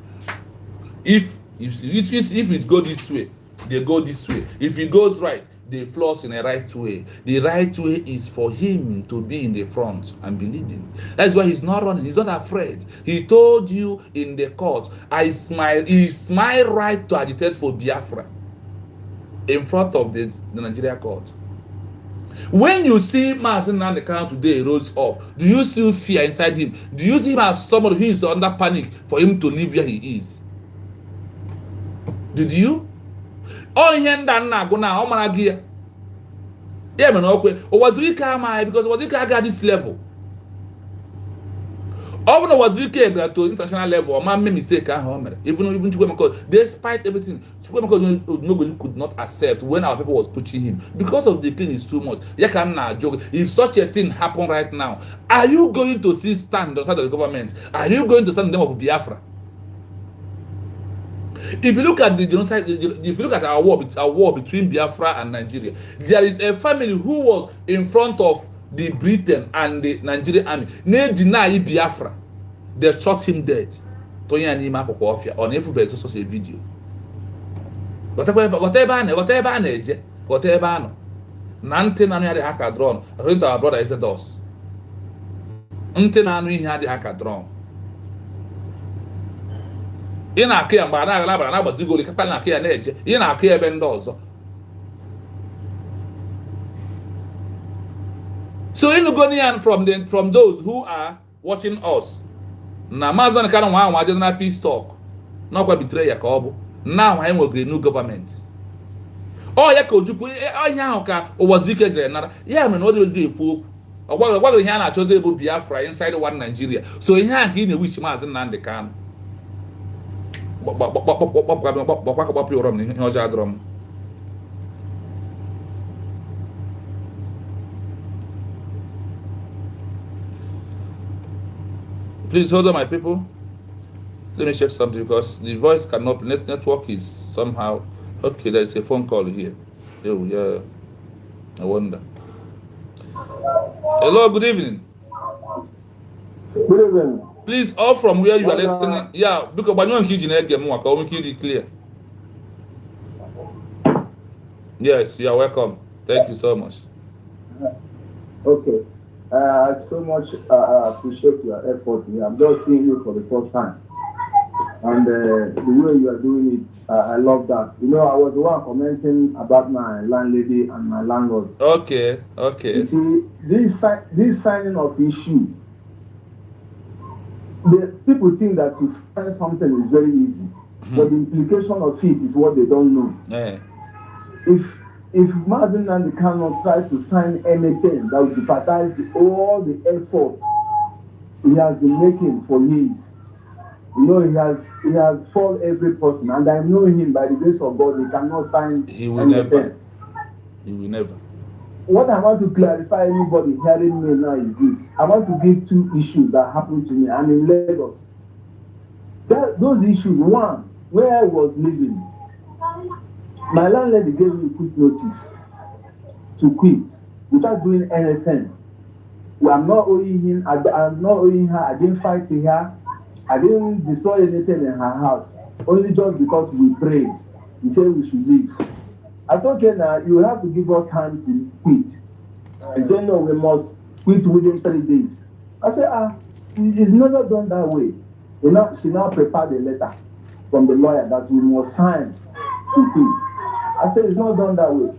If it goes this way, they go this way. If it goes right, they floss in a right way. The right way is for him to be in the front and be leading. That's why he's not running. He's not afraid. He told you in the court, it's my right to agitate for Biafra in front of the Nigeria court. When you see Mazi Nnamdi Kanu today rose up, do you still fear inside him? Do you see him as someone who is under panic for him to live where he is? Did you? All here and now go now, man gear. Yeah, man, okay. Or was Rika my because was Rika got this level? Or was Rika got to international level, or man made mistake even because despite everything, nobody could not accept when our people was pushing him because of the thing is too much. Yeah, can now joke. If such a thing happen right now, are you going to see stand on the side of the government? Are you going to stand in the name of Biafra? If you look at the genocide, if you look at our war between Biafra and Nigeria, there is a family who was in front of the Britain and the Nigerian army. They deny Biafra. They shot him dead. Tony and him on every such a video. Whatever, Nante nanu had the hacker drawn. I think our brother is a DOS. Nante nanu had the hacker drawn. Ị na-akụ ya mgbe a na-agala na-agbazigori kapa na-akụ ya na-eje ị na-akụ ya ebe ndị ọzọ. So Inugonian from those who are watching us na Mazi Nnamdi Kanu nwa aje na peace talk n'ọkwa betray ya ka ọ bụ now anyị nwere new government. Ọ ya ka Ojukwu onye ahụ ka Ụwazirike jere nara ya mere na ọ dị ozi ekwu okwu ọgwagoro ihe a na-achọzi ebe Biafra inside one Nigeria. So ihe ahụ ka ị na-ewish Mazi Nnamdi Kanu. Please hold on, my people. Let me check something because the voice cannot. Network is somehow okay. There is a phone call here. Oh yeah, I wonder. Hello, good evening. Good evening. Please, all from where you are listening. Yeah, because when you are getting clear. Yes, you are welcome. Thank you so much. Okay. I so much appreciate your effort here. I'm just seeing you for the first time. And the way you are doing it, I love that. You know, I was the one commenting about my landlady and my landlord. Okay. You see, this signing of issue, the people think that to sign something is very easy, but the implication of it is what they don't know. Yeah. If Mazi Nnamdi cannot try to sign anything that would jeopardize all the effort he has been making for years, you know, he has fought every person, and I know him by the grace of God. He cannot sign. He will never. what I want to clarify anybody hearing me now is this. I want to give two issues that happened to me. I'm in Lagos. Those issues, one, where I was living, my landlady gave me a quick notice to quit without doing anything. I'm not owing him, I'm not owing her, I didn't fight her, I didn't destroy anything in her house, only just because we prayed. He said we should leave. I said, okay, now you have to give us time to quit. He said, no, we must quit within 3 days. I said, it's never done that way. She now prepared a letter from the lawyer that we must sign to quit. I said, it's not done that way.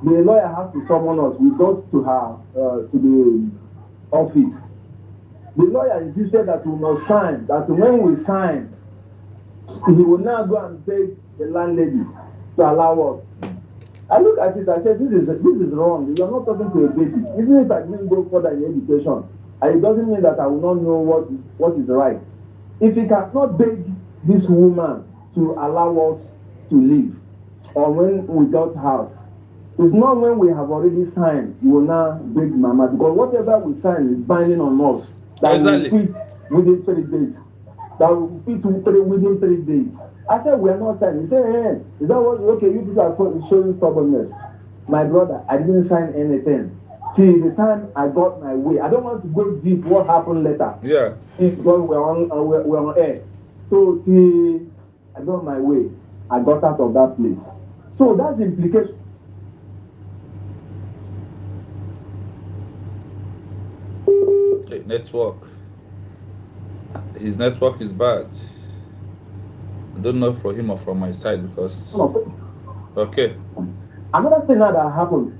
The lawyer has to summon us. We got to her, to the office. The lawyer insisted that we must sign, that when we sign, he will now go and beg the landlady to allow us. I look at it, I said, this is wrong. You are not talking to a baby. Even if I didn't go further in education, it doesn't mean that I will not know what is right. If he cannot beg this woman to allow us to leave, or when we got house, it's not when we have already signed, you will now beg mama, because whatever we sign is binding on us. That Exactly. we quit within 3 days. That we quit within 3 days. I said, we are not signing. He said, hey, is that what? Okay, you people are showing stubbornness. My brother, I didn't sign anything. Till the time I got my way. I don't want to go deep what happened later. Yeah. Because we're on air. So till I got my way, I got out of that place. So that's the implication. Hey, network. His network is bad. I don't know for him or from my side because. Okay. Another thing that happened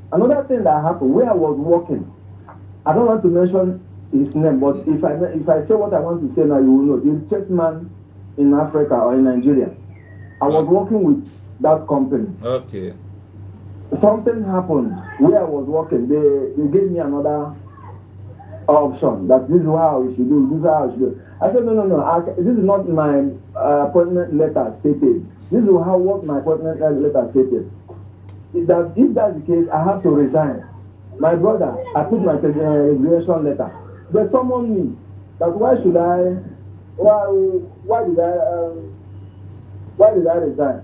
where I was working. I don't want to mention his name, but if I say what I want to say now, you will know. The richest man in Africa or in Nigeria. I was working with that company. Okay. Something happened where I was working. They gave me another option that this is how we should do. This is how I should do. I said no. This is not my appointment letter stated. This is what my appointment letter stated. If that's the case, I have to resign. My brother, I put my resignation letter. They summoned me. That why did I resign?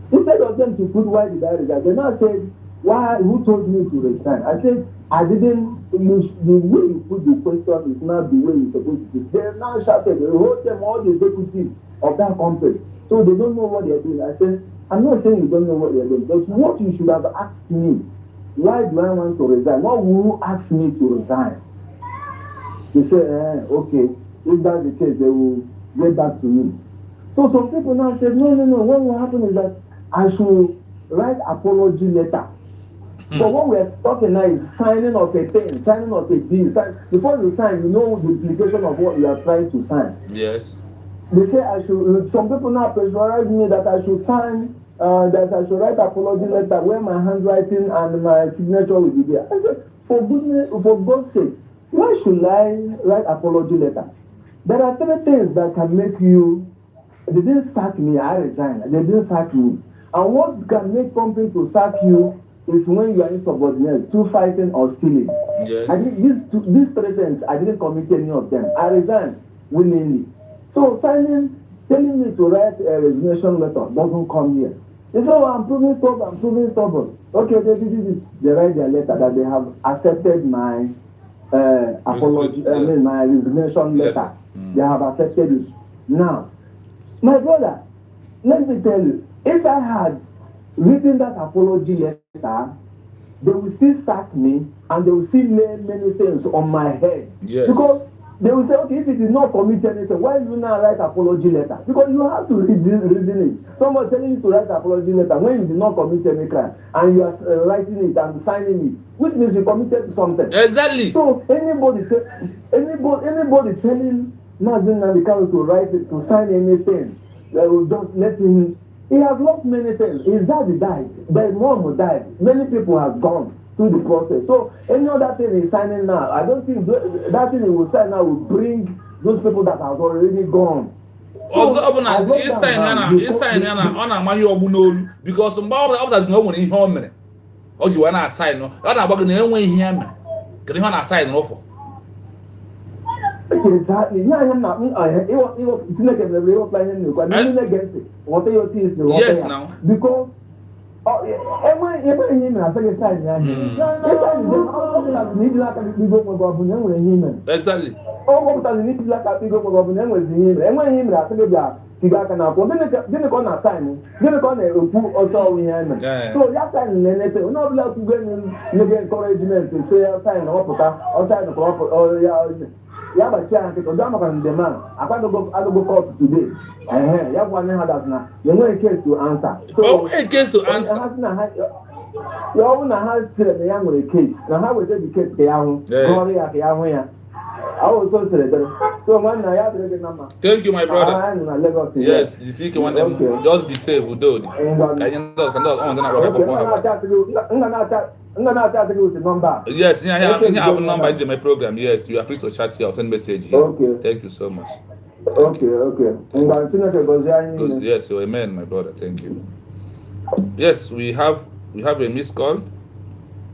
Instead of them to put why did I resign, they now said, who told me to resign? I said, I didn't. The way you put the question is not the way you're supposed to do. They now shouted, they wrote them all the executives of that company. So they don't know what they're doing. I said, I'm not saying you don't know what they're doing, but what you should have asked me, why do I want to resign? What will you ask me to resign? They say, okay, if that's the case, they will get back to me. So some people now said, no. What will happen is that I should write apology letter. But what we are talking now is signing of a thing, signing of a deal. Before you sign, you know the implication of what you are trying to sign. Yes. They say I should. Some people now pressurize me that I should sign, that I should write apology letter where my handwriting and my signature will be there. I said, for God's sake, why should I write apology letter? There are 3 things that can make you. They didn't sack me. I resigned. They didn't sack me. And what can make company to sack you is when you are insubordinate, through fighting or stealing. Yes. These 3 things, I didn't commit any of them. I resigned willingly. So telling me to write a resignation letter doesn't come here. They say, I'm proving stubborn. Okay, they write their letter that they have accepted my apology, my resignation letter. They have accepted it. Now, my brother, let me tell you, if I had written that apology letter, they will still sack me and they will still lay many things on my head. Yes. Because they will say, okay, if it is not committed anything, why do you now write apology letter? Because you have to reason it. Someone telling you to write apology letter when you did not commit any crime and you are writing it and signing it, which means you committed something. Exactly. So anybody telling Nnamdi Kanu to write it, to sign anything, they will just let him. He has lost many things. His daddy died. Their mom died. Many people have gone through the process. So any other thing he's signing now, I don't think that thing he will sign now will bring those people that have already gone. Also, inside Nana, on a money or bunol because some ball of that's no one in home. o ji wa na assign no ọ na-agba gị na enwe ihe ya mere kedu ihe ọ na-assign n'ụfọ Exactly. Yeah, I'm not. It's like a real plan. Yes, now. Because every human has a sign. Exactly. Oh, what does it need like a big government with him? And when him has a job, Tigaka now, didn't go on sign, didn't go on a also we have. So that time, not allowed to get encouragement to say outside outside the proper or yeah, but chance because I'm not the man. I can't go court today. You have one hand now. You know a case to answer. So, a case to answer. You own a house to the young with a case. Now, how would the case be out? I was so celebrated. So, when I have the number. Thank you, my brother. Yes, you see, one of them just be safe with those. Yes, I have a number in my program. Yes, you are free to chat here or send message here. Okay. Thank you so much. Okay. Yes, so amen, my brother. Thank you. Yes, we have a missed call.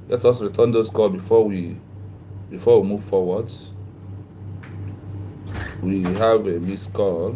Let us return those calls before we move forwards. We have a missed call.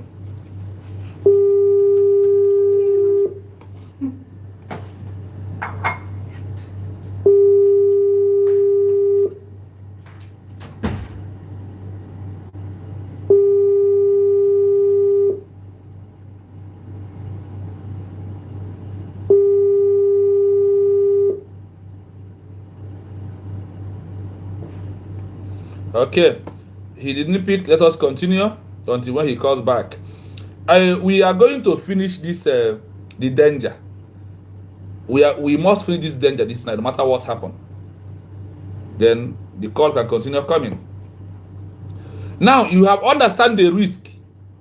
Okay, he didn't pick. Let us continue until when he calls back. We are going to finish this the danger. We must finish this danger this night, no matter what happens. Then the call can continue coming. Now you have understand the risk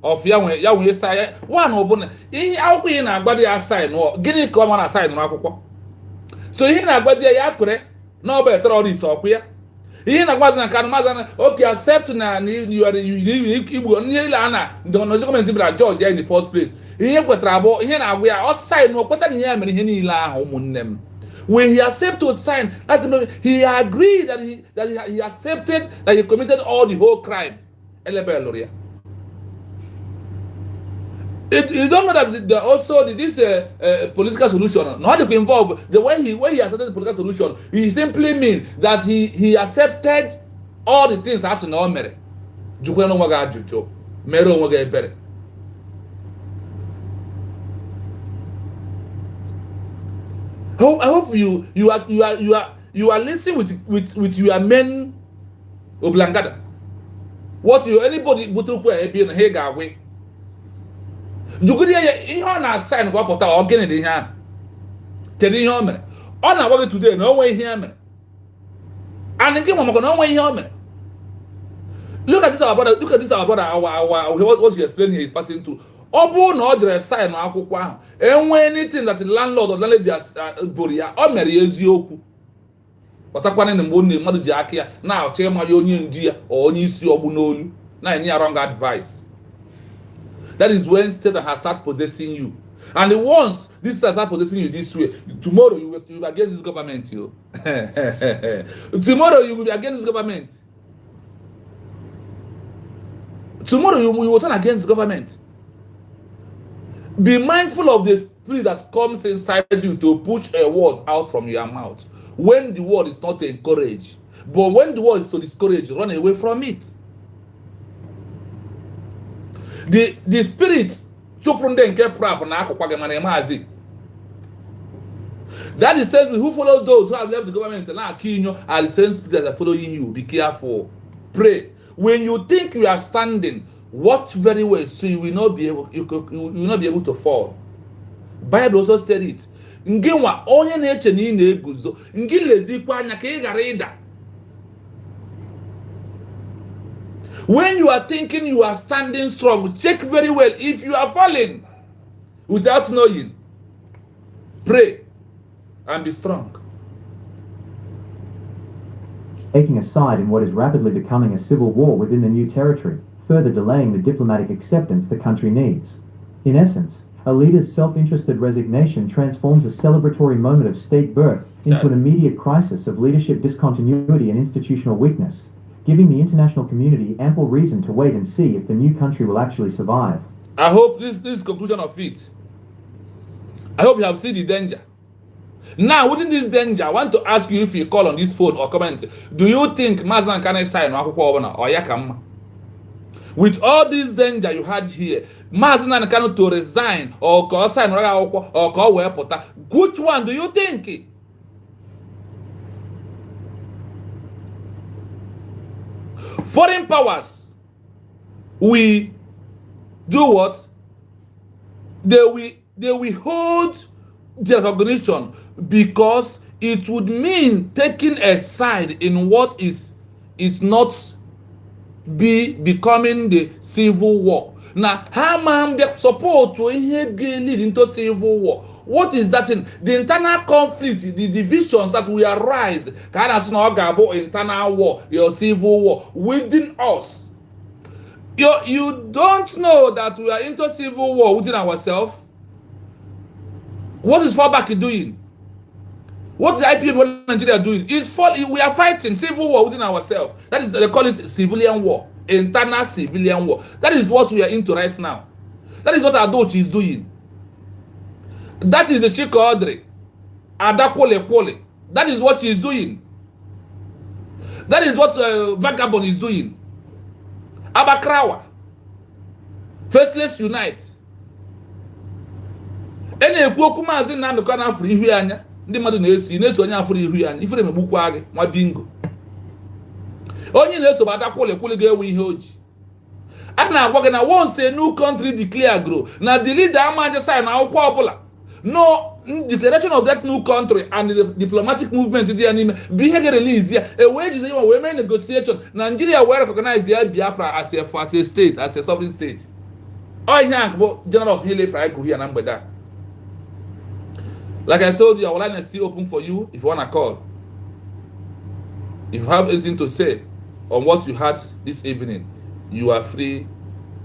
of Yahweh say one open. Akwụkwọ na agbadi assign no gịnị ka ọ ma na assign no akwụkwọ. So ihe na agbadi ya akpere na ọ bụ terrorist ọkụ ya. Ihe na gwazi na Kanu Mazi okay accept na you igbo niile ana the document bra George in the first place. Ihe kwetara abụọ ihe na agwa ya ọ sign no kweta na ya mere ihe niile ahụ ụmụnne m. When he accepted to sign, that's he agreed that he accepted that he committed all the whole crime. You don't know that also this political solution, not to be involved. The way he accepted the political solution, he simply means that he accepted all the things as no mere. Jukwe no waga jujo, mero waga ebere. I hope you are listening with your men oblangada. What you anybody butu kwa ebi na he ga we. Jugudi ya ihe na sign kwa pota o gene de ihe. Kedu ihe o mere? Ọ na agwa today na o nwe ihe e mere. And nke mama na o nwe ihe o mere. Look at this our brother what she explained here is passing through. Ọ bụ na ọ jere sign akwụkwọ ahụ enwe anything that the landlord or landlady buru ya ọ mere eziokwu ọtakwana na mgbe onye mmadụ ji aka ya na-achọ ịma ya onye ndi ya onye isi ọgbụ n'olu na-enye ya wrong advice. That is when Satan has started possessing you. And once this Satan starts possessing you this way, tomorrow you will be against this government. Tomorrow you will be against this government. Tomorrow you will turn against the government. Be mindful of the spirit that comes inside you to push a word out from your mouth. When the word is not to encourage, but when the word is to discourage, run away from it. The spirit that is said who follows those who have left the government and are the same spirit that are following you. Be careful. Pray. When you think you are standing, watch very well so you will not be able to fall. Bible also said it. Ngewa onye na-eche na ị na-eguzo ngi lezikwa anya ka ị ghara ịda. When you are thinking you are standing strong, check very well if you are falling without knowing. Pray and be strong. Taking a side in what is rapidly becoming a civil war within the new territory, further delaying the diplomatic acceptance the country needs. In essence, A leader's self-interested resignation transforms a celebratory moment of state birth into an immediate crisis of leadership discontinuity and institutional weakness, giving the international community ample reason to wait and see if the new country will actually survive. I hope this is conclusion of it. I hope you have seen the danger. Now, within this danger, I want to ask you if you call on this phone or comment. Do you think Mazi can sign or Yakam? With all this danger you had here, Mazi Kanu to resign or call sign or call Wepota, which one do you think? Foreign powers, we do what? They will hold the recognition because it would mean taking a side in what is not becoming the civil war. Now, how man support to lead into civil war? What is that in the internal conflict, the divisions that will arise? Kind of about internal war, your civil war within us. You don't know that we are into civil war within ourselves. What is fallback doing? What is the IPM Nigeria doing? We are fighting civil war within ourselves. That is, they call it civilian war, internal civilian war. That is what we are into right now. That is what Adochi is doing. That is the Chiko Audrey. Adakwole. That is what she is doing. That is what Vagabond is doing. Abakrawa. Faceless Unite. Ene ekwu Mazi Nnamdi ka na afọ ihu anya ndị mmadụ na-eso onye afọ ihu anya ifere megbukwa gị nwa bingo onye na-eso bata kwole ga-ewe ihe oji a na-agwa gị na once a new country declare grow na the leader amaje sign na akwụkwọ ọbụla no declaration of that new country and the diplomatic movement dị ya n'ime bụ ihe ga-release ya wee jize ya wee mee negotiation Nigeria wee recognize ya Biafra as a state, as a sovereign state. Ọ ihe a bụ general of Hele Fraiko here na mgbede a. Like I told you, our line is still open for you if you want to call. If you have anything to say on what you had this evening, you are free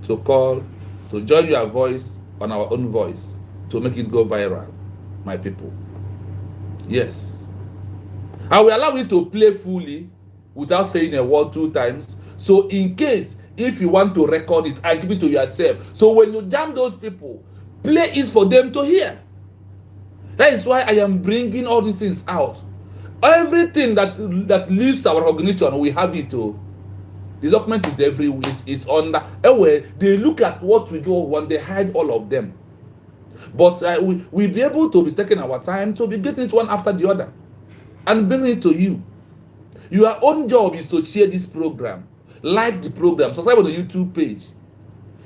to call, to join your voice on our own voice, to make it go viral, my people. Yes. I will allow you to play fully without saying a word 2 times. So in case, if you want to record it and keep it to yourself, so when you jam those people, play it for them to hear. That is why I am bringing all these things out. Everything that leads to our recognition, we have it. The document is everywhere. It's under. Anyway, they look at what we do when they hide all of them. But we'll be able to be taking our time to be getting it one after the other and bringing it to you. Your own job is to share this program, like the program, subscribe on the YouTube page.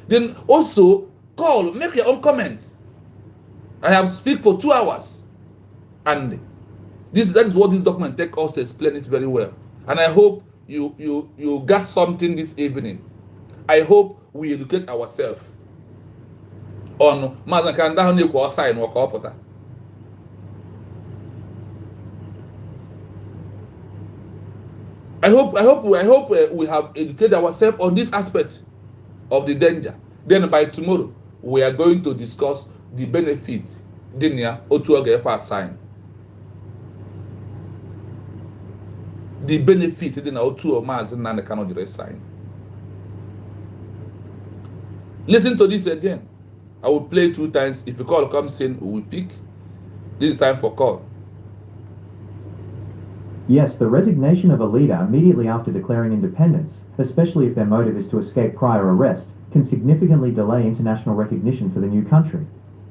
Then also call, make your own comments. I have speak for 2 hours, and that is what this document takes us to explain it very well. And I hope you got something this evening. I hope we educate ourselves on Mazi Kanu sign or cooperate. I hope we have educated ourselves on this aspect of the danger. Then by tomorrow we are going to discuss the benefit Dinia Otuogepa sign. The benefit Dinia Otuo Mazi Nnamdi Kanu sign. Listen to this again. I will play 2 times. If a call comes in, we will pick. This is time for call. Yes, the resignation of a leader immediately after declaring independence, especially if their motive is to escape prior arrest, can significantly delay international recognition for the new country.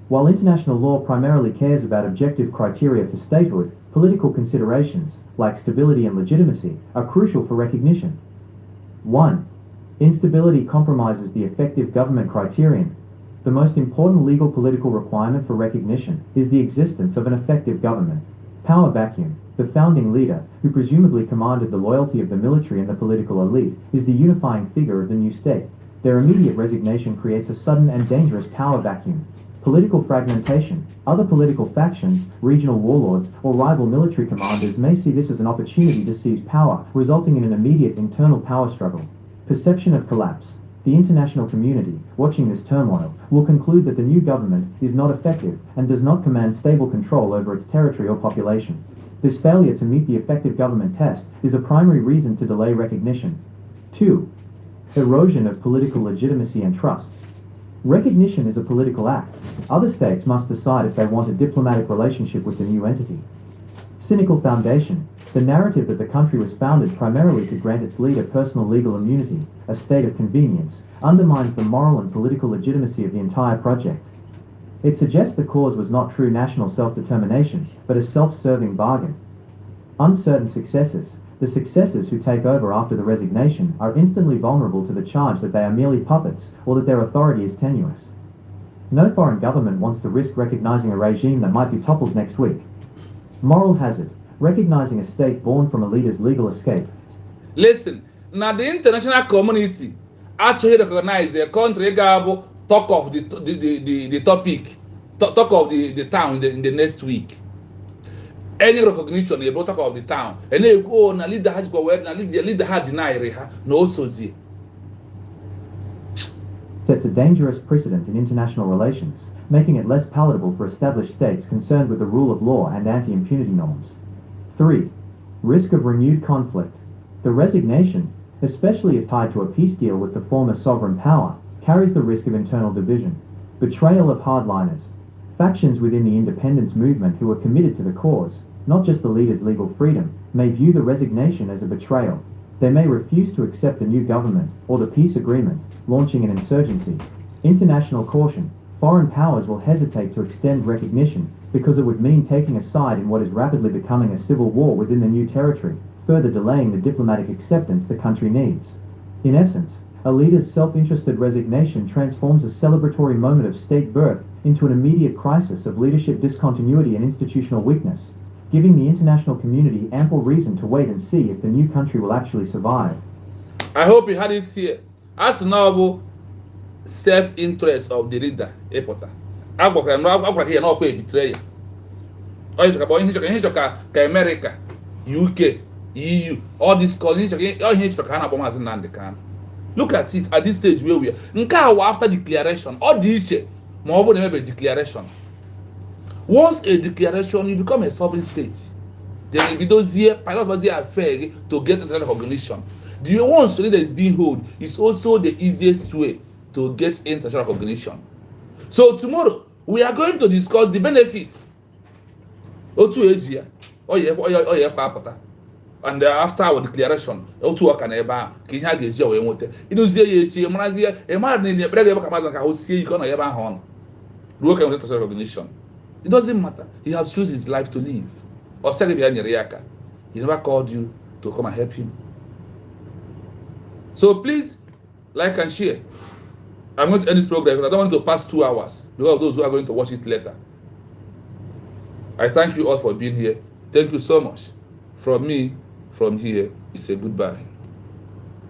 While international law primarily cares about objective criteria for statehood, political considerations, like stability and legitimacy, are crucial for recognition. 1. Instability compromises the effective government criterion. The most important legal political requirement for recognition is the existence of an effective government. Power vacuum. The founding leader, who presumably commanded the loyalty of the military and the political elite, is the unifying figure of the new state. Their immediate resignation creates a sudden and dangerous power vacuum. Political fragmentation. Other political factions, regional warlords, or rival military commanders may see this as an opportunity to seize power, resulting in an immediate internal power struggle. Perception of collapse. the international community, watching this turmoil, will conclude that the new government is not effective and does not command stable control over its territory or population. This failure to meet the effective government test is a primary reason to delay recognition. 2. Erosion of political legitimacy and trust. Recognition is a political act. Other states must decide if they want a diplomatic relationship with the new entity. Cynical foundation. The narrative that the country was founded primarily to grant its leader personal legal immunity, a state of convenience, undermines the moral and political legitimacy of the entire project. It suggests the cause was not true national self-determination, but a self-serving bargain. Uncertain successors. The successors who take over after the resignation are instantly vulnerable to the charge that they are merely puppets or that their authority is tenuous. No foreign government wants to risk recognizing a regime that might be toppled next week. Moral hazard. Recognizing a state born from a leader's legal escape. Listen, now the international community actually recognize a country gabo talk of the topic, talk of the town in the next week. Any recognition they talk of the town, and they go na leader has go well, na leader had deny reha no so zi. Sets a dangerous precedent in international relations, making it less palatable for established states concerned with the rule of law and anti-impunity norms. 3. Risk of renewed conflict. The resignation, especially if tied to a peace deal with the former sovereign power, carries the risk of internal division. Betrayal of hardliners. Factions within the independence movement who are committed to the cause, not just the leader's legal freedom, may view the resignation as a betrayal. They may refuse to accept the new government or the peace agreement, launching an insurgency. International caution. Foreign powers will hesitate to extend recognition because it would mean taking a side in what is rapidly becoming a civil war within the new territory, further delaying the diplomatic acceptance the country needs. In essence, a leader's self-interested resignation transforms a celebratory moment of state birth into an immediate crisis of leadership discontinuity and institutional weakness, giving the international community ample reason to wait and see if the new country will actually survive. I hope you had it here. As noble self-interest of the leader, Epota. Agwa here no betrayal. America, UK, EU, all these countries, all here Nnamdi Kanu. Look at it at this stage where we are. After declaration, all these more than a declaration. Once a declaration, you become a sovereign state. Then if you don't see pilots are fair to get international recognition. The once that is being held is also the easiest way to get international recognition. So tomorrow we are going to discuss the benefits. And after our declaration, recognition. It doesn't matter. He has chosen his life to live. He never called you to come and help him. So please, like and share. I'm going to end this program because I don't want to pass 2 hours because of those who are going to watch it later. I thank you all for being here. Thank you so much. From me, from here, it's a goodbye.